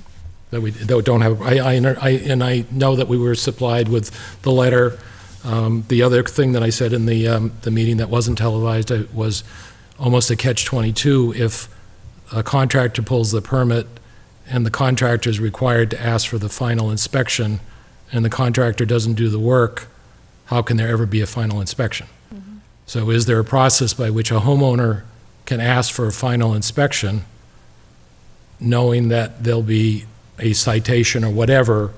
That we don't have. I know that we were supplied with the letter. The other thing that I said in the meeting that wasn't televised was almost a catch-22. If a contractor pulls the permit and the contractor is required to ask for the final inspection, and the contractor doesn't do the work, how can there ever be a final inspection? Mm-hmm. So is there a process by which a homeowner can ask for a final inspection, knowing that there'll be a citation or whatever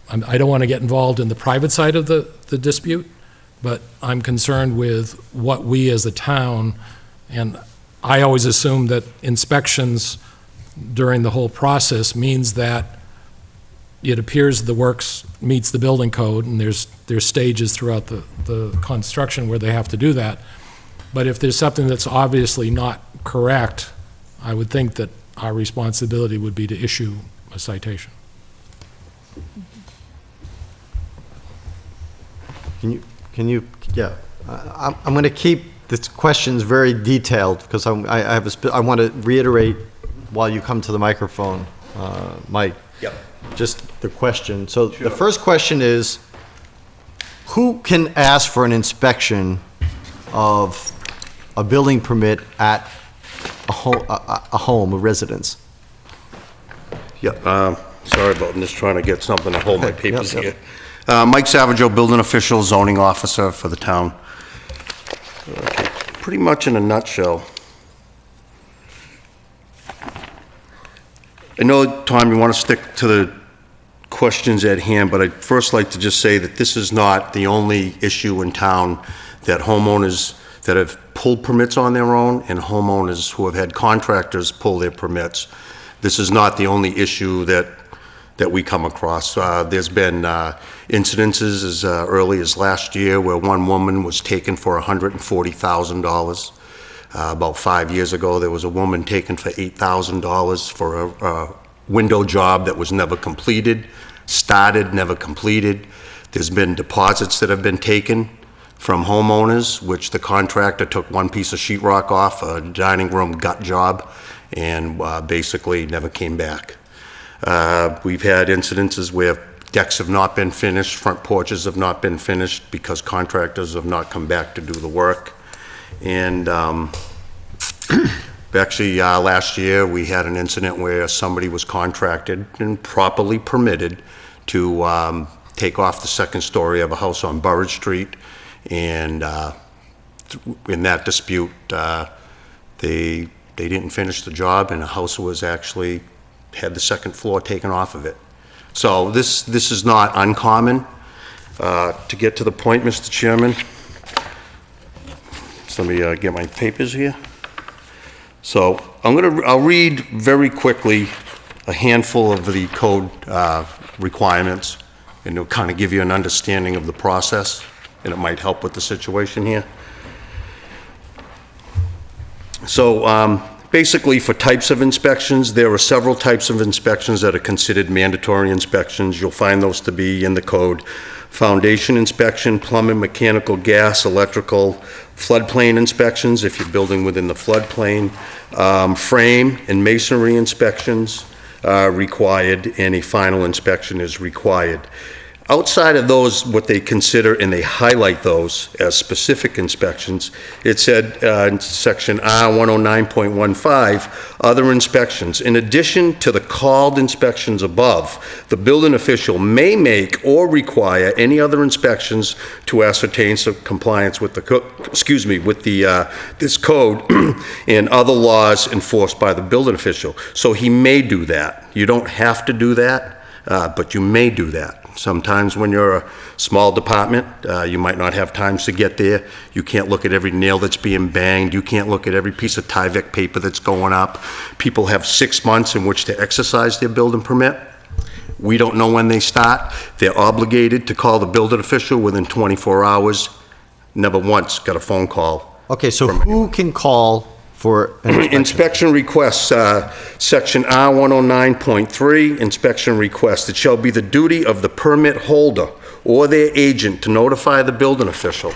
I don't want to get involved in the private side of the dispute, but I'm concerned with what we as a town, and I always assume that inspections during the whole process means that it appears the works meets the building code, and there's stages throughout the construction where they have to do that. But if there's something that's obviously not correct, I would think that our responsibility would be to issue a citation. Yeah, I'm going to keep the questions very detailed because I want to reiterate while you come to the microphone, Mike. Yep. Just the question. So the first question is, who can ask for an inspection of a building permit at a home, a residence? Yeah, sorry about this, trying to get something to hold my Okay, papers yep. here. Mike Savageau, building official, zoning officer for the town. Okay, pretty much in a nutshell. I know, Tom, you want to stick to the questions at hand, but I'd first like to just say that this is not the only issue in town that homeowners that have pulled permits on their own and homeowners who have had contractors pull their permits. This is not the only issue that we come across. There's been incidences as early as last year where one woman was taken for $140,000. About 5 years ago, there was a woman taken for $8,000 for a window job that was never completed, started, never completed. There's been deposits that have been taken from homeowners, which the contractor took one piece of sheetrock off a dining room gut job and basically never came back. We've had incidences where decks have not been finished, front porches have not been finished because contractors have not come back to do the work. And actually, last year, we had an incident where somebody was contracted and properly permitted to take off the second story of a house on Burridge Street. And in that dispute, they didn't finish the job, and the house was actually had the second floor taken off of it. So this is not uncommon. To get to the point, Mr. Chairman, so let me get my papers here. So I'll read very quickly a handful of the code requirements, and it'll kind of give you an understanding of the process, and it might help with the situation here. So basically, for types of inspections, there are several types of inspections that are considered mandatory inspections. You'll find those to be in the code. Foundation inspection, plumbing, mechanical, gas, electrical, floodplain inspections if you're building within the floodplain, frame and masonry inspections required, and a final inspection is required. Outside of those, what they consider, and they highlight those as specific inspections, it said in section R109.15, other inspections. In addition to the called inspections above, the building official may make or require any other inspections to ascertain some compliance with the, this code and other laws enforced by the building official. So he may do that. You don't have to do that, but you may do that. Sometimes when you're a small department, you might not have times to get there. You can't look at every nail that's being banged. You can't look at every piece of Tyvek paper that's going up. People have 6 months in which to exercise their building permit. We don't know when they start. They're obligated to call the building official within 24 hours. Never once got a phone call. Okay, so who can call for an inspection requests, section R109.3, inspection request. It shall be the duty of the permit holder or their agent to notify the building official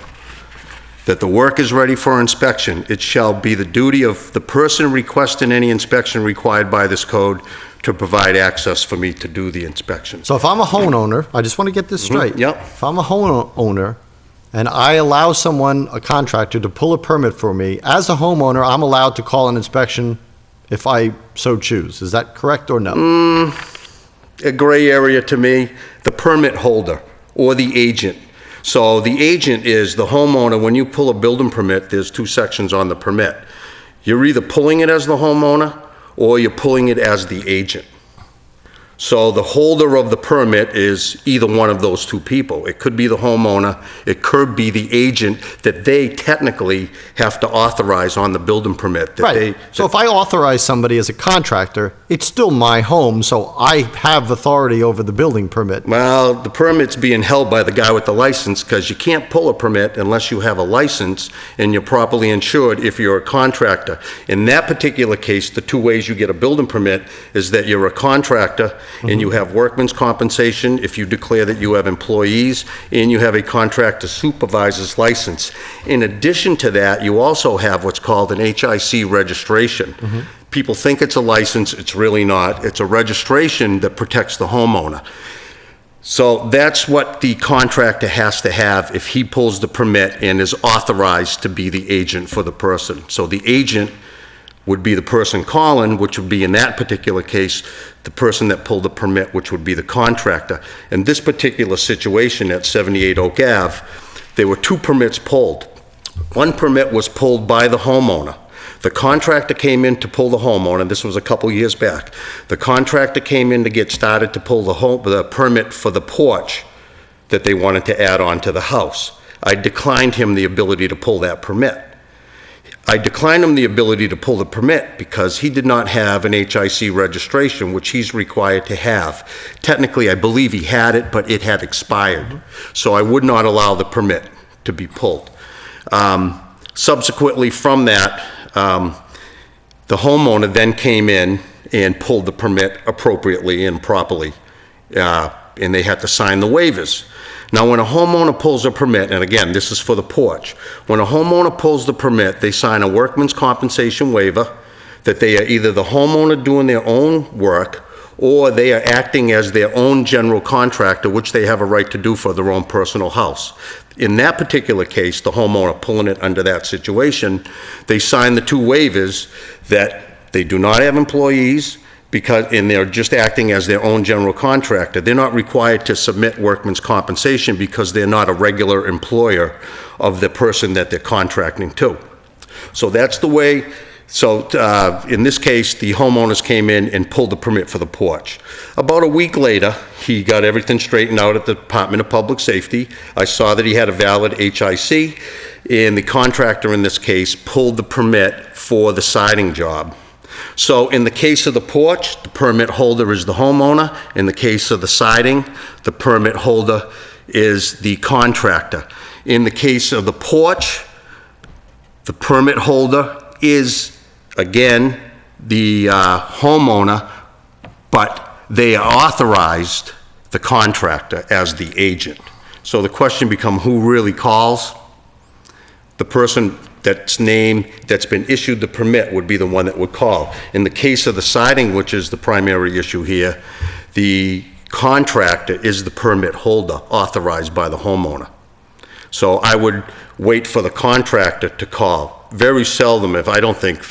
that the work is ready for inspection. It shall be the duty of the person requesting any inspection required by this code to provide access for me to do the inspection. So if I'm a homeowner, I just want to get this straight. Yep. If I'm a homeowner and I allow someone, a contractor, to pull a permit for me, as a homeowner, I'm allowed to call an inspection if I so choose. Is that correct or no? A gray area to me, the permit holder or the agent. So the agent is the homeowner. When you pull a building permit, there's two sections on the permit. You're either pulling it as the homeowner or you're pulling it as the agent. So the holder of the permit is either one of those two people. It could be the homeowner, it could be the agent that they technically have to authorize on the building permit. That Right. So if I authorize somebody as a contractor, it's still my home, so I have authority over the building permit. Well, the permit's being held by the guy with the license, because you can't pull a permit unless you have a license and you're properly insured if you're a contractor. In that particular case, the two ways you get a building permit is that you're a contractor and you have workman's compensation if you declare that you have employees, and you have a contractor supervisor's license. In addition to that, you also have what's called an HIC registration. People think it's a license, it's really not. It's a registration that protects the homeowner. So that's what the contractor has to have if he pulls the permit and is authorized to be the agent for the person. So the agent would be the person calling, which would be, in that particular case, the person that pulled the permit, which would be the contractor. In this particular situation at 78 Oak Ave, there were two permits pulled. One permit was pulled by the homeowner. The contractor came in to pull the homeowner. This was a couple years back. The contractor came in to get started to pull the permit for the porch that they wanted to add on to the house. I declined him the ability to pull that permit. I declined him the ability to pull the permit because he did not have an HIC registration, which he's required to have. Technically, I believe he had it, but it had expired. So I would not allow the permit to be pulled. Subsequently from that, the homeowner then came in and pulled the permit appropriately and properly, and they had to sign the waivers. Now, when a homeowner pulls a permit, and again, this is for the porch, when a homeowner pulls the permit, they sign a workman's compensation waiver that they are either the homeowner doing their own work or they are acting as their own general contractor, which they have a right to do for their own personal house. In that particular case, the homeowner pulling it under that situation, they sign the two waivers that they do not have employees, and they're just acting as their own general contractor. They're not required to submit workman's compensation because they're not a regular employer of the person that they're contracting to. So that's the way. So in this case, the homeowners came in and pulled the permit for the porch. About a week later, he got everything straightened out at the Department of Public Safety. I saw that he had a valid HIC, and the contractor in this case pulled the permit for the siding job. So in the case of the porch, the permit holder is the homeowner. In the case of the siding, the permit holder is the contractor. In the case of the porch, the permit holder is, again, the homeowner, but they authorized the contractor as the agent. So the question becomes, who really calls? The person that's named, that's been issued the permit, would be the one that would call. In the case of the siding, which is the primary issue here, the contractor is the permit holder authorized by the homeowner. So I would wait for the contractor to call. Very seldom, if I don't think.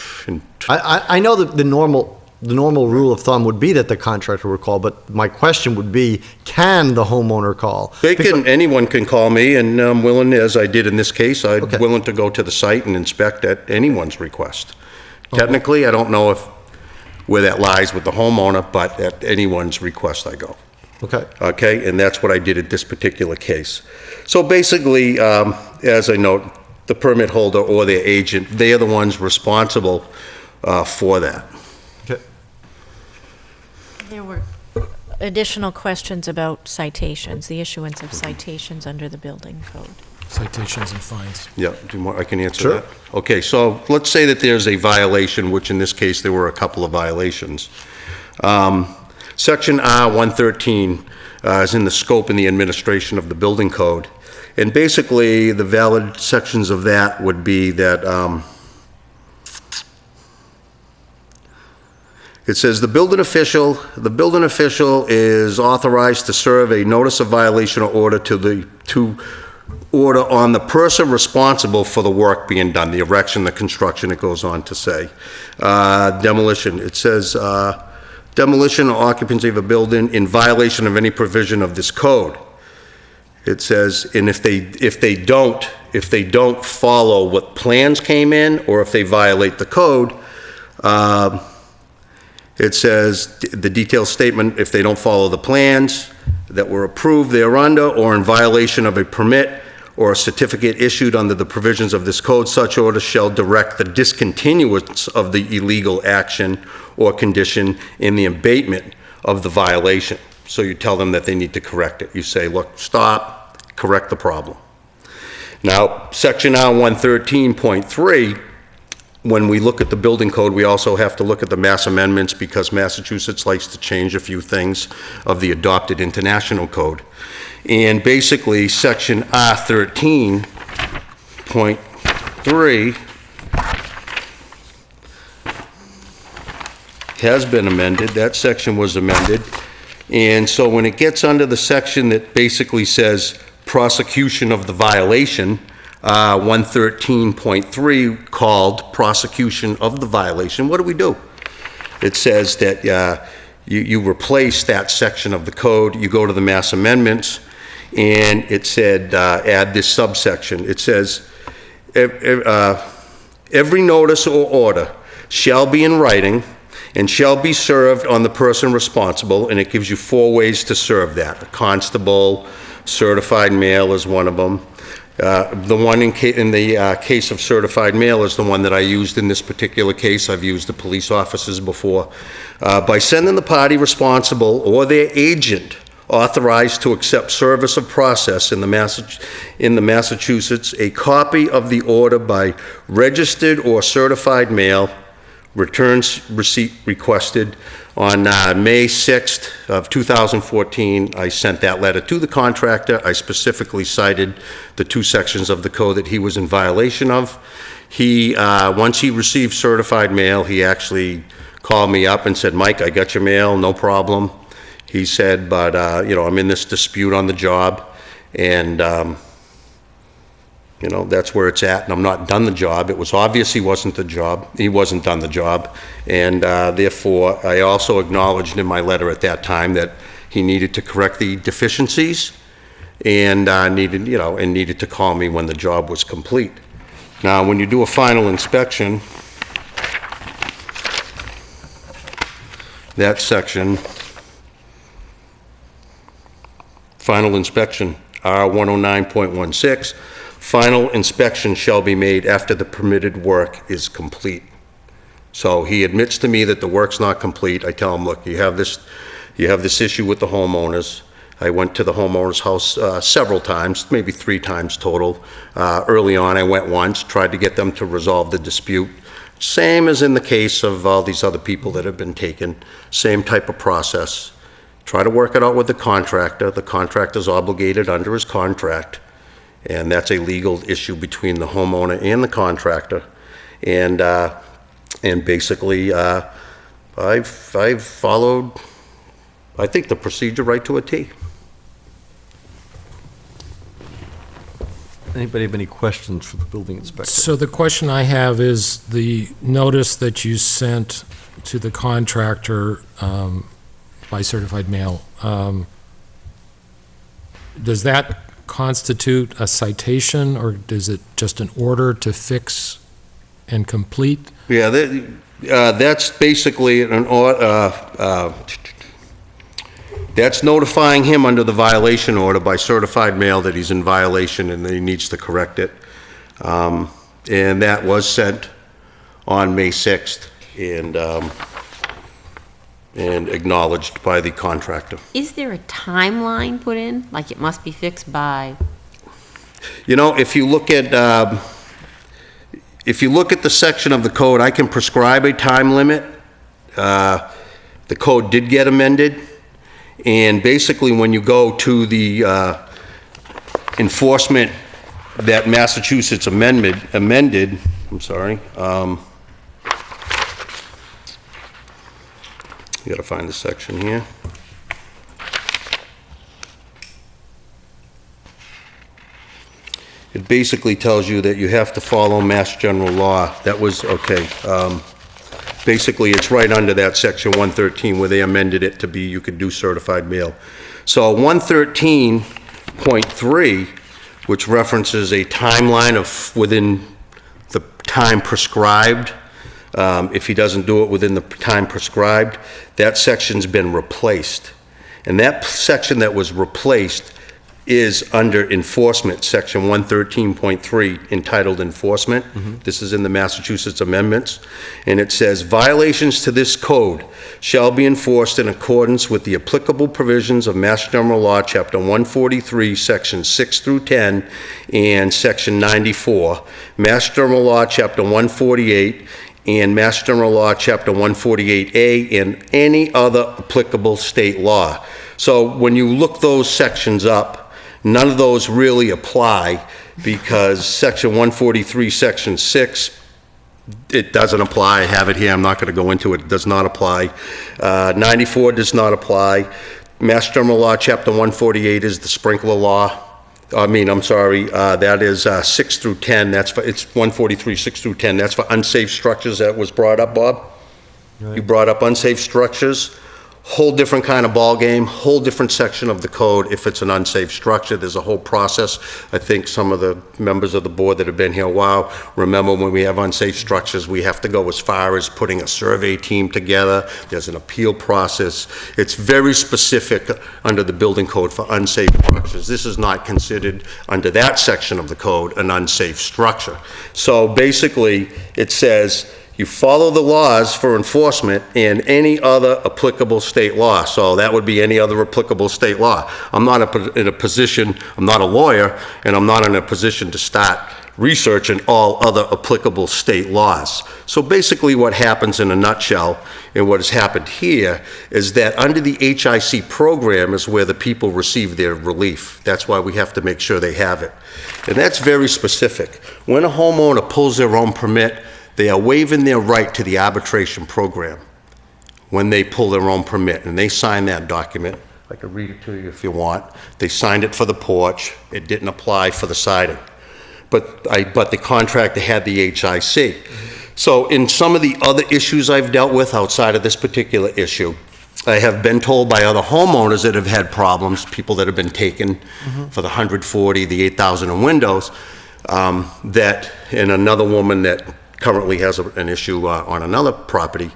I know that the normal rule of thumb would be that the contractor would call, but my question would be, can the homeowner call? Anyone can call me, and I'm willing, as I did in this case, I'm willing to go to the site and inspect at anyone's request. Technically, I don't know where that lies with the homeowner, but at anyone's request I go. Okay, and that's what I did at this particular case. So basically, as I note, the permit holder or their agent, they are the ones responsible for that. There were additional questions about citations, the issuance of citations under the building code. Citations and fines. Yeah, I can answer that. Okay, so let's say that there's a violation, which in this case there were a couple of violations. Section R113 is in the scope and the administration of the building code. And basically, the valid sections of that would be that it says the building official is authorized to serve a notice of violation or order to order on the person responsible for the work being done, the erection, the construction, it goes on to say. Demolition, it says demolition or occupancy of a building in violation of any provision of this code. It says, and if they don't follow what plans came in, or if they violate the code, It says the detailed statement, if they don't follow the plans that were approved thereunder or in violation of a permit or a certificate issued under the provisions of this code, such order shall direct the discontinuance of the illegal action or condition in the abatement of the violation. So you tell them that they need to correct it. You say, look, stop, correct the problem. Now, section R113.3, when we look at the building code, we also have to look at the mass amendments because Massachusetts likes to change a few things of the adopted international code. And basically, section R13.3 has been amended. That section was amended. And so when it gets under the section that basically says prosecution of the violation, 113.3 called prosecution of the violation, what do? It says that you replace that section of the code, you go to the mass amendments, and it said add this subsection. It says every notice or order shall be in writing and shall be served on the person responsible, and it gives you 4 ways to serve that. A constable, certified mail is one of them. The one in the case of certified mail is the one that I used in this particular case. I've used the police officers before. By sending the party responsible or their agent authorized to accept service of process in the Massachusetts a copy of the order by registered or certified mail, returns receipt requested. On May 6th of 2014, I sent that letter to the contractor. I specifically cited the 2 sections of the code that he was in violation of. He, once he received certified mail, he actually called me up and said, Mike, I got your mail, no problem. He said, but, you know, I'm in this dispute on the job, and, you know, that's where it's at, and I'm not done the job. It was obvious he wasn't done the job, and therefore, I also acknowledged in my letter at that time that he needed to correct the deficiencies and needed to call me when the job was complete. Now, when you do a final inspection, that section, final inspection, R109.16, final inspection shall be made after the permitted work is complete. So he admits to me that the work's not complete. I tell him, look, you have this issue with the homeowners. I went to the homeowner's house several times, maybe 3 times total. Early on, I went once, tried to get them to resolve the dispute. Same as in the case of all these other people that have been taken, same type of process. Try to work it out with the contractor. The contractor's obligated under his contract, and that's a legal issue between the homeowner and the contractor. And basically, I've followed, I think, the procedure right to a T. Anybody have any questions for the building inspector? So the question I have is the notice that you sent to the contractor by certified mail, does that constitute a citation, or is it just an order to fix and complete? Yeah, that's basically that's notifying him under the violation order by certified mail that he's in violation and that he needs to correct it. And that was sent on May 6th and acknowledged by the contractor. Is there a timeline put in, like it must be fixed by? You know, if you look at the section of the code, I can prescribe a time limit. The code did get amended, and basically when you go to the enforcement that Massachusetts amended, I'm sorry, you gotta find the section here. It basically tells you that you have to follow Mass General Law. That was, okay. Basically, it's right under that section 113 where they amended it to be you could do certified mail. So 113.3, which references a timeline of within the time prescribed if he doesn't do it within the time prescribed. That section's been replaced. And that section that was replaced is under enforcement, section 113.3, entitled enforcement. This is in the Massachusetts amendments. And it says, violations to this code shall be enforced in accordance with the applicable provisions of Mass General Law, Chapter 143, Sections 6 through 10, and Section 94, Mass General Law, Chapter 148, and Mass General Law, Chapter 148A, and any other applicable state law. So when you look those sections up, none of those really apply, because Section 143, Section 6, it doesn't apply. I have it here. I'm not going to go into it. It does not apply. 94 does not apply. Mass General Law, Chapter 148 is the sprinkler law. That is 6 through 10. It's 143, 6 through 10. That's for unsafe structures that was brought up, Bob. Right. You brought up unsafe structures. Whole different kind of ball game, whole different section of the code if it's an unsafe structure. There's a whole process. I think some of the members of the board that have been here a while remember when we have unsafe structures, we have to go as far as putting a survey team together. There's an appeal process. It's very specific under the building code for unsafe structures. This is not considered under that section of the code an unsafe structure. So basically it says, you follow the laws for enforcement and any other applicable state law. So that would be any other applicable state law. I'm not in a position, I'm not a lawyer, and I'm not in a position to start researching all other applicable state laws. So basically what happens in a nutshell, and what has happened here, is that under the HIC program is where the people receive their relief. That's why we have to make sure they have it. And that's very specific. When a homeowner pulls their own permit, they are waiving their right to the arbitration program when they pull their own permit, and they sign that document. I can read it to you if you want. They signed it for the porch. It didn't apply for the siding. But the contractor had the HIC. So in some of the other issues I've dealt with outside of this particular issue, I have been told by other homeowners that have had problems, people that have been taken for the 140, the 8,000 in windows, and another woman that currently has an issue on another property,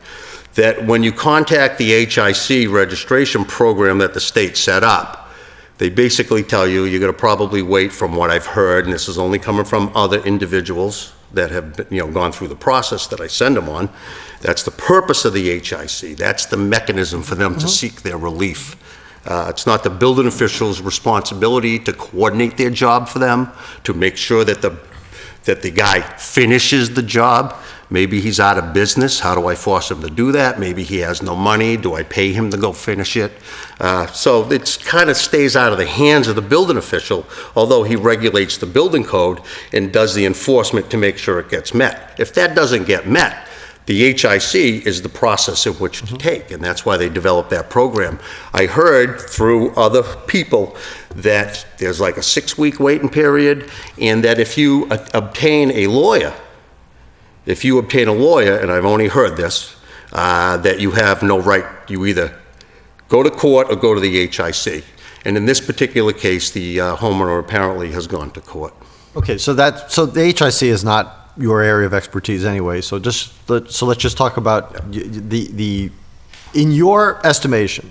that when you contact the HIC registration program that the state set up, they basically tell you you're going to probably wait, from what I've heard, and this is only coming from other individuals that have gone through the process that I send them on. That's the purpose of the HIC. That's the mechanism for them to seek their relief. It's not the building official's responsibility to coordinate their job for them, to make sure that the guy finishes the job. Maybe he's out of business. How do I force him to do that? Maybe he has no money. Do I pay him to go finish it? So it kind of stays out of the hands of the building official, although he regulates the building code and does the enforcement to make sure it gets met. If that doesn't get met, the HIC is the process in which to take, and that's why they developed that program. I heard through other people that there's like a 6-week waiting period, and that if you obtain a lawyer, and I've only heard this, that you have no right, you either go to court or go to the HIC. And in this particular case, the homeowner apparently has gone to court. Okay, so the HIC is not your area of expertise anyway, so let's just talk about in your estimation,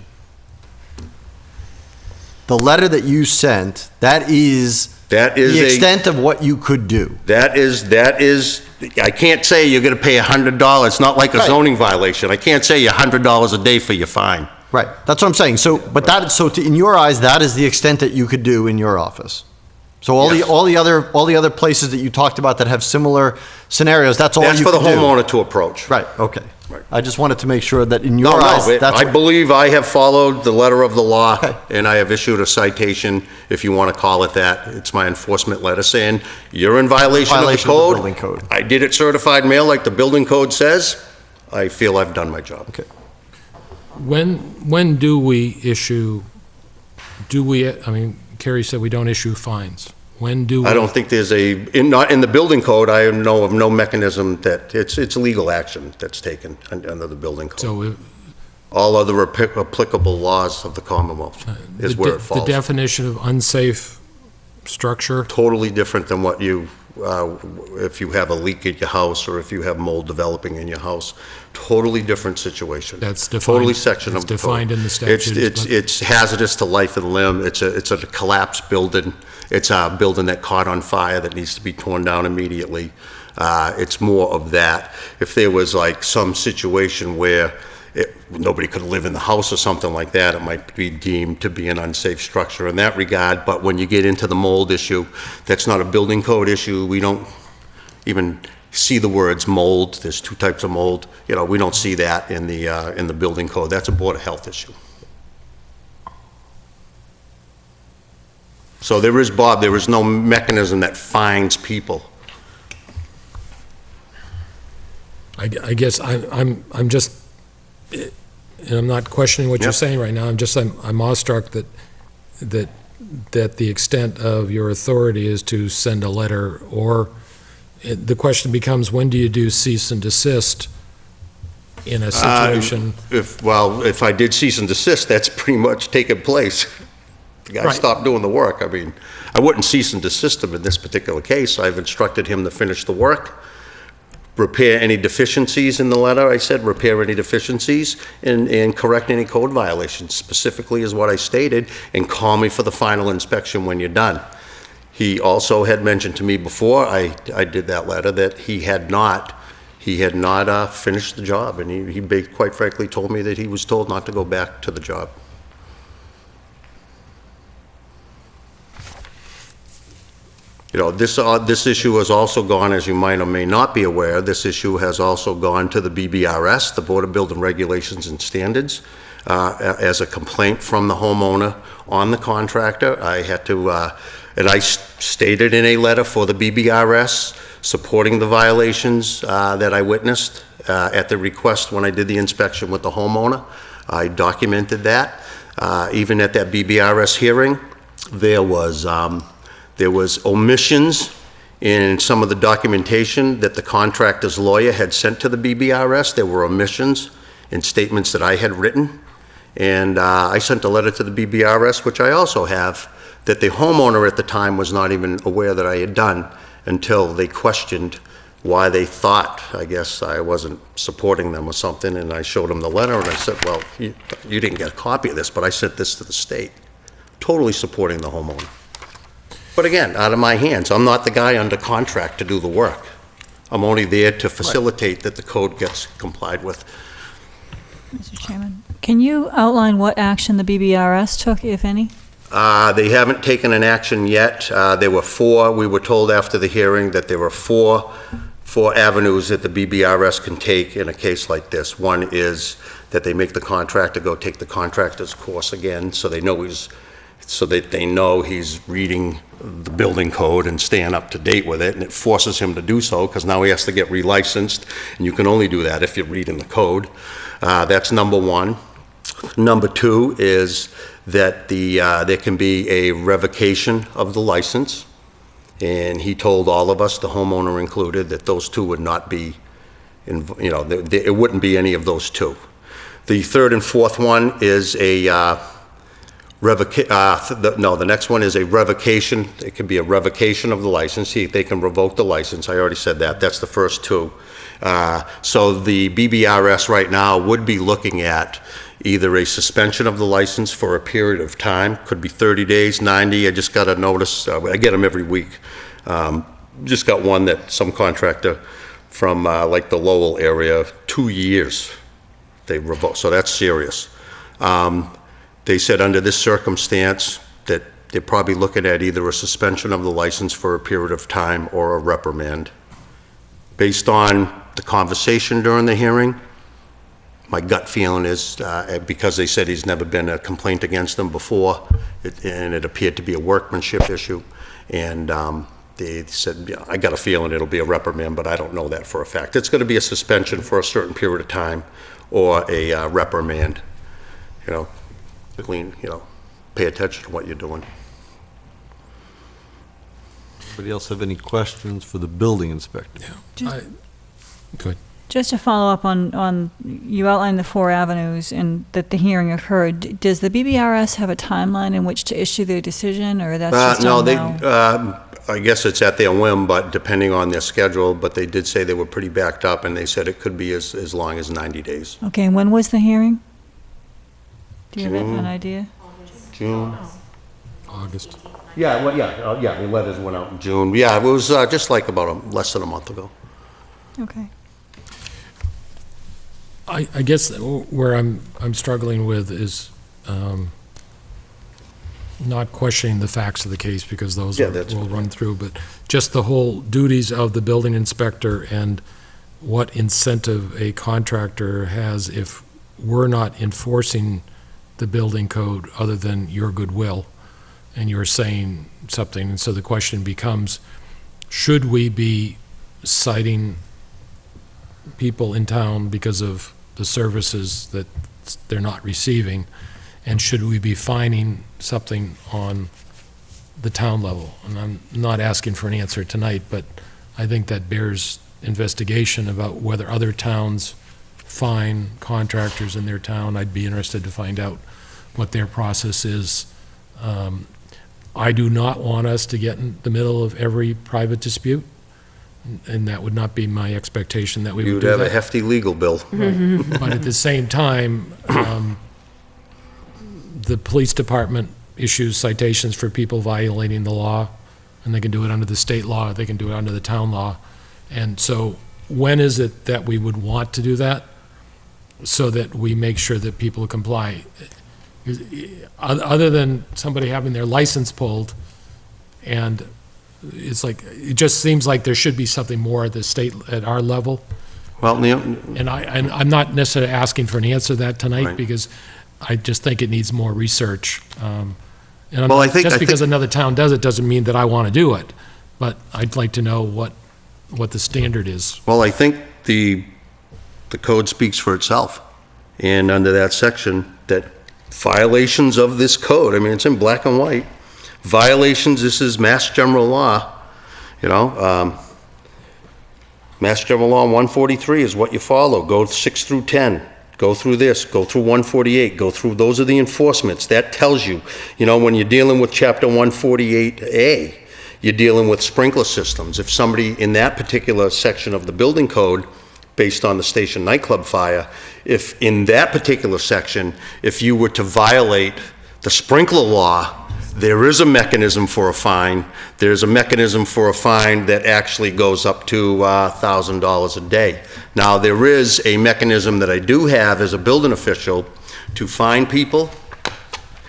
the letter that you sent, that is the extent of what you could do. That is, I can't say you're going to pay $100. It's not like a zoning violation. I can't say you $100 a day for your fine. Right, that's what I'm saying. So, in your eyes, that is the extent that you could do in your office. So all the other places that you talked about that have similar scenarios, that's all you can do. That's for the homeowner to approach. Right, okay. Right. I just wanted to make sure that in your eyes, I believe I have followed the letter of the law, and I have issued a citation, if you want to call it that. It's my enforcement letter saying, you're in violation of the code. Building code. I did it certified mail like the building code says. I feel I've done my job. Okay. When do we issue, Kerry said we don't issue fines. When do we? I don't think there's not in the building code, I know of no mechanism that, it's legal action that's taken under the building code. So all other applicable laws of the Commonwealth is where it falls. The definition of unsafe structure? Totally different than what you if you have a leak at your house or if you have mold developing in your house. Totally different situation. That's defined. Totally section of the code. Defined in the statute. It's hazardous to life and limb. It's a collapsed building. It's a building that caught on fire that needs to be torn down immediately. It's more of that. If there was like some situation where nobody could live in the house or something like that, it might be deemed to be an unsafe structure in that regard. But when you get into the mold issue, that's not a building code issue. We don't even see the words mold. There's two types of mold. You know, we don't see that in the building code. That's a Board of Health issue. So there is, Bob, there is no mechanism that fines people. I guess I'm just, and I'm not questioning what you're saying right now. I'm awestruck that the extent of your authority is to send a letter, or the question becomes, when do you do cease and desist in a situation? If I did cease and desist, that's pretty much taken place. The guy stopped doing the work. I mean, I wouldn't cease and desist him in this particular case. I've instructed him to finish the work, repair any deficiencies in the letter. I said repair any deficiencies and correct any code violations, specifically is what I stated, and call me for the final inspection when you're done. He also had mentioned to me before I did that letter that he had not finished the job, and he quite frankly told me that he was told not to go back to the job. You know, this issue has also gone, as you might or may not be aware, this issue has also gone to the BBRS, the Board of Building Regulations and Standards, as a complaint from the homeowner on the contractor. I had to, and I stated in a letter for the BBRS supporting the violations that I witnessed at the request when I did the inspection with the homeowner. I documented that. Even at that BBRS hearing, there was omissions in some of the documentation that the contractor's lawyer had sent to the BBRS. There were omissions in statements that I had written. And I sent a letter to the BBRS, which I also have, that the homeowner at the time was not even aware that I had done until they questioned why they thought, I guess, I wasn't supporting them or something. And I showed them the letter and I said, well, you didn't get a copy of this, but I sent this to the state. Totally supporting the homeowner. But again, out of my hands. I'm not the guy under contract to do the work. I'm only there to facilitate that the code gets complied with. Mr. Chairman, can you outline what action the BBRS took, if any? They haven't taken an action yet. There were four. We were told after the hearing that there were four avenues that the BBRS can take in a case like this. One is that they make the contractor go take the contractor's course again, so they know he's reading the building code and staying up to date with it, and it forces him to do so because now he has to get relicensed, and you can only do that if you're reading the code. That's number one. Number two is that there can be a revocation of the license, and he told all of us, the homeowner included, that those two would not be, it wouldn't be any of those two. The third and fourth one is a the next one is a revocation. It can be a revocation of the license. They can revoke the license. I already said that. That's the first two. So the BBRS right now would be looking at either a suspension of the license for a period of time, could be 30 days, 90. I just got a notice. I get them every week. Just got one that some contractor from like the Lowell area, 2 years they revoked. So that's serious. They said under this circumstance that they're probably looking at either a suspension of the license for a period of time or a reprimand. Based on the conversation during the hearing, my gut feeling is, because they said he's never been a complaint against them before, and it appeared to be a workmanship issue, and they said, yeah, I got a feeling it'll be a reprimand, but I don't know that for a fact. It's going to be a suspension for a certain period of time or a reprimand, clean, pay attention to what you're doing. Anybody else have any questions for the building inspector? Yeah. Good. Just to follow up on you outlined the four avenues and that the hearing occurred. Does the BBRS have a timeline in which to issue their decision, or that's just no, now? I guess it's at their whim, but depending on their schedule, but they did say they were pretty backed up, and they said it could be as long as 90 days. Okay, and when was the hearing? Do you have June. an idea? June? August. Yeah, well, yeah, the letters went out in June. Yeah, it was just like about less than a month ago. Okay. I guess where I'm struggling with is not questioning the facts of the case, because those Yeah, that's we'll fine. run through, but just the whole duties of the building inspector and what incentive a contractor has if we're not enforcing the building code other than your goodwill, and you're saying something. And so the question becomes, should we be citing people in town because of the services that they're not receiving? And should we be fining something on the town level? And I'm not asking for an answer tonight, but I think that bears investigation about whether other towns fine contractors in their town. I'd be interested to find out what their process is. I do not want us to get in the middle of every private dispute, and that would not be my expectation that we would You'd do have a that. hefty legal bill. But at the same time, the police department issues citations for people violating the law, and they can do it under the state law, they can do it under the town law. And so when is it that we would want to do that, so that we make sure that people comply? Other than somebody having their license pulled, and it's like, it just seems like there should be something more at the state, at our level. Well, Neil, And I'm not necessarily asking for an answer to that tonight, Right. because I just think it needs more research. And Well, I think- just I because think- another town does it doesn't mean that I want to do it, but I'd like to know what the standard is. well, I think the code speaks for itself. And under that section, that violations of this code, I mean, it's in black and white. Violations, this is Mass General Law, you know, Mass General Law 143 is what you follow. Go 6 through 10. Go through this, go through 148, go through, those are the enforcements. That tells you, you know, when you're dealing with Chapter 148A, you're dealing with sprinkler systems. If somebody in that particular section of the building code, based on the Station nightclub fire, if in that particular section, if you were to violate the sprinkler law, there is a mechanism for a fine. There's a mechanism for a fine that actually goes up to $1,000 a day. Now, there is a mechanism that I do have as a building official to fine people.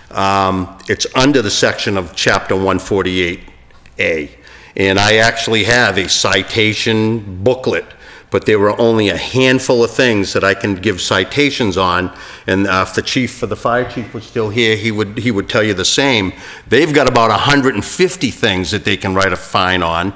It's under the section of Chapter 148A. And I actually have a citation booklet, but there were only a handful of things that I can give citations on. And if the fire chief was still here, he would tell you the same. They've got about 150 things that they can write a fine on,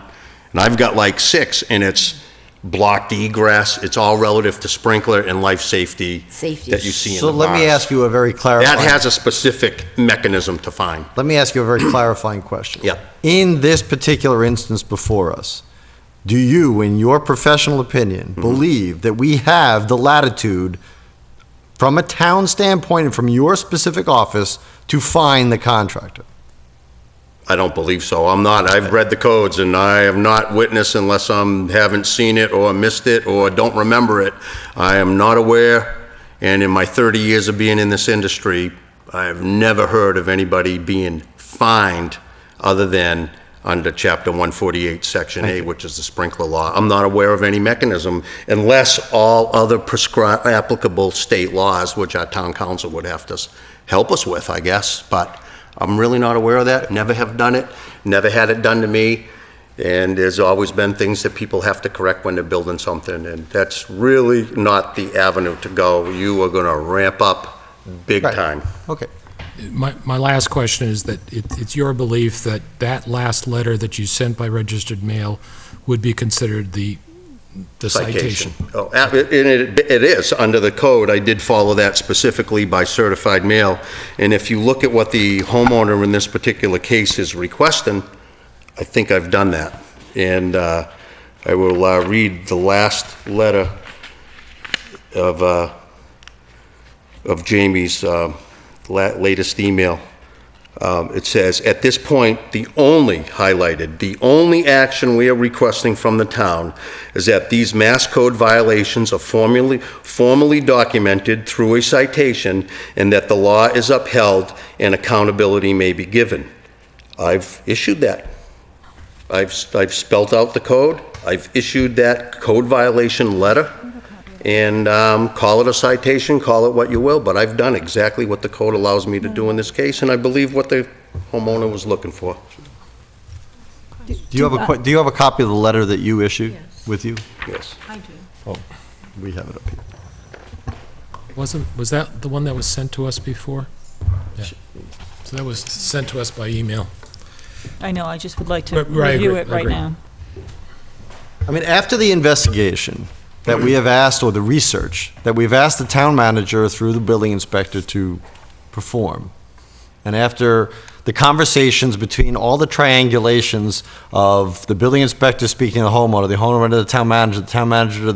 and I've got like 6, and it's blocked egress. It's all relative to sprinkler and life safety that you see in So the let me bars. ask you a very clarifying. That has a specific mechanism to fine. Let me ask you a very clarifying question. Yeah. In this particular instance before us, do you, in your professional opinion, believe that we have the latitude, from a town standpoint and from your specific office, to fine the contractor? I don't believe so. I've read the codes, and I have not witnessed, unless haven't seen it or missed it or don't remember it. I am not aware, and in my 30 years of being in this industry, I've never heard of anybody being fined other than under Chapter 148, Section A, which is the sprinkler law. I'm not aware of any mechanism, unless all other applicable state laws, which our town council would have to help us with, I guess. But I'm really not aware of that, never have done it, never had it done to me. And there's always been things that people have to correct when they're building something, and that's really not the avenue to go. You are gonna ramp up big Right. time. Okay. My last question is that it's your belief that that last letter that you sent by registered mail would be considered the citation? Oh, it is, under the code. I did follow that specifically by certified mail. And if you look at what the homeowner in this particular case is requesting, I think I've done that. And I will read the last letter of Jamie's latest email. It says, "At this point, the only action we are requesting from the town is that these mass code violations are formally documented through a citation and that the law is upheld and accountability may be given." I've issued that. I've spelled out the code. I've issued that code violation letter. And call it a citation, call it what you will, but I've done exactly what the code allows me to do in this case, and I believe what the homeowner was looking for. Do you have a copy of the letter that you issued with you? Yes. I do. Oh, we have it up here. Was that the one that was sent to us before? Yeah. So that was sent to us by email. I know, I just would like to Right, review agree, it right agree. now. I mean, after the investigation that we have asked, or the research, that we've asked the town manager through the building inspector to perform, and after the conversations between all the triangulations of the building inspector speaking to the homeowner to the town manager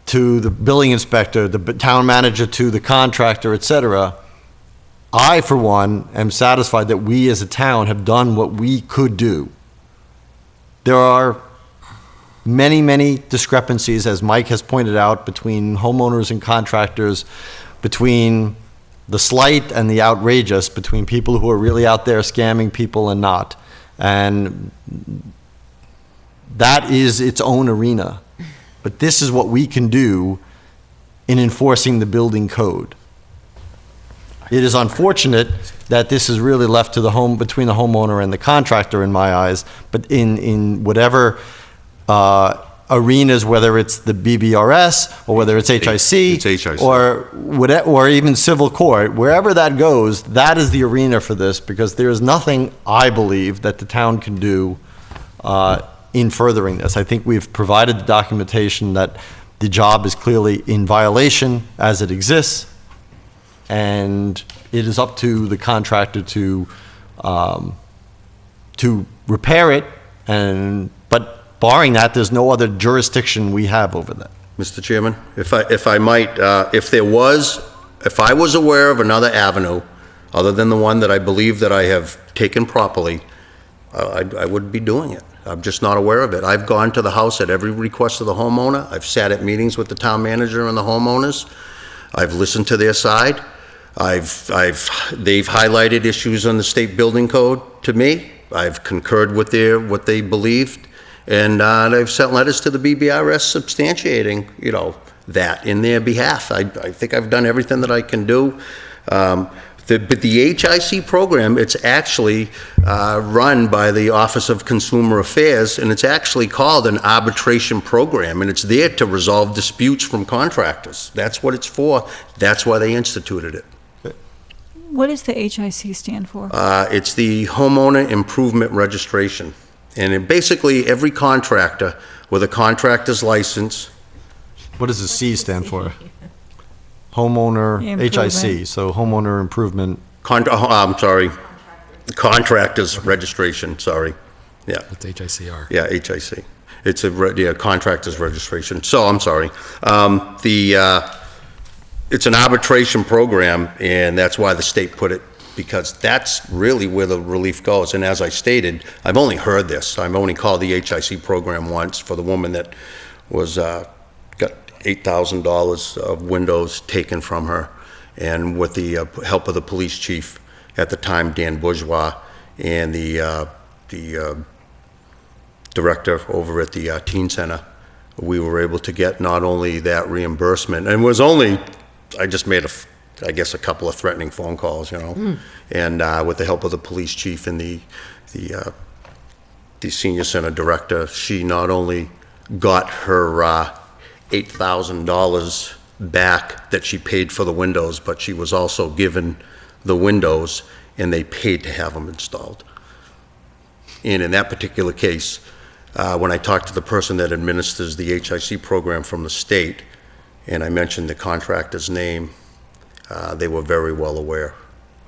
to the building inspector, the town manager to the contractor, et cetera, I, for one, am satisfied that we as a town have done what we could do. There are many, many discrepancies, as Mike has pointed out, between homeowners and contractors, between the slight and the outrageous, between people who are really out there scamming people and not. And that is its own arena. But this is what we can do in enforcing the building code. It is unfortunate that this is really left to between the homeowner and the contractor, in my eyes, but in whatever arenas, whether it's the BBRS or whether it's HIC, or even civil court, wherever that goes, that is the arena for this, because there is nothing, I believe, that the town can do in furthering this. I think we've provided the documentation that the job is clearly in violation as it exists, and it is up to the contractor to repair it, but barring that, there's no other jurisdiction we have over that. Mr. Chairman, if I might, if I was aware of another avenue other than the one that I believe that I have taken properly, I would be doing it. I'm just not aware of it. I've gone to the house at every request of the homeowner. I've sat at meetings with the town manager and the homeowners. I've listened to their side. They've highlighted issues on the state building code to me. I've concurred with what they believed. And they've sent letters to the BBRS substantiating, that in their behalf. I think I've done everything that I can do. But the HIC program, it's actually run by the Office of Consumer Affairs, and it's actually called an arbitration program, and it's there to resolve disputes from contractors. That's what it's for. That's why they instituted it. What does the HIC stand for? It's the Homeowner Improvement Registration. And basically, every contractor with a contractor's license. What does the C stand for? Homeowner, HIC, so homeowner improvement. I'm sorry, contractor's registration, sorry. Yeah. It's HICR. Yeah, HIC. It's a contractor's registration. So, I'm sorry. It's an arbitration program, and that's why the state put it, because that's really where the relief goes. And as I stated, I've only heard this. I've only called the HIC program once for the woman that was got $8,000 of windows taken from her, and with the help of the police chief at the time, Dan Bourgeois, and the director over at the teen center, we were able to get not only that reimbursement, and it was only, I just made I guess a couple of threatening phone calls, and with the help of the police chief and the senior center director, she not only got her $8,000 back that she paid for the windows, but she was also given the windows, and they paid to have them installed. And in that particular case, when I talked to the person that administers the HIC program from the state, and I mentioned the contractor's name, they were very well aware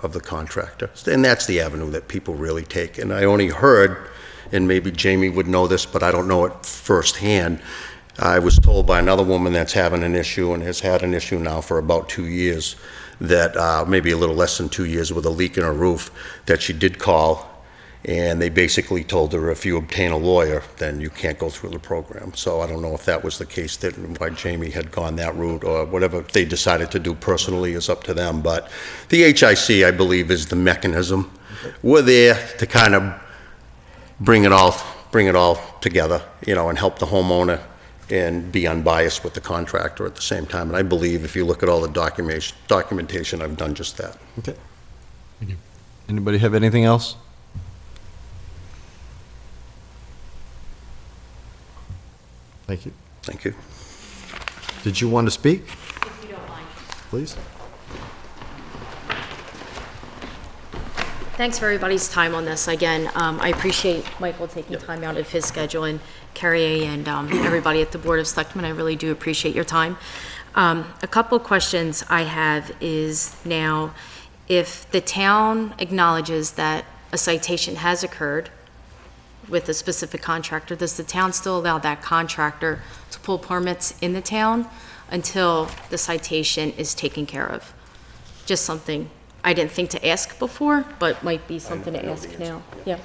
of the contractor. And that's the avenue that people really take. And I only heard, and maybe Jamie would know this, but I don't know it firsthand, I was told by another woman that's having an issue and has had an issue now for about 2 years, that maybe a little less than 2 years with a leak in her roof, that she did call, and they basically told her if you obtain a lawyer, then you can't go through the program. So I don't know if that was the case, that why Jamie had gone that route, or whatever they decided to do personally is up to them. But the HIC, I believe, is the mechanism. We're there to kind of bring it all together, you know, and help the homeowner and be unbiased with the contractor at the same time. And I believe if you look at all the documentation, I've done just that. Okay. Anybody have anything else? Thank you. Thank you. Did you want to speak? If you don't mind. Please. Thanks for everybody's time on this. Again, I appreciate Michael taking time out of his schedule, and Carrie and everybody at the Board of Selectmen. I really do appreciate your time. A couple of questions I have is now, if the town acknowledges that a citation has occurred with a specific contractor, does the town still allow that contractor to pull permits in the town until the citation is taken care of? Just something I didn't think to ask before, but might be something to ask now. Yeah.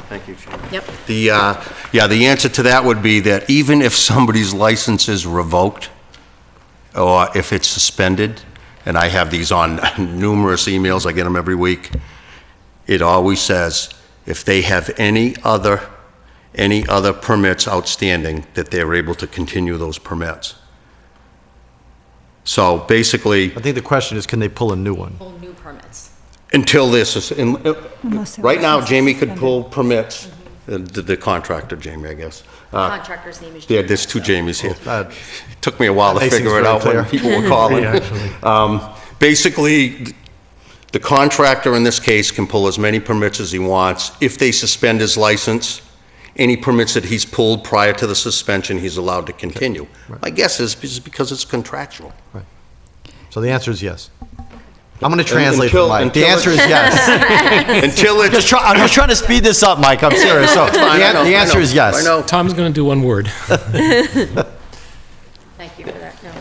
Thank you, Chairman. Yep. The answer to that would be that even if somebody's license is revoked, or if it's suspended, and I have these on numerous emails, I get them every week, it always says, if they have any other permits outstanding, that they're able to continue those permits. So basically, I think the question is, can they pull a new one? Pull new permits. until this is, Unless there right was now, some Jamie could suspended. pull permits, the contractor, Jamie, I guess. Contractor's name is Yeah, Jamie, there's two so. Jamies here. That Took me a while to makes figure things it out very when clear. people were calling. Yeah, actually. Basically, the contractor in this case can pull as many permits as he wants. If they suspend his license, any permits that he's pulled prior to the suspension, he's allowed to continue. My guess is because it's contractual. So the answer is yes. I'm going to translate Until- for Mike. The until answer is it- yes. Until it's... I'm just trying to speed this up, Mike. I'm serious. So fine, I know, the I answer know, is yes. I know. Tom's going to do one word. Thank you for that. No.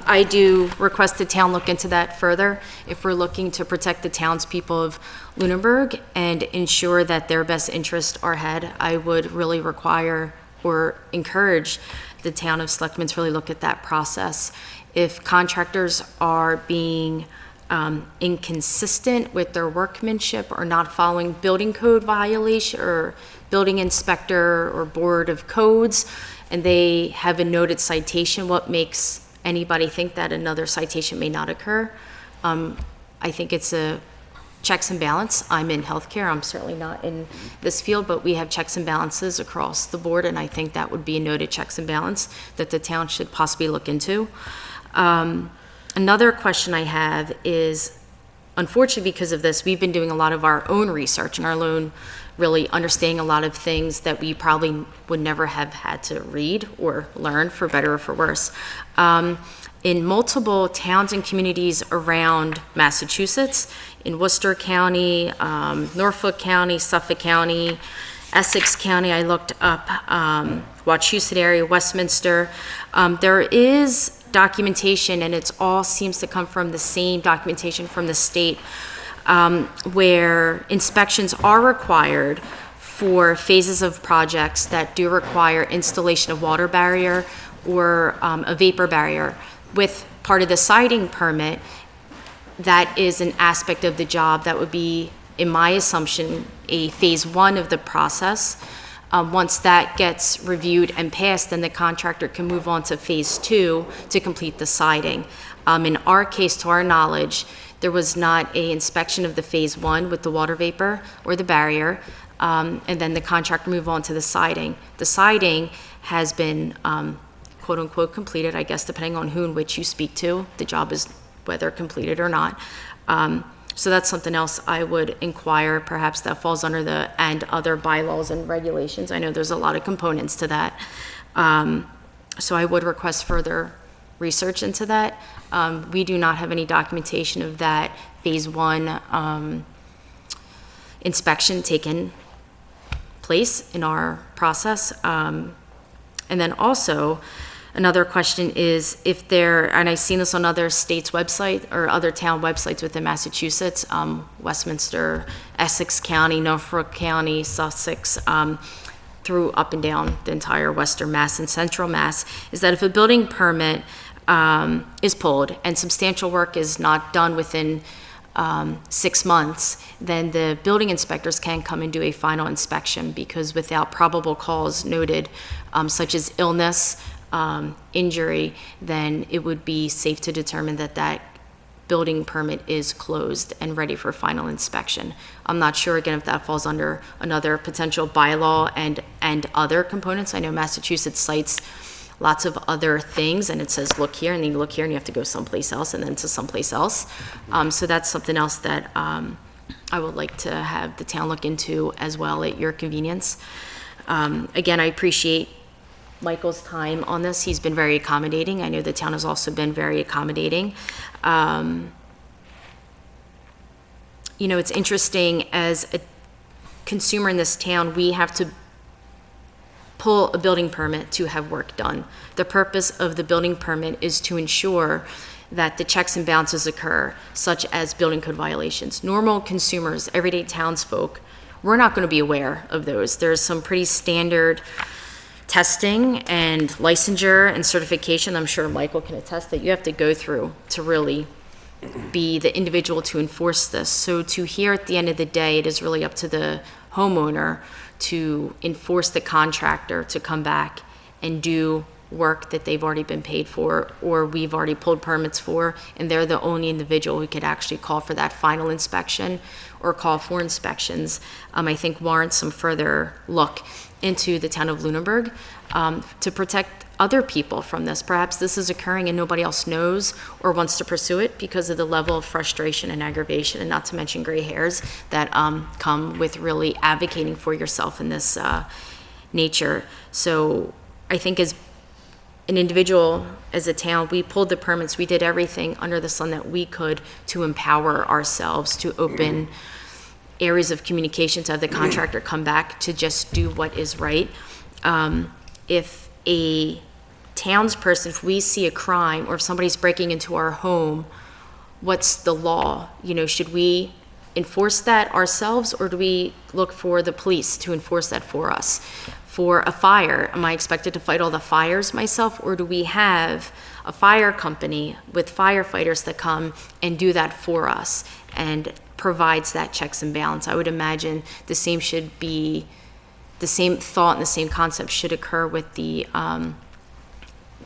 I do request the town look into that further. If we're looking to protect the townspeople of Lunenburg and ensure that their best interests are had, I would really require or encourage the town of Selectmen to really look at that process. If contractors are being inconsistent with their workmanship or not following building code violation or building inspector or board of codes, and they have a noted citation, what makes anybody think that another citation may not occur? I think it's a checks and balance. I'm in healthcare, I'm certainly not in this field, but we have checks and balances across the board, and I think that would be a noted checks and balance that the town should possibly look into. Another question I have is, unfortunately because of this, we've been doing a lot of our own research and our own really understanding a lot of things that we probably would never have had to read or learn, for better or for worse. In multiple towns and communities around Massachusetts, in Worcester County, Norfolk County, Suffolk County, Essex County, I looked up, Wachusett area, Westminster, there is documentation, and it's all seems to come from the same documentation from the state, where inspections are required for phases of projects that do require installation of water barrier or a vapor barrier. With part of the siding permit, that is an aspect of the job that would be, in my assumption, a phase one of the process. Once that gets reviewed and passed, then the contractor can move on to phase two to complete the siding. In our case, to our knowledge, there was not an inspection of the phase one with the water vapor or the barrier, and then the contractor moved on to the siding. The siding has been quote-unquote completed, I guess, depending on who and which you speak to. The job is whether completed or not. So that's something else I would inquire, perhaps that falls under the and other bylaws and regulations. I know there's a lot of components to that. So I would request further research into that. We do not have any documentation of that phase one inspection taken place in our process. And then also, Another question is if there, and I've seen this on other states' website or other town websites within Massachusetts, Westminster, Essex County, Norfolk County, Sussex, through up and down the entire Western Mass and Central Mass, is that if a building permit is pulled and substantial work is not done within 6 months, then the building inspectors can come and do a final inspection, because without probable cause noted, such as illness, injury, then it would be safe to determine that that building permit is closed and ready for final inspection. I'm not sure, again, if that falls under another potential bylaw and other components. I know Massachusetts cites lots of other things, and it says, look here, and then you look here, and you have to go someplace else, and then to someplace else. So that's something else that I would like to have the town look into as well at your convenience. Again, I appreciate Michael's time on this. He's been very accommodating. I know the town has also been very accommodating. You know, it's interesting, as a consumer in this town, we have to pull a building permit to have work done. The purpose of the building permit is to ensure that the checks and balances occur, such as building code violations. Normal consumers, everyday townsfolk, we're not going to be aware of those. There's some pretty standard testing and licensure and certification, I'm sure Michael can attest, that you have to go through to really be the individual to enforce this. So to hear at the end of the day, it is really up to the homeowner to enforce the contractor to come back and do work that they've already been paid for, or we've already pulled permits for, and they're the only individual who could actually call for that final inspection or call for inspections, I think warrants some further look into the town of Lunenburg to protect other people from this. Perhaps this is occurring and nobody else knows or wants to pursue it because of the level of frustration and aggravation, and not to mention gray hairs that come with really advocating for yourself in this nature. So I think as an individual, as a town, we pulled the permits, we did everything under the sun that we could to empower ourselves, to open areas of communication, to have the contractor come back to just do what is right. If a townsperson, if we see a crime or if somebody's breaking into our home, what's the law? You know, should we enforce that ourselves, or do we look for the police to enforce that for us? For a fire, am I expected to fight all the fires myself, or do we have a fire company with firefighters that come and do that for us and provides that checks and balance? I would imagine the same should be, the same thought and the same concept should occur with the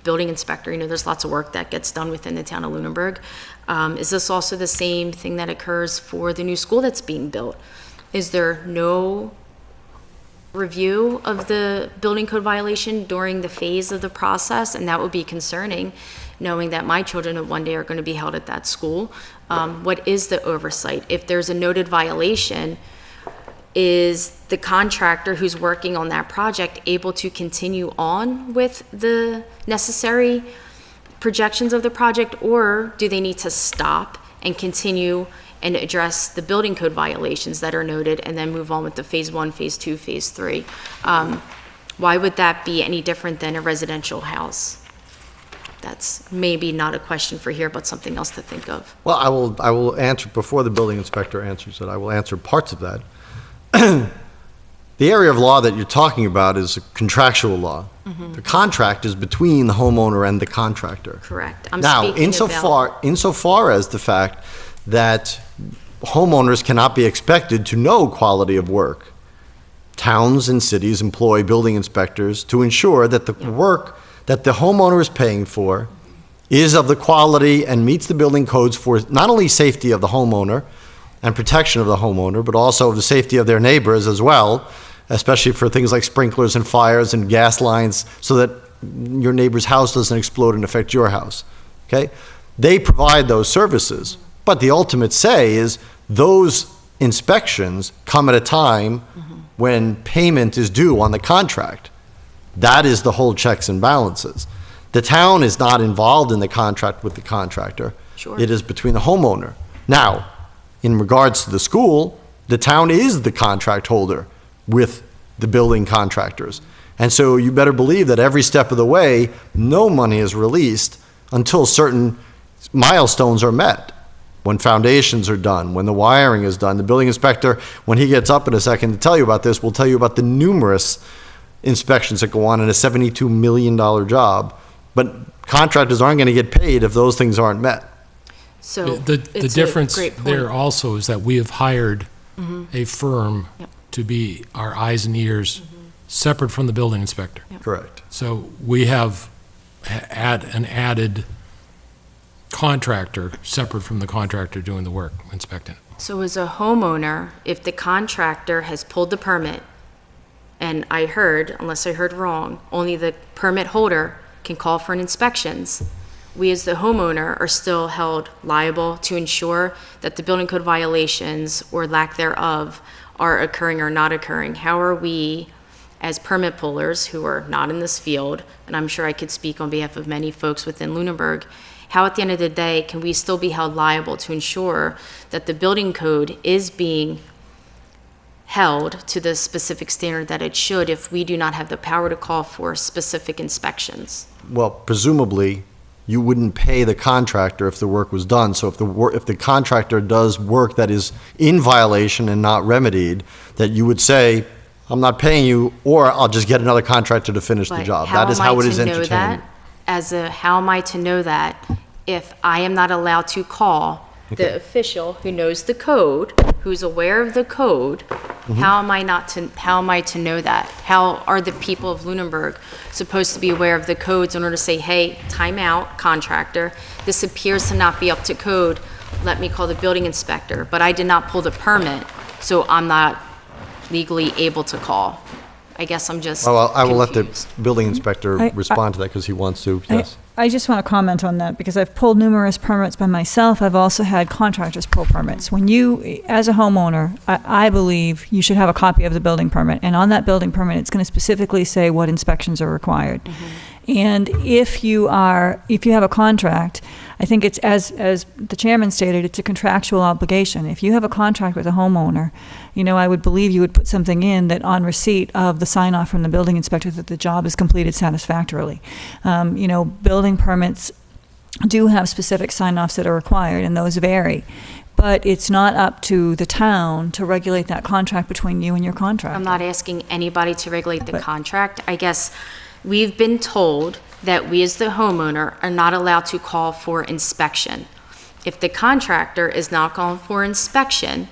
building inspector. You know, there's lots of work that gets done within the town of Lunenburg. Is this also the same thing that occurs for the new school that's being built? Is there no review of the building code violation during the phase of the process? And that would be concerning, knowing that my children one day are going to be held at that school. What is the oversight? If there's a noted violation, is the contractor who's working on that project able to continue on with the necessary projections of the project, or do they need to stop and continue and address the building code violations that are noted and then move on with the phase 1, phase 2, phase 3? Why would that be any different than a residential house? That's maybe not a question for here, but something else to think of. Well, I will answer, before the building inspector answers it, I will answer parts of that. The area of law that you're talking about is a contractual law. Mm-hmm. The contract is between the homeowner and the contractor. Correct. Now, insofar as the fact that homeowners cannot be expected to know quality of work, towns and cities employ building inspectors to ensure that the work that the homeowner is paying for is of the quality and meets the building codes for not only safety of the homeowner and protection of the homeowner, but also the safety of their neighbors as well, especially for things like sprinklers and fires and gas lines, so that your neighbor's house doesn't explode and affect your house, okay? They provide those services, but the ultimate say is those inspections come at a time when payment is due on the contract. That is the whole checks and balances. The town is not involved in the contract with the contractor. Sure. It is between the homeowner. Now, in regards to the school, the town is the contract holder with the building contractors. And so you better believe that every step of the way, no money is released until certain milestones are met. When foundations are done, when the wiring is done. The building inspector, when he gets up in a second to tell you about this, will tell you about the numerous inspections that go on in a $72 million job. But contractors aren't going to get paid if those things aren't met. So The it's a difference great point. there also is that we have hired Mm-hmm. a firm Yep. to be our eyes and ears, separate from the building inspector. Correct. So we have an added contractor, separate from the contractor doing the work, inspecting it. So as a homeowner, if the contractor has pulled the permit, and I heard, unless I heard wrong, only the permit holder can call for an inspections, we as the homeowner are still held liable to ensure that the building code violations or lack thereof are occurring or not occurring. How are we, as permit pullers who are not in this field, and I'm sure I could speak on behalf of many folks within Lunenburg, how at the end of the day can we still be held liable to ensure that the building code is being held to the specific standard that it should if we do not have the power to call for specific inspections? Well, presumably, you wouldn't pay the contractor if the work was done. So if the contractor does work that is in violation and not remedied, that you would say, I'm not paying you, or I'll just get another contractor to finish the But job. That is how it is entertained. How am I to know that if I am not allowed to call the official who knows the code, who's aware of the code? How am I to know that? How are the people of Lunenburg supposed to be aware of the codes in order to say, hey, time out, contractor, this appears to not be up to code, let me call the building inspector, but I did not pull the permit, so I'm not legally able to call. I guess I'm just Well, I will let the confused. building inspector I- respond to that because he wants to, yes. I just want to comment on that because I've pulled numerous permits by myself. I've also had contractors pull permits. When you, as a homeowner, I believe you should have a copy of the building permit. And on that building permit, it's going to specifically say what inspections are required. And if you have a contract, I think it's, as the chairman stated, it's a contractual obligation. If you have a contract with a homeowner, I would believe you would put something in that on receipt of the sign off from the building inspector that the job is completed satisfactorily. Building permits do have specific sign offs that are required, and those vary. But it's not up to the town to regulate that contract between you and your contractor. I'm not asking anybody to regulate the contract. I guess we've been told that we as the homeowner are not allowed to call for inspection. If the contractor is not calling for inspection,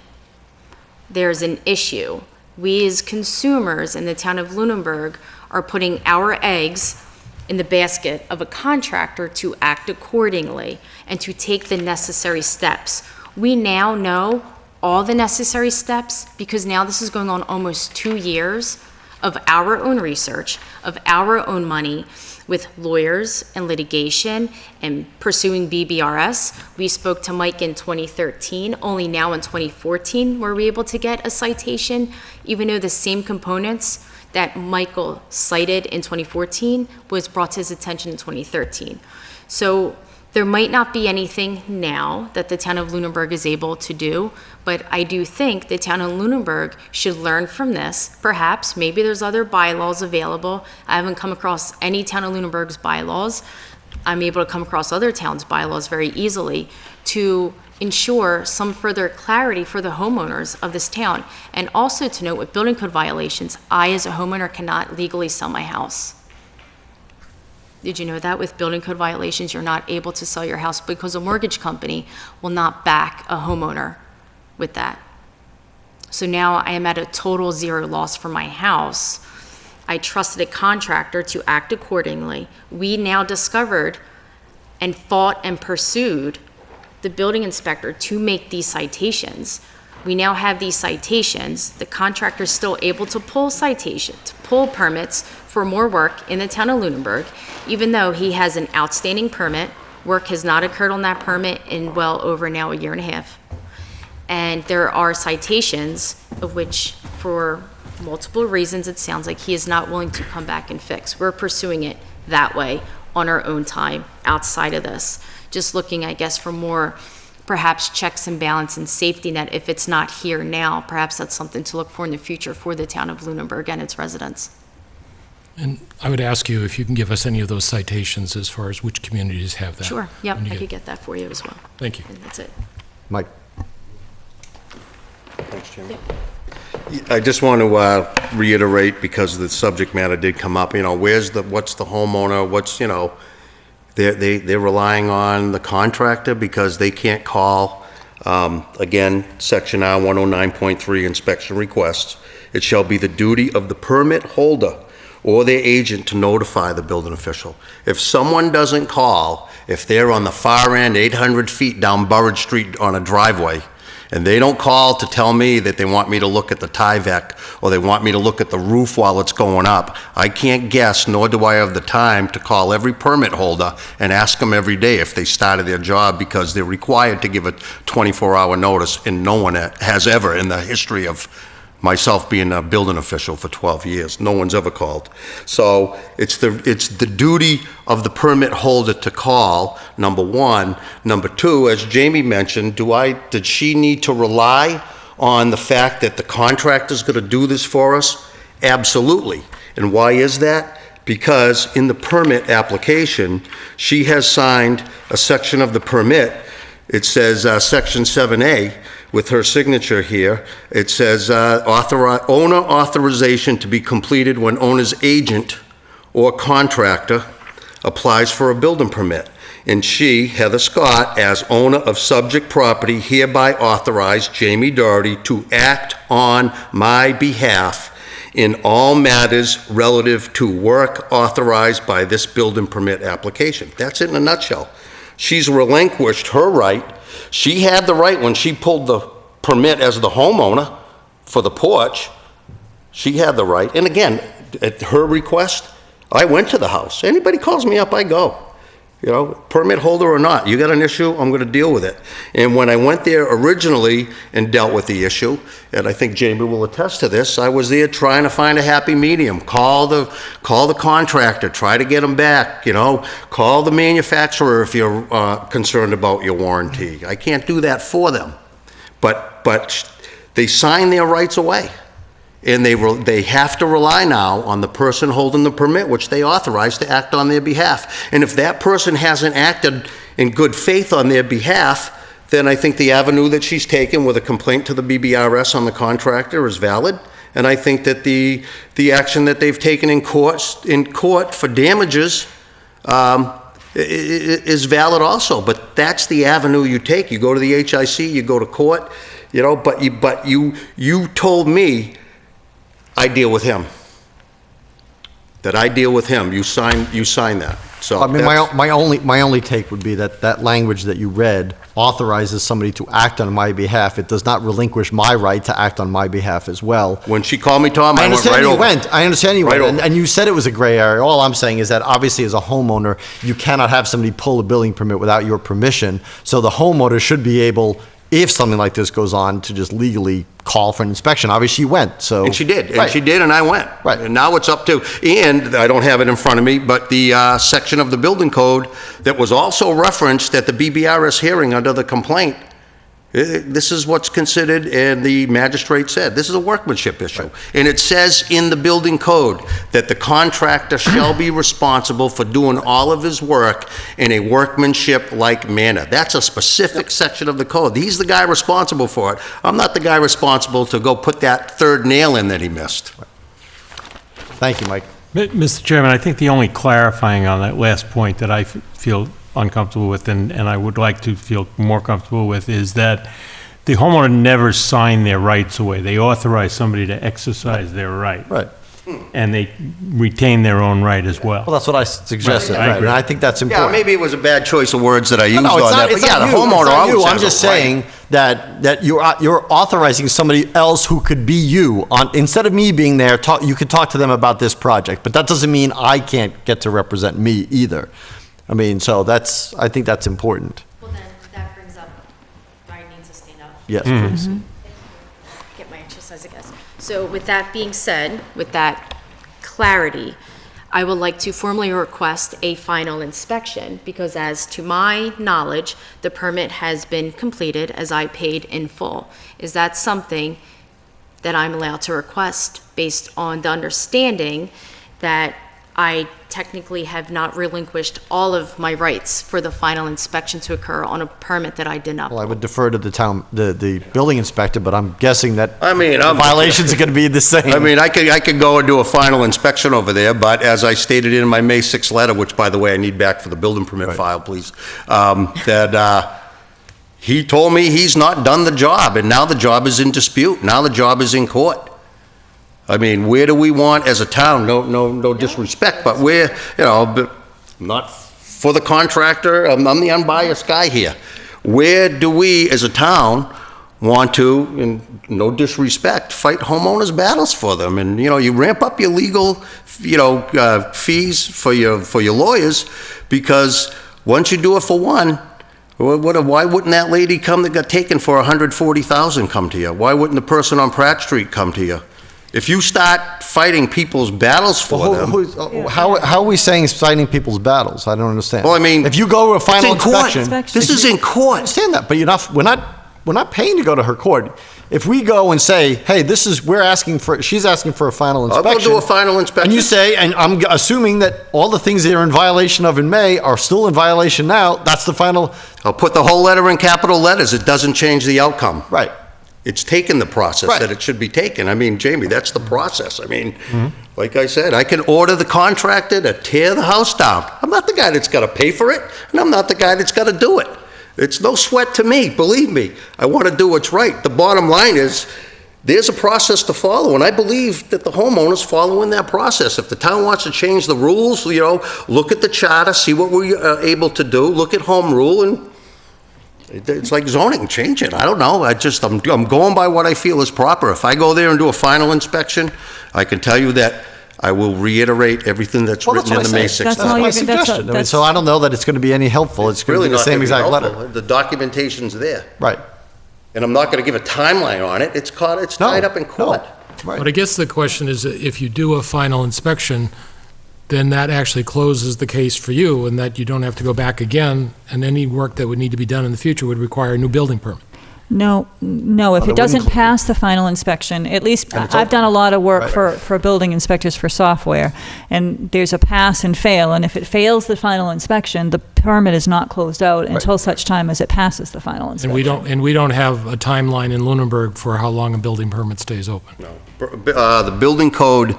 there's an issue. We as consumers in the town of Lunenburg are putting our eggs in the basket of a contractor to act accordingly and to take the necessary steps. We now know all the necessary steps because now this is going on almost 2 years of our own research, of our own money, with lawyers and litigation and pursuing BBRS. We spoke to Mike in 2013. Only now in 2014 were we able to get a citation, even though the same components that Michael cited in 2014 was brought to his attention in 2013. So there might not be anything now that the town of Lunenburg is able to do, but I do think the town of Lunenburg should learn from this. Perhaps, maybe there's other bylaws available. I haven't come across any town of Lunenburg's bylaws. I'm able to come across other towns' bylaws very easily to ensure some further clarity for the homeowners of this town. And also to note with building code violations, I as a homeowner cannot legally sell my house. Did you know that with building code violations, you're not able to sell your house because a mortgage company will not back a homeowner with that? So now I am at a total zero loss for my house. I trusted a contractor to act accordingly. We now discovered and fought and pursued the building inspector to make these citations. We now have these citations. The contractor is still able to pull permits for more work in the town of Lunenburg, even though he has an outstanding permit. Work has not occurred on that permit in well over now 1.5 years. And there are citations of which, for multiple reasons, it sounds like he is not willing to come back and fix. We're pursuing it that way on our own time outside of this. Just looking, I guess, for more perhaps checks and balance and safety net. If it's not here now, perhaps that's something to look for in the future for the town of Lunenburg and its residents. And I would ask you if you can give us any of those citations as far as which communities have that. Sure, yep, when you I get- could get that for you as well. Thank you. And that's it. Mike? Thanks, Jim. I just want to reiterate, because the subject matter did come up, what's the homeowner, they're relying on the contractor because they can't call, again, section R 109.3, inspection requests. It shall be the duty of the permit holder or their agent to notify the building official. If someone doesn't call, if they're on the far end, 800 feet down Burridge Street on a driveway, and they don't call to tell me that they want me to look at the Tyvek or they want me to look at the roof while it's going up, I can't guess, nor do I have the time to call every permit holder and ask them every day if they started their job, because they're required to give a 24-hour notice, and no one has ever in the history of myself being a building official for 12 years. No one's ever called. So it's the duty of the permit holder to call, number one. Number two, as Jamie mentioned, did she need to rely on the fact that the contractor's going to do this for us? Absolutely. And why is that? Because in the permit application, she has signed a section of the permit. It says section 7A, with her signature here. It says owner authorization to be completed when owner's agent or contractor applies for a building permit. And she, Heather Scott, as owner of subject property, hereby authorized Jamie Doherty to act on my behalf in all matters relative to work authorized by this building permit application. That's it in a nutshell. She's relinquished her right. She had the right when she pulled the permit as the homeowner for the porch. She had the right. And again, at her request, I went to the house. Anybody calls me up, I go. Permit holder or not, you got an issue, I'm going to deal with it. And when I went there originally and dealt with the issue, and I think Jamie will attest to this, I was there trying to find a happy medium. Call the contractor, try to get them back, call the manufacturer if you're concerned about your warranty. I can't do that for them. But they sign their rights away. And they have to rely now on the person holding the permit, which they authorize, to act on their behalf. And if that person hasn't acted in good faith on their behalf, then I think the avenue that she's taken with a complaint to the BBRS on the contractor is valid. And I think that the action that they've taken in court for damages is valid also. But that's the avenue you take. You go to the HIC, you go to court, but you told me I deal with him. That I deal with him. You sign that. So I mean, my only take would be that language that you read authorizes somebody to act on my behalf. It does not relinquish my right to act on my behalf as well. When she called me, Tom, I went right over. I understand you Right went, over. and you said it was a gray area. All I'm saying is that obviously as a homeowner, you cannot have somebody pull a building permit without your permission. So the homeowner should be able, if something like this goes on, to just legally call for an inspection. Obviously, she went, so. And she did, Right. and I went. Right. And now it's up to, and I don't have it in front of me, but the section of the building code that was also referenced at the BBRS hearing under the complaint, this is what's considered, and the magistrate said, this is a workmanship issue. Right. And it says in the building code that the contractor shall be responsible for doing all of his work in a workmanship-like manner. That's a specific section of the code. He's the guy responsible for it. I'm not the guy responsible to go put that third nail in that he missed. Thank you, Mike. Mr. Chairman, I think the only clarifying on that last point that I feel uncomfortable with, and I would like to feel more comfortable with, is that the homeowner never signed their rights away. They authorized somebody to exercise their right. Right. And they retain their own right as well. Well, that's what I suggested, Right, I right, agree. and I think that's important. Yeah, maybe it was a bad choice of words that I used No, on it's that, not, but it's yeah, not the you. homeowner It's not always you. has I'm just a right. saying that you're authorizing somebody else who could be you. Instead of me being there, you could talk to them about this project, but that doesn't mean I can't get to represent me either. I mean, so I think that's important. Well, then, that brings up, Brian needs to stand up. Yes, please. Get my exercise, I guess. So with that being said, with that clarity, I would like to formally request a final inspection, because as to my knowledge, the permit has been completed as I paid in full. Is that something that I'm allowed to request based on the understanding that I technically have not relinquished all of my rights for the final inspection to occur on a permit that I did not. Well, I would defer to the building inspector, but I'm guessing that I mean, the violations are going to be the same. I mean, I could go and do a final inspection over there, but as I stated in my May 6th letter, which, by the way, I need back for the building permit file, please, that he told me he's not done the job, and now the job is in dispute. Now the job is in court. I mean, where do we want, as a town, no disrespect, but we're, not for the contractor, I'm the unbiased guy here. Where do we, as a town, want to, and no disrespect, fight homeowners' battles for them? And, you ramp up your legal, fees for your lawyers, because once you do it for one, why wouldn't that lady come that got taken for $140,000 come to you? Why wouldn't the person on Pratt Street come to you? If you start fighting people's battles for them... How are we saying fighting people's battles? I don't understand. Well, I mean... If you go to a final inspection... This is in court. I understand that, but we're not paying to go to her court. If we go and say, hey, she's asking for a final inspection... I'll go do a final inspection. And you say, and I'm assuming that all the things that are in violation of in May are still in violation now, that's the final... I'll put the whole letter in capital letters. It doesn't change the outcome. Right. It's taken the process that it should be taken. I mean, Jamie, that's the process. I mean, like I said, I can order the contractor to tear the house down. I'm not the guy that's got to pay for it, and I'm not the guy that's got to do it. It's no sweat to me, believe me. I want to do what's right. The bottom line is, there's a process to follow, and I believe that the homeowner's following that process. If the town wants to change the rules, look at the charter, see what we're able to do, look at home rule, and it's like zoning, change it. I don't know. I'm going by what I feel is proper. If I go there and do a final inspection, I can tell you that I will reiterate everything that's written in the May 6th. That's my suggestion. So I don't know that it's going to be any helpful. It's going to be the same exact letter. The documentation's there. Right. And I'm not going to give a timeline on it. It's tied up in court. Right. But I guess the question is, if you do a final inspection, then that actually closes the case for you, and that you don't have to go back again, and any work that would need to be done in the future would require a new building permit. No, if it doesn't pass the final inspection, at least I've done a lot of work for building inspectors for software, and there's a pass and fail, and if it fails the final inspection, the permit is not closed out until such time as it passes the final inspection. And we don't have a timeline in Lunenburg for how long a building permit stays open. No. The building code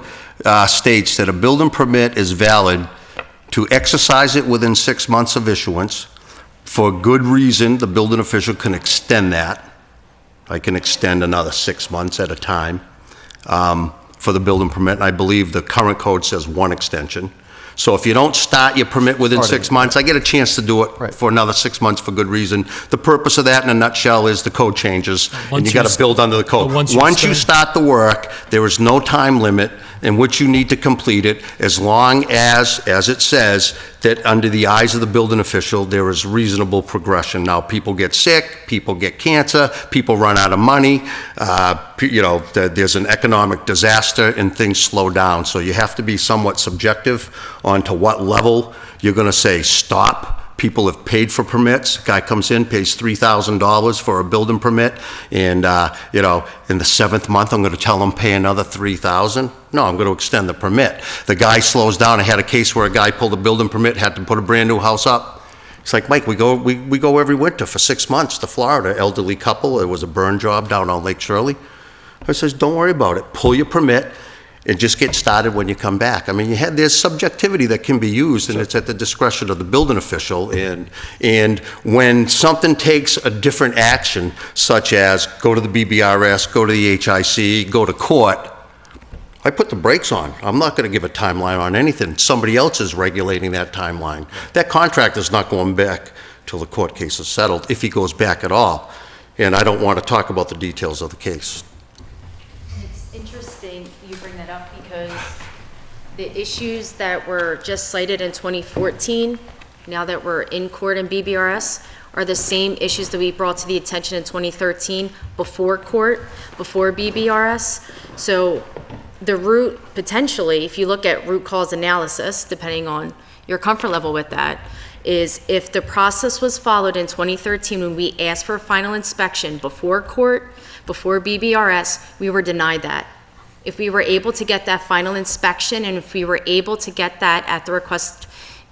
states that a building permit is valid to exercise it within 6 months of issuance. For good reason, the building official can extend that. I can extend another 6 months at a time for the building permit. And I believe the current code says one extension. So if you don't start your permit within 6 months, I get a chance to do it for another 6 months for good reason. The purpose of that, in a nutshell, is the code changes, and you got to build under the code. Once you start the work, there is no time limit in which you need to complete it, as long as it says, that under the eyes of the building official, there is reasonable progression. Now, people get sick, people get cancer, people run out of money, there's an economic disaster, and things slow down. So you have to be somewhat subjective on to what level you're going to say stop. People have paid for permits. Guy comes in, pays $3,000 for a building permit, and in the 7th month, I'm going to tell him pay another $3,000. No, I'm going to extend the permit. The guy slows down. I had a case where a guy pulled a building permit, had to put a brand new house up. It's like, Mike, we go every winter for 6 months to Florida. Elderly couple. It was a burn job down on Lake Shirley. I says, don't worry about it. Pull your permit and just get started when you come back. I mean, there's subjectivity that can be used, and it's at the discretion of the building official. And when something takes a different action, such as go to the BBRS, go to the HIC, go to court, I put the brakes on. I'm not going to give a timeline on anything. Somebody else is regulating that timeline. That contractor's not going back till the court case is settled, if he goes back at all. And I don't want to talk about the details of the case. It's interesting you bring that up, because the issues that were just cited in 2014, now that we're in court in BBRS, are the same issues that we brought to the attention in 2013 before court, before BBRS. So the root, potentially, if you look at root cause analysis, depending on your comfort level with that, is if the process was followed in 2013 when we asked for a final inspection before court, before BBRS, we were denied that. If we were able to get that final inspection, and if we were able to get that at the request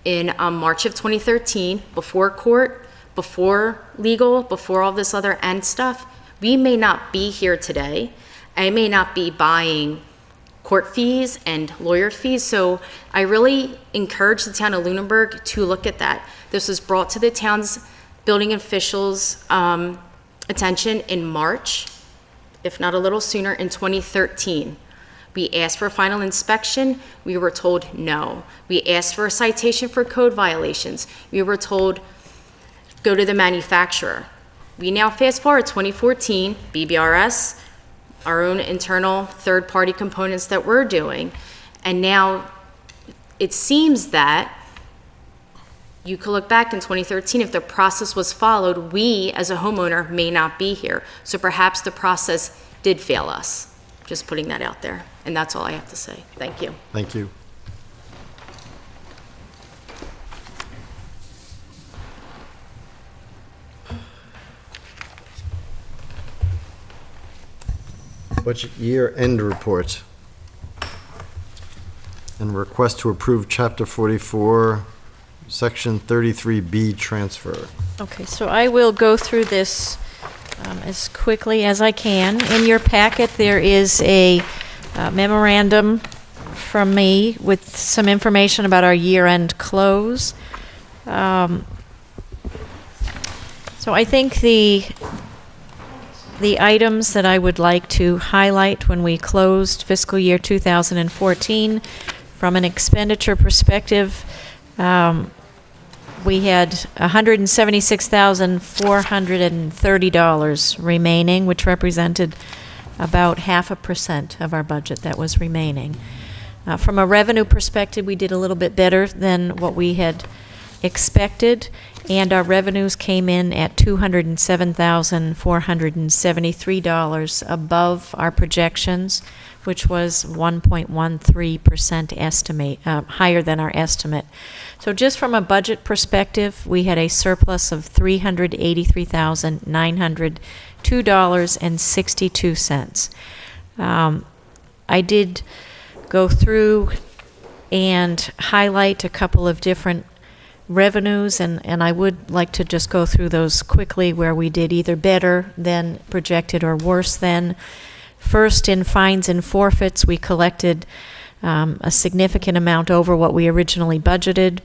in March of 2013, before court, before legal, before all this other end stuff, we may not be here today. I may not be buying court fees and lawyer fees. So I really encourage the town of Lunenburg to look at that. This was brought to the town's building officials' attention in March, if not a little sooner, in 2013. We asked for a final inspection. We were told no. We asked for a citation for code violations. We were told, go to the manufacturer. We now fast forward 2014, BBRS, our own internal third-party components that we're doing, and now it seems that you could look back in 2013, if the process was followed, we as a homeowner may not be here. So perhaps the process did fail us. Just putting that out there. And that's all I have to say. Thank you. Thank you. Budget year-end report. And request to approve Chapter 44, Section 33B transfer. Okay, so I will go through this as quickly as I can. In your packet, there is a memorandum from me with some information about our year-end close. So I think the items that I would like to highlight when we closed fiscal year 2014, from an expenditure perspective, we had $176,430 remaining, which represented about 0.5% of our budget that was remaining. From a revenue perspective, we did a little bit better than what we had expected, and our revenues came in at $207,473 above our projections, which was 1.13% estimate, higher than our estimate. So just from a budget perspective, we had a surplus of $383,902.62. I did go through and highlight a couple of different revenues, and I would like to just go through those quickly, where we did either better than projected or worse than. First, in fines and forfeits, we collected a significant amount over what we originally budgeted,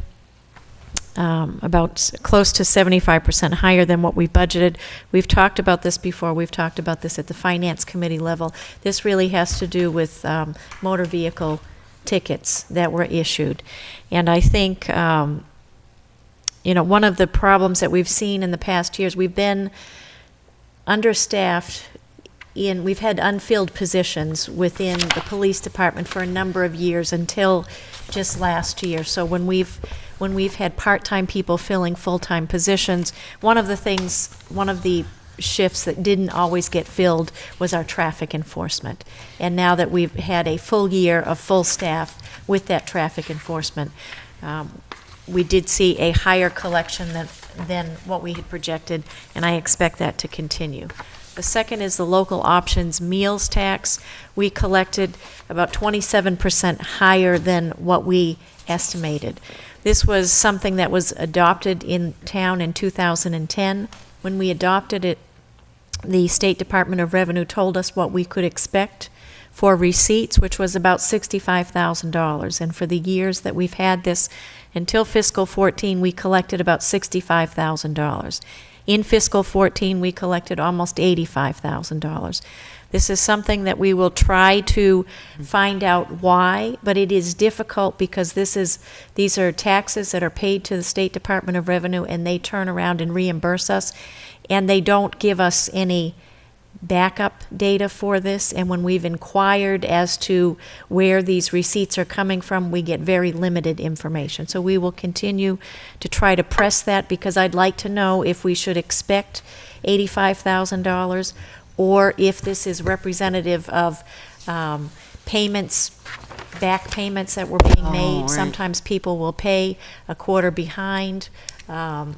about close to 75% higher than what we budgeted. We've talked about this before. We've talked about this at the Finance Committee level. This really has to do with motor vehicle tickets that were issued. And I think, one of the problems that we've seen in the past years, we've been understaffed. We've had unfilled positions within the police department for a number of years until just last year. So when we've had part-time people filling full-time positions, one of the shifts that didn't always get filled was our traffic enforcement. And now that we've had a full year of full staff with that traffic enforcement, we did see a higher collection than what we had projected, and I expect that to continue. The second is the local options meals tax. We collected about 27% higher than what we estimated. This was something that was adopted in town in 2010. When we adopted it, the State Department of Revenue told us what we could expect for receipts, which was about $65,000. And for the years that we've had this, until fiscal 14, we collected about $65,000. In fiscal 14, we collected almost $85,000. This is something that we will try to find out why, but it is difficult because these are taxes that are paid to the State Department of Revenue, and they turn around and reimburse us, and they don't give us any backup data for this. And when we've inquired as to where these receipts are coming from, we get very limited information. So we will continue to try to press that, because I'd like to know if we should expect $85,000 or if this is representative of payments, back payments that were being made. Right. Sometimes people will pay a quarter behind. So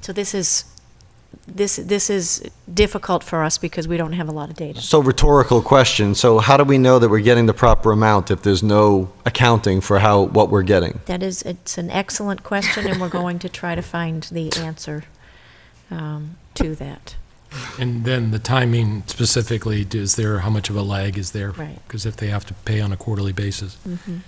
this is this is difficult for us because we don't have a lot of data. So rhetorical question, so how do we know that we're getting the proper amount if there's no accounting for what we're getting? It's an excellent question, and we're going to try to find the answer to that. And then the timing specifically, how much of a lag is there? Right. Because if they have to pay on a quarterly basis. Mm-hmm.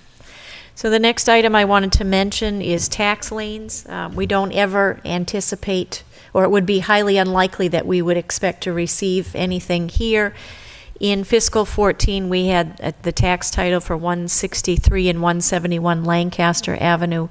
So the next item I wanted to mention is tax liens. We don't ever anticipate, or it would be highly unlikely that we would expect to receive anything here. In fiscal 14, we had the tax title for 163 and 171 Lancaster Avenue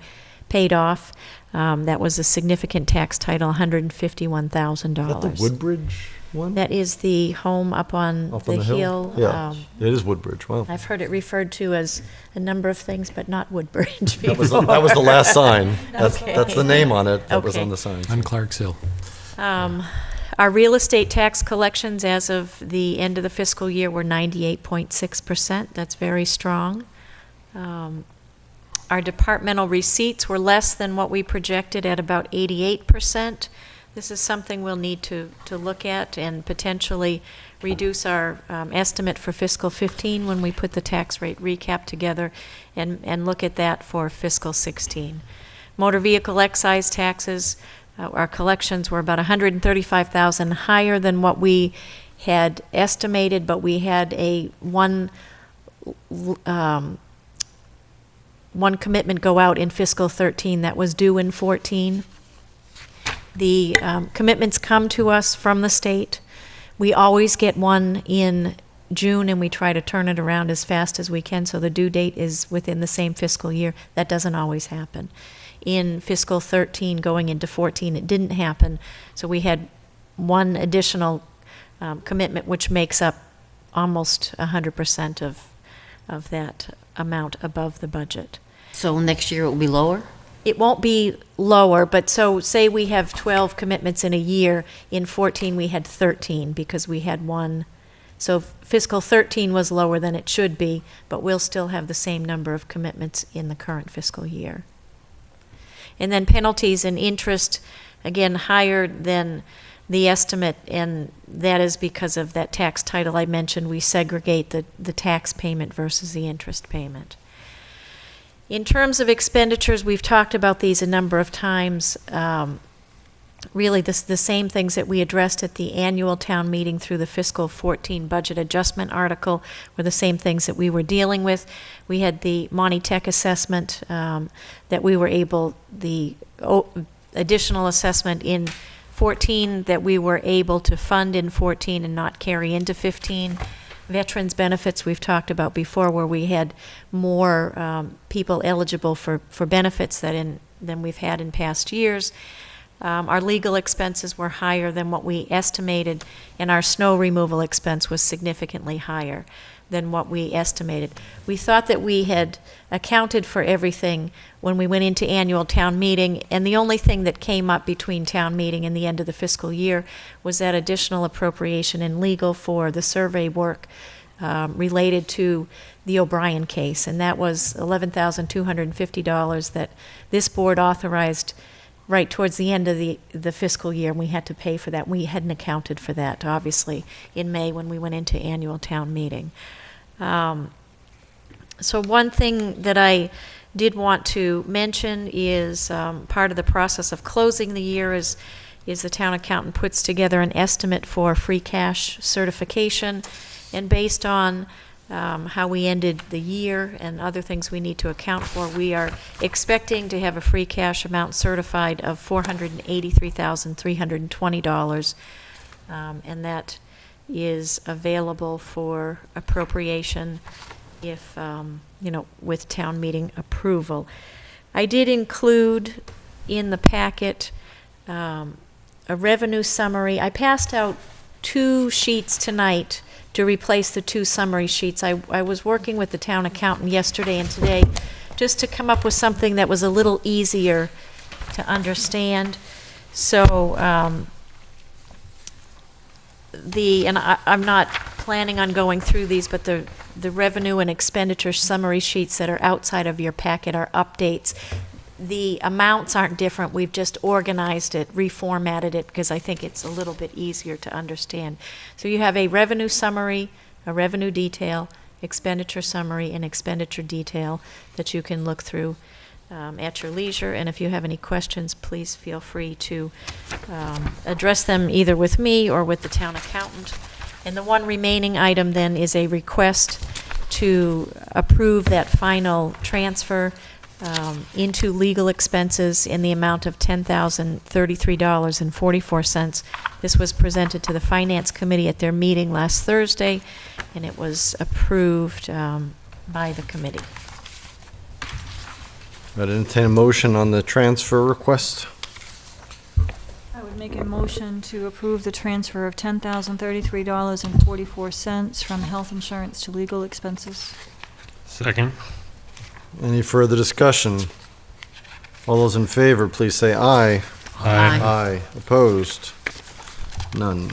paid off. That was a significant tax title, $151,000. Is that the Woodbridge one? That is the home up on the hill. Yeah, it is Woodbridge, wow. I've heard it referred to as a number of things, but not Woodbridge That was the last sign. That's the name on it that was Okay. on the sign. On Clark's Hill. Our real estate tax collections as of the end of the fiscal year were 98.6%. That's very strong. Our departmental receipts were less than what we projected at about 88%. This is something we'll need to look at and potentially reduce our estimate for fiscal 15 when we put the tax rate recap together and look at that for fiscal 16. Motor vehicle excise taxes, our collections were about $135,000 higher than what we had estimated, but we had one commitment go out in fiscal 13 that was due in 14. The commitments come to us from the state. We always get one in June, and we try to turn it around as fast as we can, so the due date is within the same fiscal year. That doesn't always happen. In fiscal 13 going into 14, it didn't happen, so we had one additional commitment, which makes up almost 100% of that amount above the budget. So next year it will be lower? It won't be lower, but so say we have 12 commitments in a year. In 14, we had 13 because we had one. So fiscal 13 was lower than it should be, but we'll still have the same number of commitments in the current fiscal year. And then penalties and interest, again, higher than the estimate, and that is because of that tax title I mentioned. We segregate the tax payment versus the interest payment. In terms of expenditures, we've talked about these a number of times. Really, the same things that we addressed at the annual town meeting through the fiscal 14 budget adjustment article were the same things that we were dealing with. We had the Monty Tech assessment that we were able, the additional assessment in 14 that we were able to fund in 14 and not carry into 15. Veterans benefits we've talked about before, where we had more people eligible for benefits than we've had in past years. Our legal expenses were higher than what we estimated, and our snow removal expense was significantly higher than what we estimated. We thought that we had accounted for everything when we went into annual town meeting, and the only thing that came up between town meeting and the end of the fiscal year was that additional appropriation in legal for the survey work related to the O'Brien case, and that was $11,250 that this board authorized right towards the end of the fiscal year, and we had to pay for that. We hadn't accounted for that, obviously, in May when we went into annual town meeting. So one thing that I did want to mention is part of the process of closing the year is the town accountant puts together an estimate for free cash certification, and based on how we ended the year and other things we need to account for, we are expecting to have a free cash amount certified of $483,320, and that is available for appropriation if, with town meeting approval. I did include in the packet a revenue summary. I passed out 2 sheets tonight to replace the 2 summary sheets. I was working with the town accountant yesterday and today just to come up with something that was a little easier to understand. So I'm not planning on going through these, but the revenue and expenditure summary sheets that are outside of your packet are updates. The amounts aren't different, we've just organized it, reformatted it, because I think it's a little bit easier to understand. So you have a revenue summary, a revenue detail, expenditure summary, and expenditure detail that you can look through at your leisure. And if you have any questions, please feel free to address them either with me or with the town accountant. And the one remaining item then is a request to approve that final transfer into legal expenses in the amount of $10,033.44. This was presented to the Finance Committee at their meeting last Thursday, and it was approved by the committee. I'd entertain a motion on the transfer request. I would make a motion to approve the transfer of $10,033.44 from health insurance to legal expenses. Second. Any further discussion? All those in favor, please say aye. Aye. Aye. Opposed? None.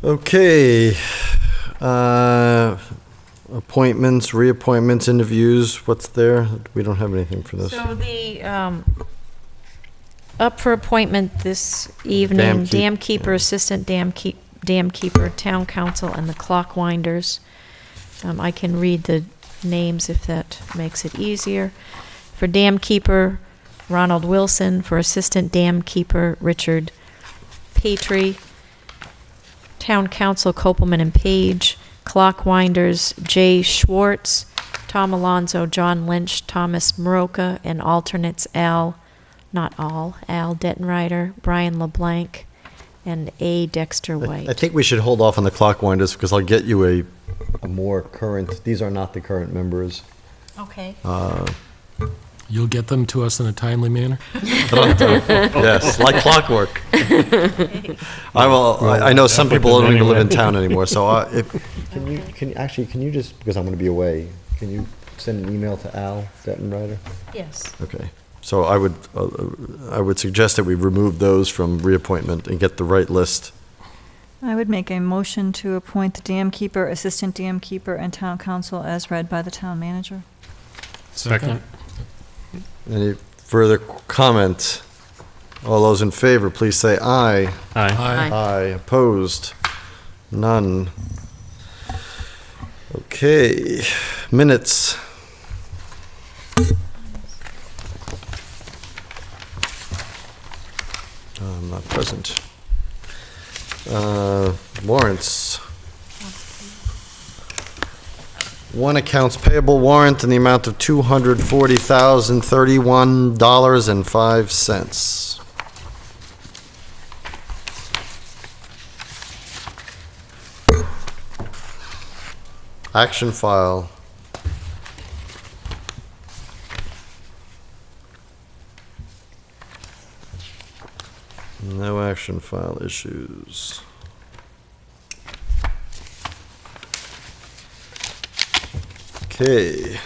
Okay, appointments, reappointments, interviews, what's there? We don't have anything for this. So the, up for appointment this evening, dam keeper, assistant dam keeper, town council, and the clock winders. I can read the names if that makes it easier. For dam keeper, Ronald Wilson. For assistant dam keeper, Richard Patry. Town council, Copelman and Page. Clock winders, Jay Schwartz, Tom Alonso, John Lynch, Thomas Maroka, and alternates Al Dettenreiter, Brian LeBlanc, and A. Dexter White. I think we should hold off on the clock winders because I'll get you a more current, these are not the current members. Okay. You'll get them to us in a timely manner? Yes, like clockwork. I know some people don't even live in town anymore, so can you just, because I'm going to be away, can you send an email to Al Dettenreiter? Yes. Okay. So I would suggest that we remove those from reappointment and get the right list. I would make a motion to appoint the dam keeper, assistant dam keeper, and town council as read by the town manager. Second. Any further comment? All those in favor, please say aye. Aye. Aye. Aye. Opposed? None. Okay. Minutes. I'm not present. Warrants. One accounts payable warrant in the amount of $240,031.05. Action file. No action file issues. Okay.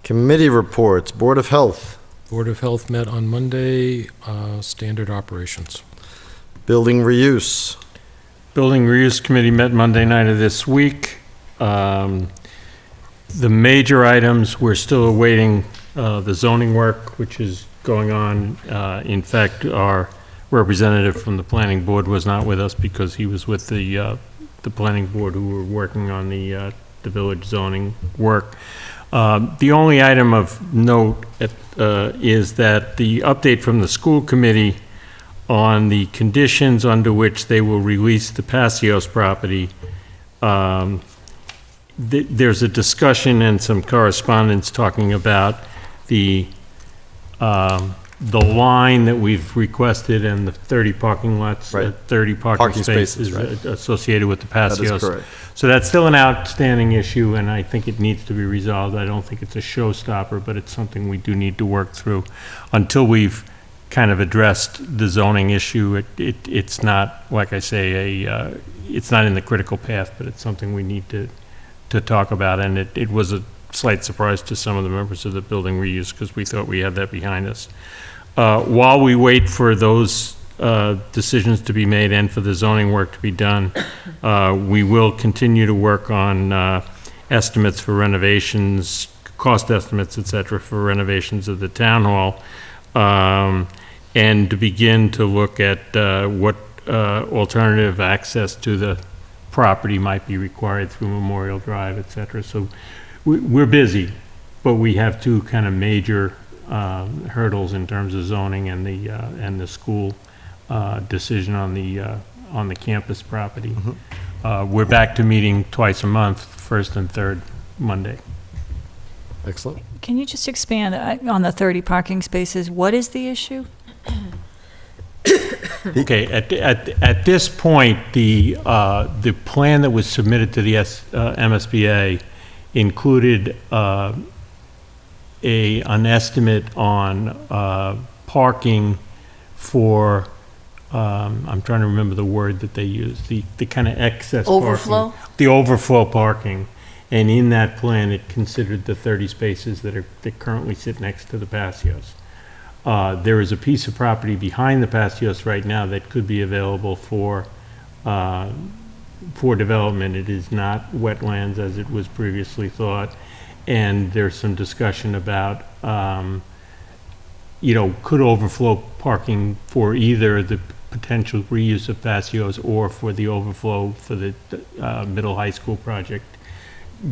Committee reports, Board of Health. Board of Health met on Monday, standard operations. Building reuse. Building Reuse Committee met Monday night of this week. The major items, we're still awaiting the zoning work, which is going on. In fact, our representative from the planning board was not with us because he was with the planning board who were working on the village zoning work. The only item of note is that the update from the school committee on the conditions under which they will release the Passios property. There's a discussion and some correspondence talking about the line that we've requested and the 30 parking lots, Right. 30 parking spaces right. associated with the That Passios. is correct. So that's still an outstanding issue, and I think it needs to be resolved. I don't think it's a showstopper, but it's something we do need to work through until we've kind of addressed the zoning issue. It's not, like I say, it's not in the critical path, but it's something we need to talk about. And it was a slight surprise to some of the members of the building reuse because we thought we had that behind us. While we wait for those decisions to be made and for the zoning work to be done, we will continue to work on estimates for renovations, cost estimates, et cetera, for renovations of the town hall, and to begin to look at what alternative access to the property might be required through Memorial Drive, et cetera. So we're busy, but we have two kind of major hurdles in terms of zoning and the school decision on the campus property. We're back to meeting twice a month, first and third Monday. Excellent. Can you just expand on the 30 parking spaces? What is the issue? Okay, at this point, the plan that was submitted to the MSBA included an estimate on parking for, I'm trying to remember the word that they used, the kind of excess Overflow? parking. The overflow parking. And in that plan, it considered the 30 spaces that currently sit next to the patios. There is a piece of property behind the patios right now that could be available for development. It is not wetlands as it was previously thought. And there's some discussion about, could overflow parking for either the potential reuse of patios or for the overflow for the middle high school project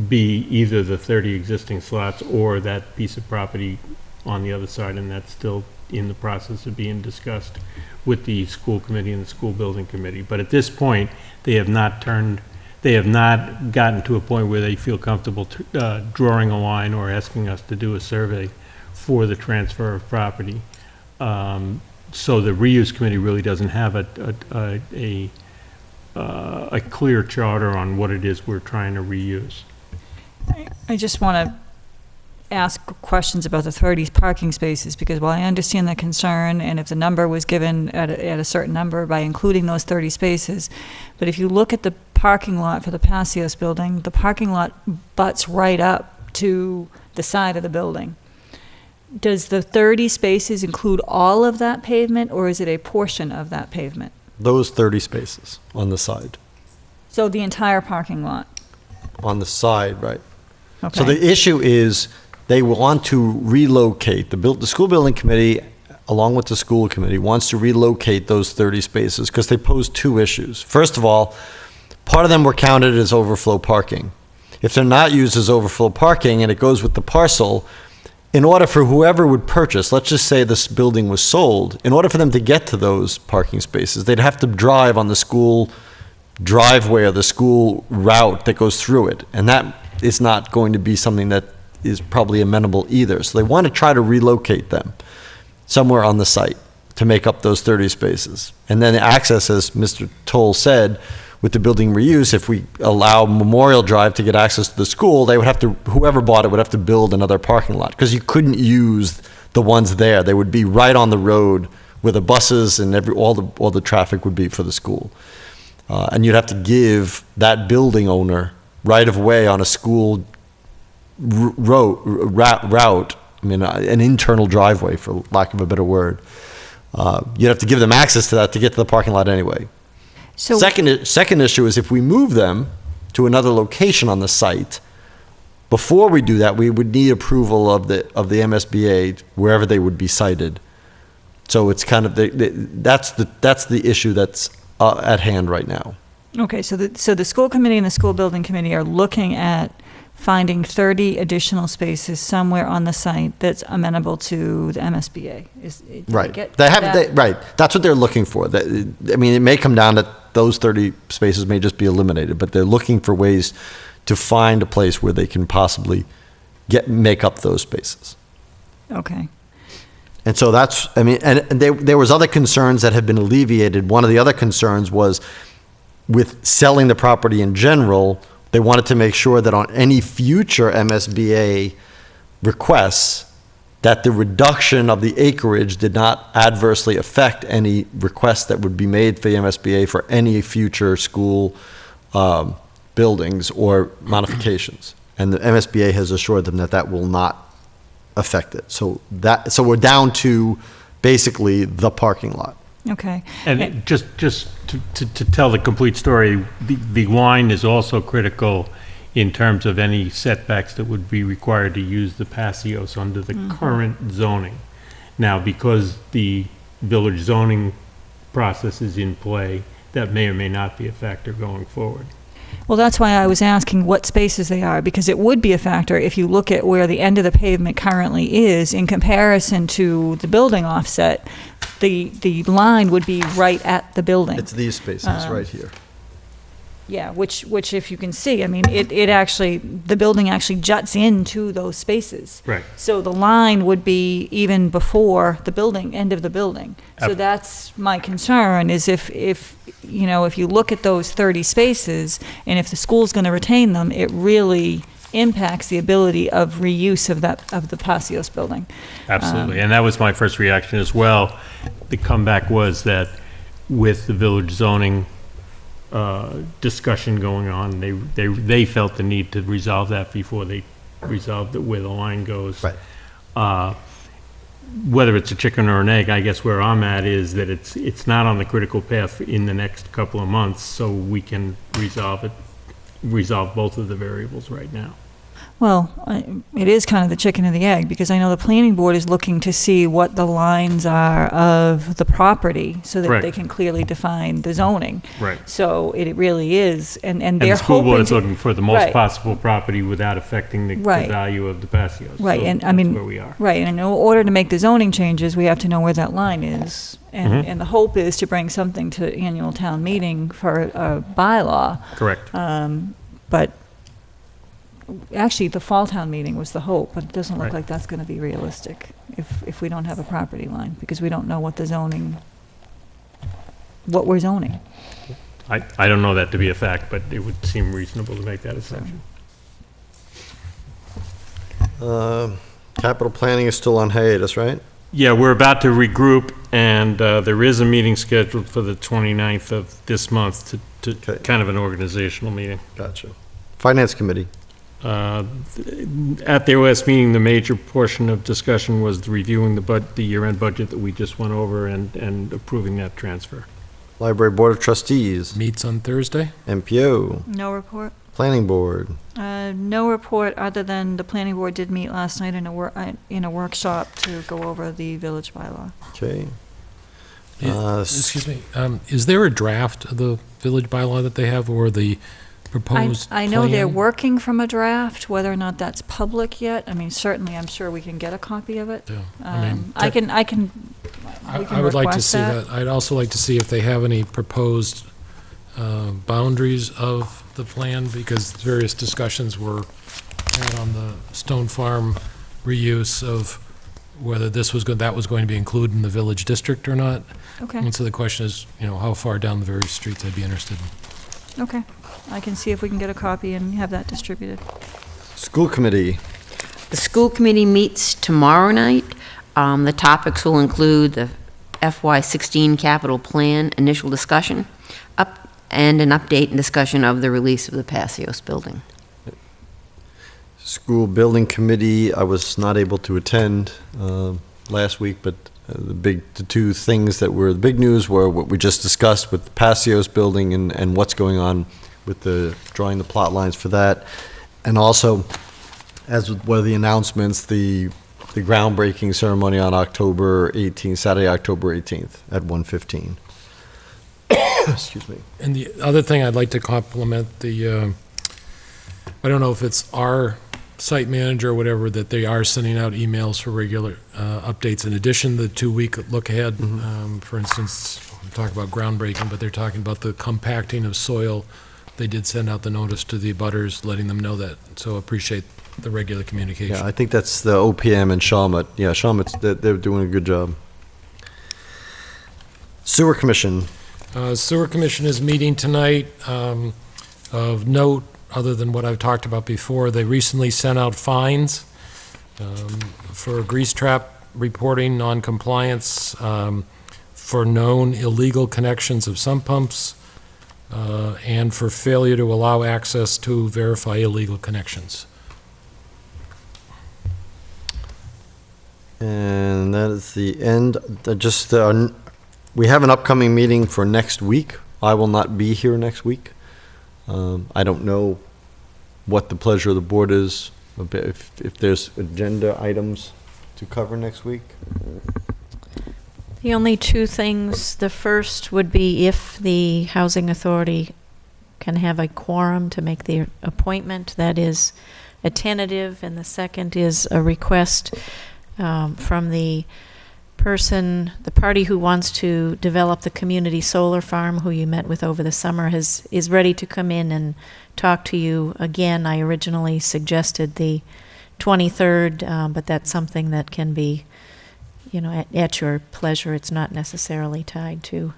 be either the 30 existing slots or that piece of property on the other side, and that's still in the process of being discussed with the school committee and the school building committee. But at this point, they have not gotten to a point where they feel comfortable drawing a line or asking us to do a survey for the transfer of property. So the reuse committee really doesn't have a clear charter on what it is we're trying to reuse. I just want to ask questions about the 30 parking spaces, because while I understand the concern, and if the number was given at a certain number by including those 30 spaces, but if you look at the parking lot for the Passios building, the parking lot butts right up to the side of the building. Does the 30 spaces include all of that pavement, or is it a portion of that pavement? Those 30 spaces on the side. So the entire parking lot? On the side, right. Okay. So the issue is they want to relocate, the school building committee, along with the school committee, wants to relocate those 30 spaces because they pose two issues. First of all, part of them were counted as overflow parking. If they're not used as overflow parking and it goes with the parcel, in order for whoever would purchase, let's just say this building was sold, in order for them to get to those parking spaces, they'd have to drive on the school driveway or the school route that goes through it. And that is not going to be something that is probably amenable either. So they want to try to relocate them somewhere on the site to make up those 30 spaces. And then the access, as Mr. Toll said, with the building reuse, if we allow Memorial Drive to get access to the school, they would have to, whoever bought it would have to build another parking lot because you couldn't use the ones there. They would be right on the road where the buses and all the traffic would be for the school. And you'd have to give that building owner right of way on a school route, I mean, an internal driveway, for lack of a better word. You'd have to give them access to that to get to the parking lot anyway. So Second issue is if we move them to another location on the site, before we do that, we would need approval of the MSBA wherever they would be sited. So it's kind of that's the issue that's at hand right now. Okay, so the school committee and the school building committee are looking at finding 30 additional spaces somewhere on the site that's amenable to the MSBA. Right. Right. That's what they're looking for. I mean, it may come down that those 30 spaces may just be eliminated, but they're looking for ways to find a place where they can possibly make up those spaces. Okay. And so that's, I mean, and there was other concerns that have been alleviated. One of the other concerns was with selling the property in general, they wanted to make sure that on any future MSBA requests, that the reduction of the acreage did not adversely affect any requests that would be made for the MSBA for any future school buildings or modifications. And the MSBA has assured them that that will not affect it. So we're down to basically the parking lot. Okay. And just to tell the complete story, the line is also critical in terms of any setbacks that would be required to use the patios under the current zoning. Now, because the village zoning process is in play, that may or may not be a factor going forward. Well, that's why I was asking what spaces they are, because it would be a factor if you look at where the end of the pavement currently is in comparison to the building offset. The line would be right at the building. It's these spaces right here. Yeah, which if you can see, I mean, it actually, the building actually juts into those spaces. Right. So the line would be even before the building, end of the building. So that's my concern, is if you look at those 30 spaces, and if the school's gonna retain them, it really impacts the ability of reuse of the Pasios building. Absolutely, and that was my first reaction as well. The comeback was that with the village zoning discussion going on, they felt the need to resolve that before they resolved where the line goes. Right. Whether it's a chicken or an egg, I guess where I'm at is that it's not on the critical path in the next couple of months, so we can resolve both of the variables right now. Well, it is kind of the chicken and the egg, because I know the planning board is looking to see what the lines are of the property so that Right. they can clearly define the zoning. Right. So it really is, and And they're the school board hoping is to- looking for the most Right. possible property without affecting the Right. value of the patios. Right, So and I that's mean, where we are. right, and in order to make the zoning changes, we have to know where that line is. And the hope is to bring something to annual town meeting for a bylaw. Correct. But actually, the fall town meeting was the hope, but it doesn't look Right. like that's gonna be realistic if we don't have a property line, because we don't know what what we're zoning. I don't know that to be a fact, but it would seem reasonable to make that assumption. Capital planning is still on hiatus, right? Yeah, we're about to regroup, and there is a meeting scheduled for the 29th of this month to Okay. kind of an organizational meeting. Gotcha. Finance committee. At the OS meeting, the major portion of discussion was reviewing the year-end budget that we just went over and approving that transfer. Library Board of Trustees. Meets on Thursday. MPO. No report? Planning Board. No report, other than the planning board did meet last night in a workshop to go over the village bylaw. Okay. Excuse me, is there a draft of the village bylaw that they have, or the proposed I know they're plan? working from a draft, whether or not that's public yet. I mean, certainly, I'm sure we can get a copy of it. Yeah, I mean, I can we can I would like to request see that. I'd also like to see if they have any proposed boundaries of the plan, because various discussions were had on the Stone Farm reuse of whether that was going to be included in the village district or not. Okay, And so the question is, how far down the various streets I'd be interested in. okay. I can see if we can get a copy and have that distributed. School committee. The school committee meets tomorrow night. The topics will include the FY16 capital plan initial discussion, and an update and discussion of the release of the Pasios building. School building committee, I was not able to attend last week, but the two things that were the big news were what we just discussed with the Pasios building and what's going on with drawing the plot lines for that. And also, as were the announcements, the groundbreaking ceremony on Saturday, October 18th at 1:15. Excuse me. And the other thing I'd like to compliment I don't know if it's our site manager or whatever, that they are sending out emails for regular updates in addition to the 2-week look ahead. For instance, we talk about groundbreaking, but they're talking about the compacting of soil. They did send out the notice to the abutters, letting them know that, so appreciate the regular communication. Yeah, I think that's the OPM and Shawmut. Yeah, Shawmut's, they're doing a good job. Sewer Commission. Sewer Commission is meeting tonight. Of note, other than what I've talked about before, they recently sent out fines for grease trap reporting, non-compliance, for known illegal connections of sump pumps, and for failure to allow access to verify illegal connections. And that is the end. We have an upcoming meeting for next week. I will not be here next week. I don't know what the pleasure of the board is, if there's agenda items to cover next week. The only two things, the first would be if the Housing Authority can have a quorum to make the appointment. That is a tentative, and the second is a request from the party who wants to develop the community solar farm, who you met with over the summer, is ready to come in and talk to you again. I originally suggested the 23rd, but that's something that can be, at your pleasure. It's not necessarily tied to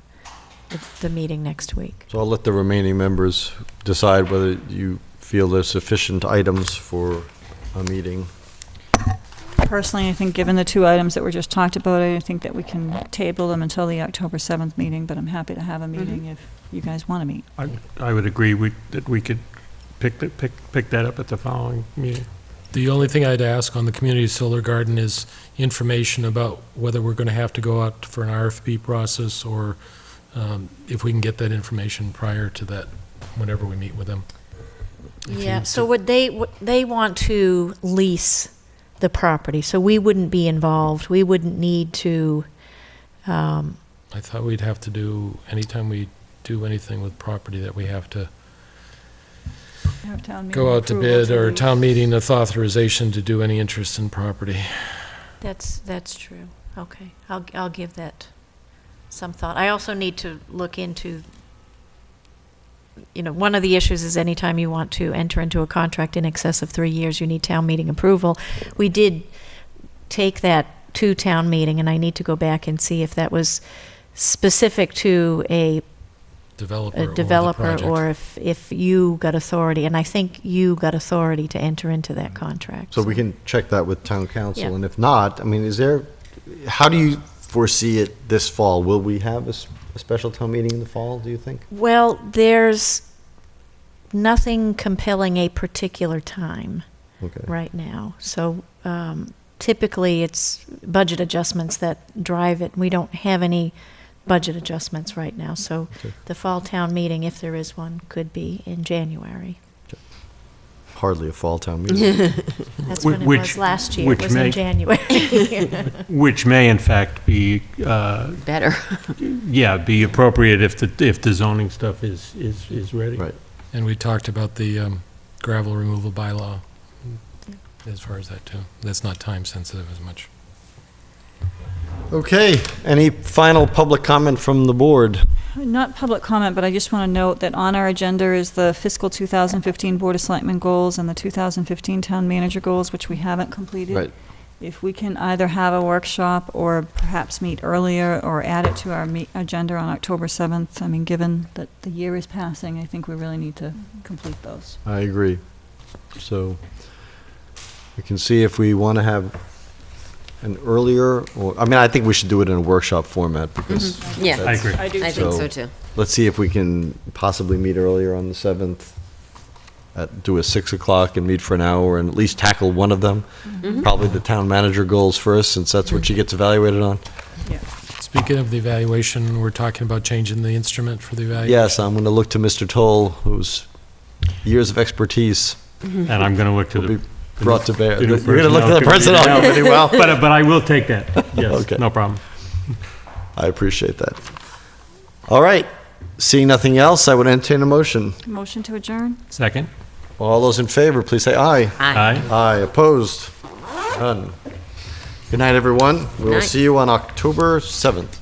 the meeting next week. So I'll let the remaining members decide whether you feel there's sufficient items for a meeting. Personally, I think given the two items that were just talked about, I think that we can table them until the October 7th meeting, but I'm happy to have a meeting if you guys want to meet. I would agree that we could pick that up at the following meeting. The only thing I'd ask on the community solar garden is information about whether we're going to have to go out for an RFP process, or if we can get that information prior to that, whenever we meet with them. Yeah, so would they want to lease the property, so we wouldn't be involved. We wouldn't need to. I thought we'd have to do, anytime we do anything with property, that we have to go out to bid, or town meeting with authorization to do any interest in property. That's true. Okay, I'll give that some thought. I also need to look into, one of the issues is anytime you want to enter into a contract in excess of 3 years, you need town meeting approval. We did take that to town meeting, and I need to go back and see if that was specific to a developer or if you got authority, and I think you got authority to enter into that contract. So we can check that with town council, Yeah. and if not, I mean, how do you foresee it this fall? Will we have a special town meeting in the fall, do you think? Well, there's nothing compelling a particular time right now. So typically it's budget adjustments that drive it. We don't have any budget adjustments right now. So the fall town meeting, if there is one, could be in January. Hardly a fall town meeting. That's when it was last year. It was in January. Which may in fact be Better. be appropriate if the zoning stuff is ready. Right. And we talked about the gravel removal bylaw as far as that too. That's not time sensitive as much. Okay, any final public comment from the board? Not public comment, but I just want to note that on our agenda is the fiscal 2015 Board of Selectmen goals and the 2015 Town Manager goals, which we haven't completed. Right. If we can either have a workshop or perhaps meet earlier or add it to our agenda on October 7th, I mean, given that the year is passing, I think we really need to complete those. I agree. So we can see if we want to have an earlier, I think we should do it in a workshop format because. Yeah. I agree. I do I think so too. Let's see if we can possibly meet earlier on the 7th, do a 6 o'clock and meet for an hour and at least tackle one of them. Probably the town manager goals first, since that's what she gets evaluated on. Speaking of the evaluation, we're talking about changing the instrument for the evaluation. Yes, I'm going to look to Mr. Toll, who's years of expertise And I'm going to look to will the be brought to bear. the new You're going to look to the personnel personnel committee. committee, well. But I will take that. Yes, Okay. no problem. I appreciate that. All right, seeing nothing else, I would entertain a motion. Motion to adjourn? Second? All those in favor, please say aye. Aye. Aye, opposed? None. Good night, everyone. We will Night. see you on October 7th.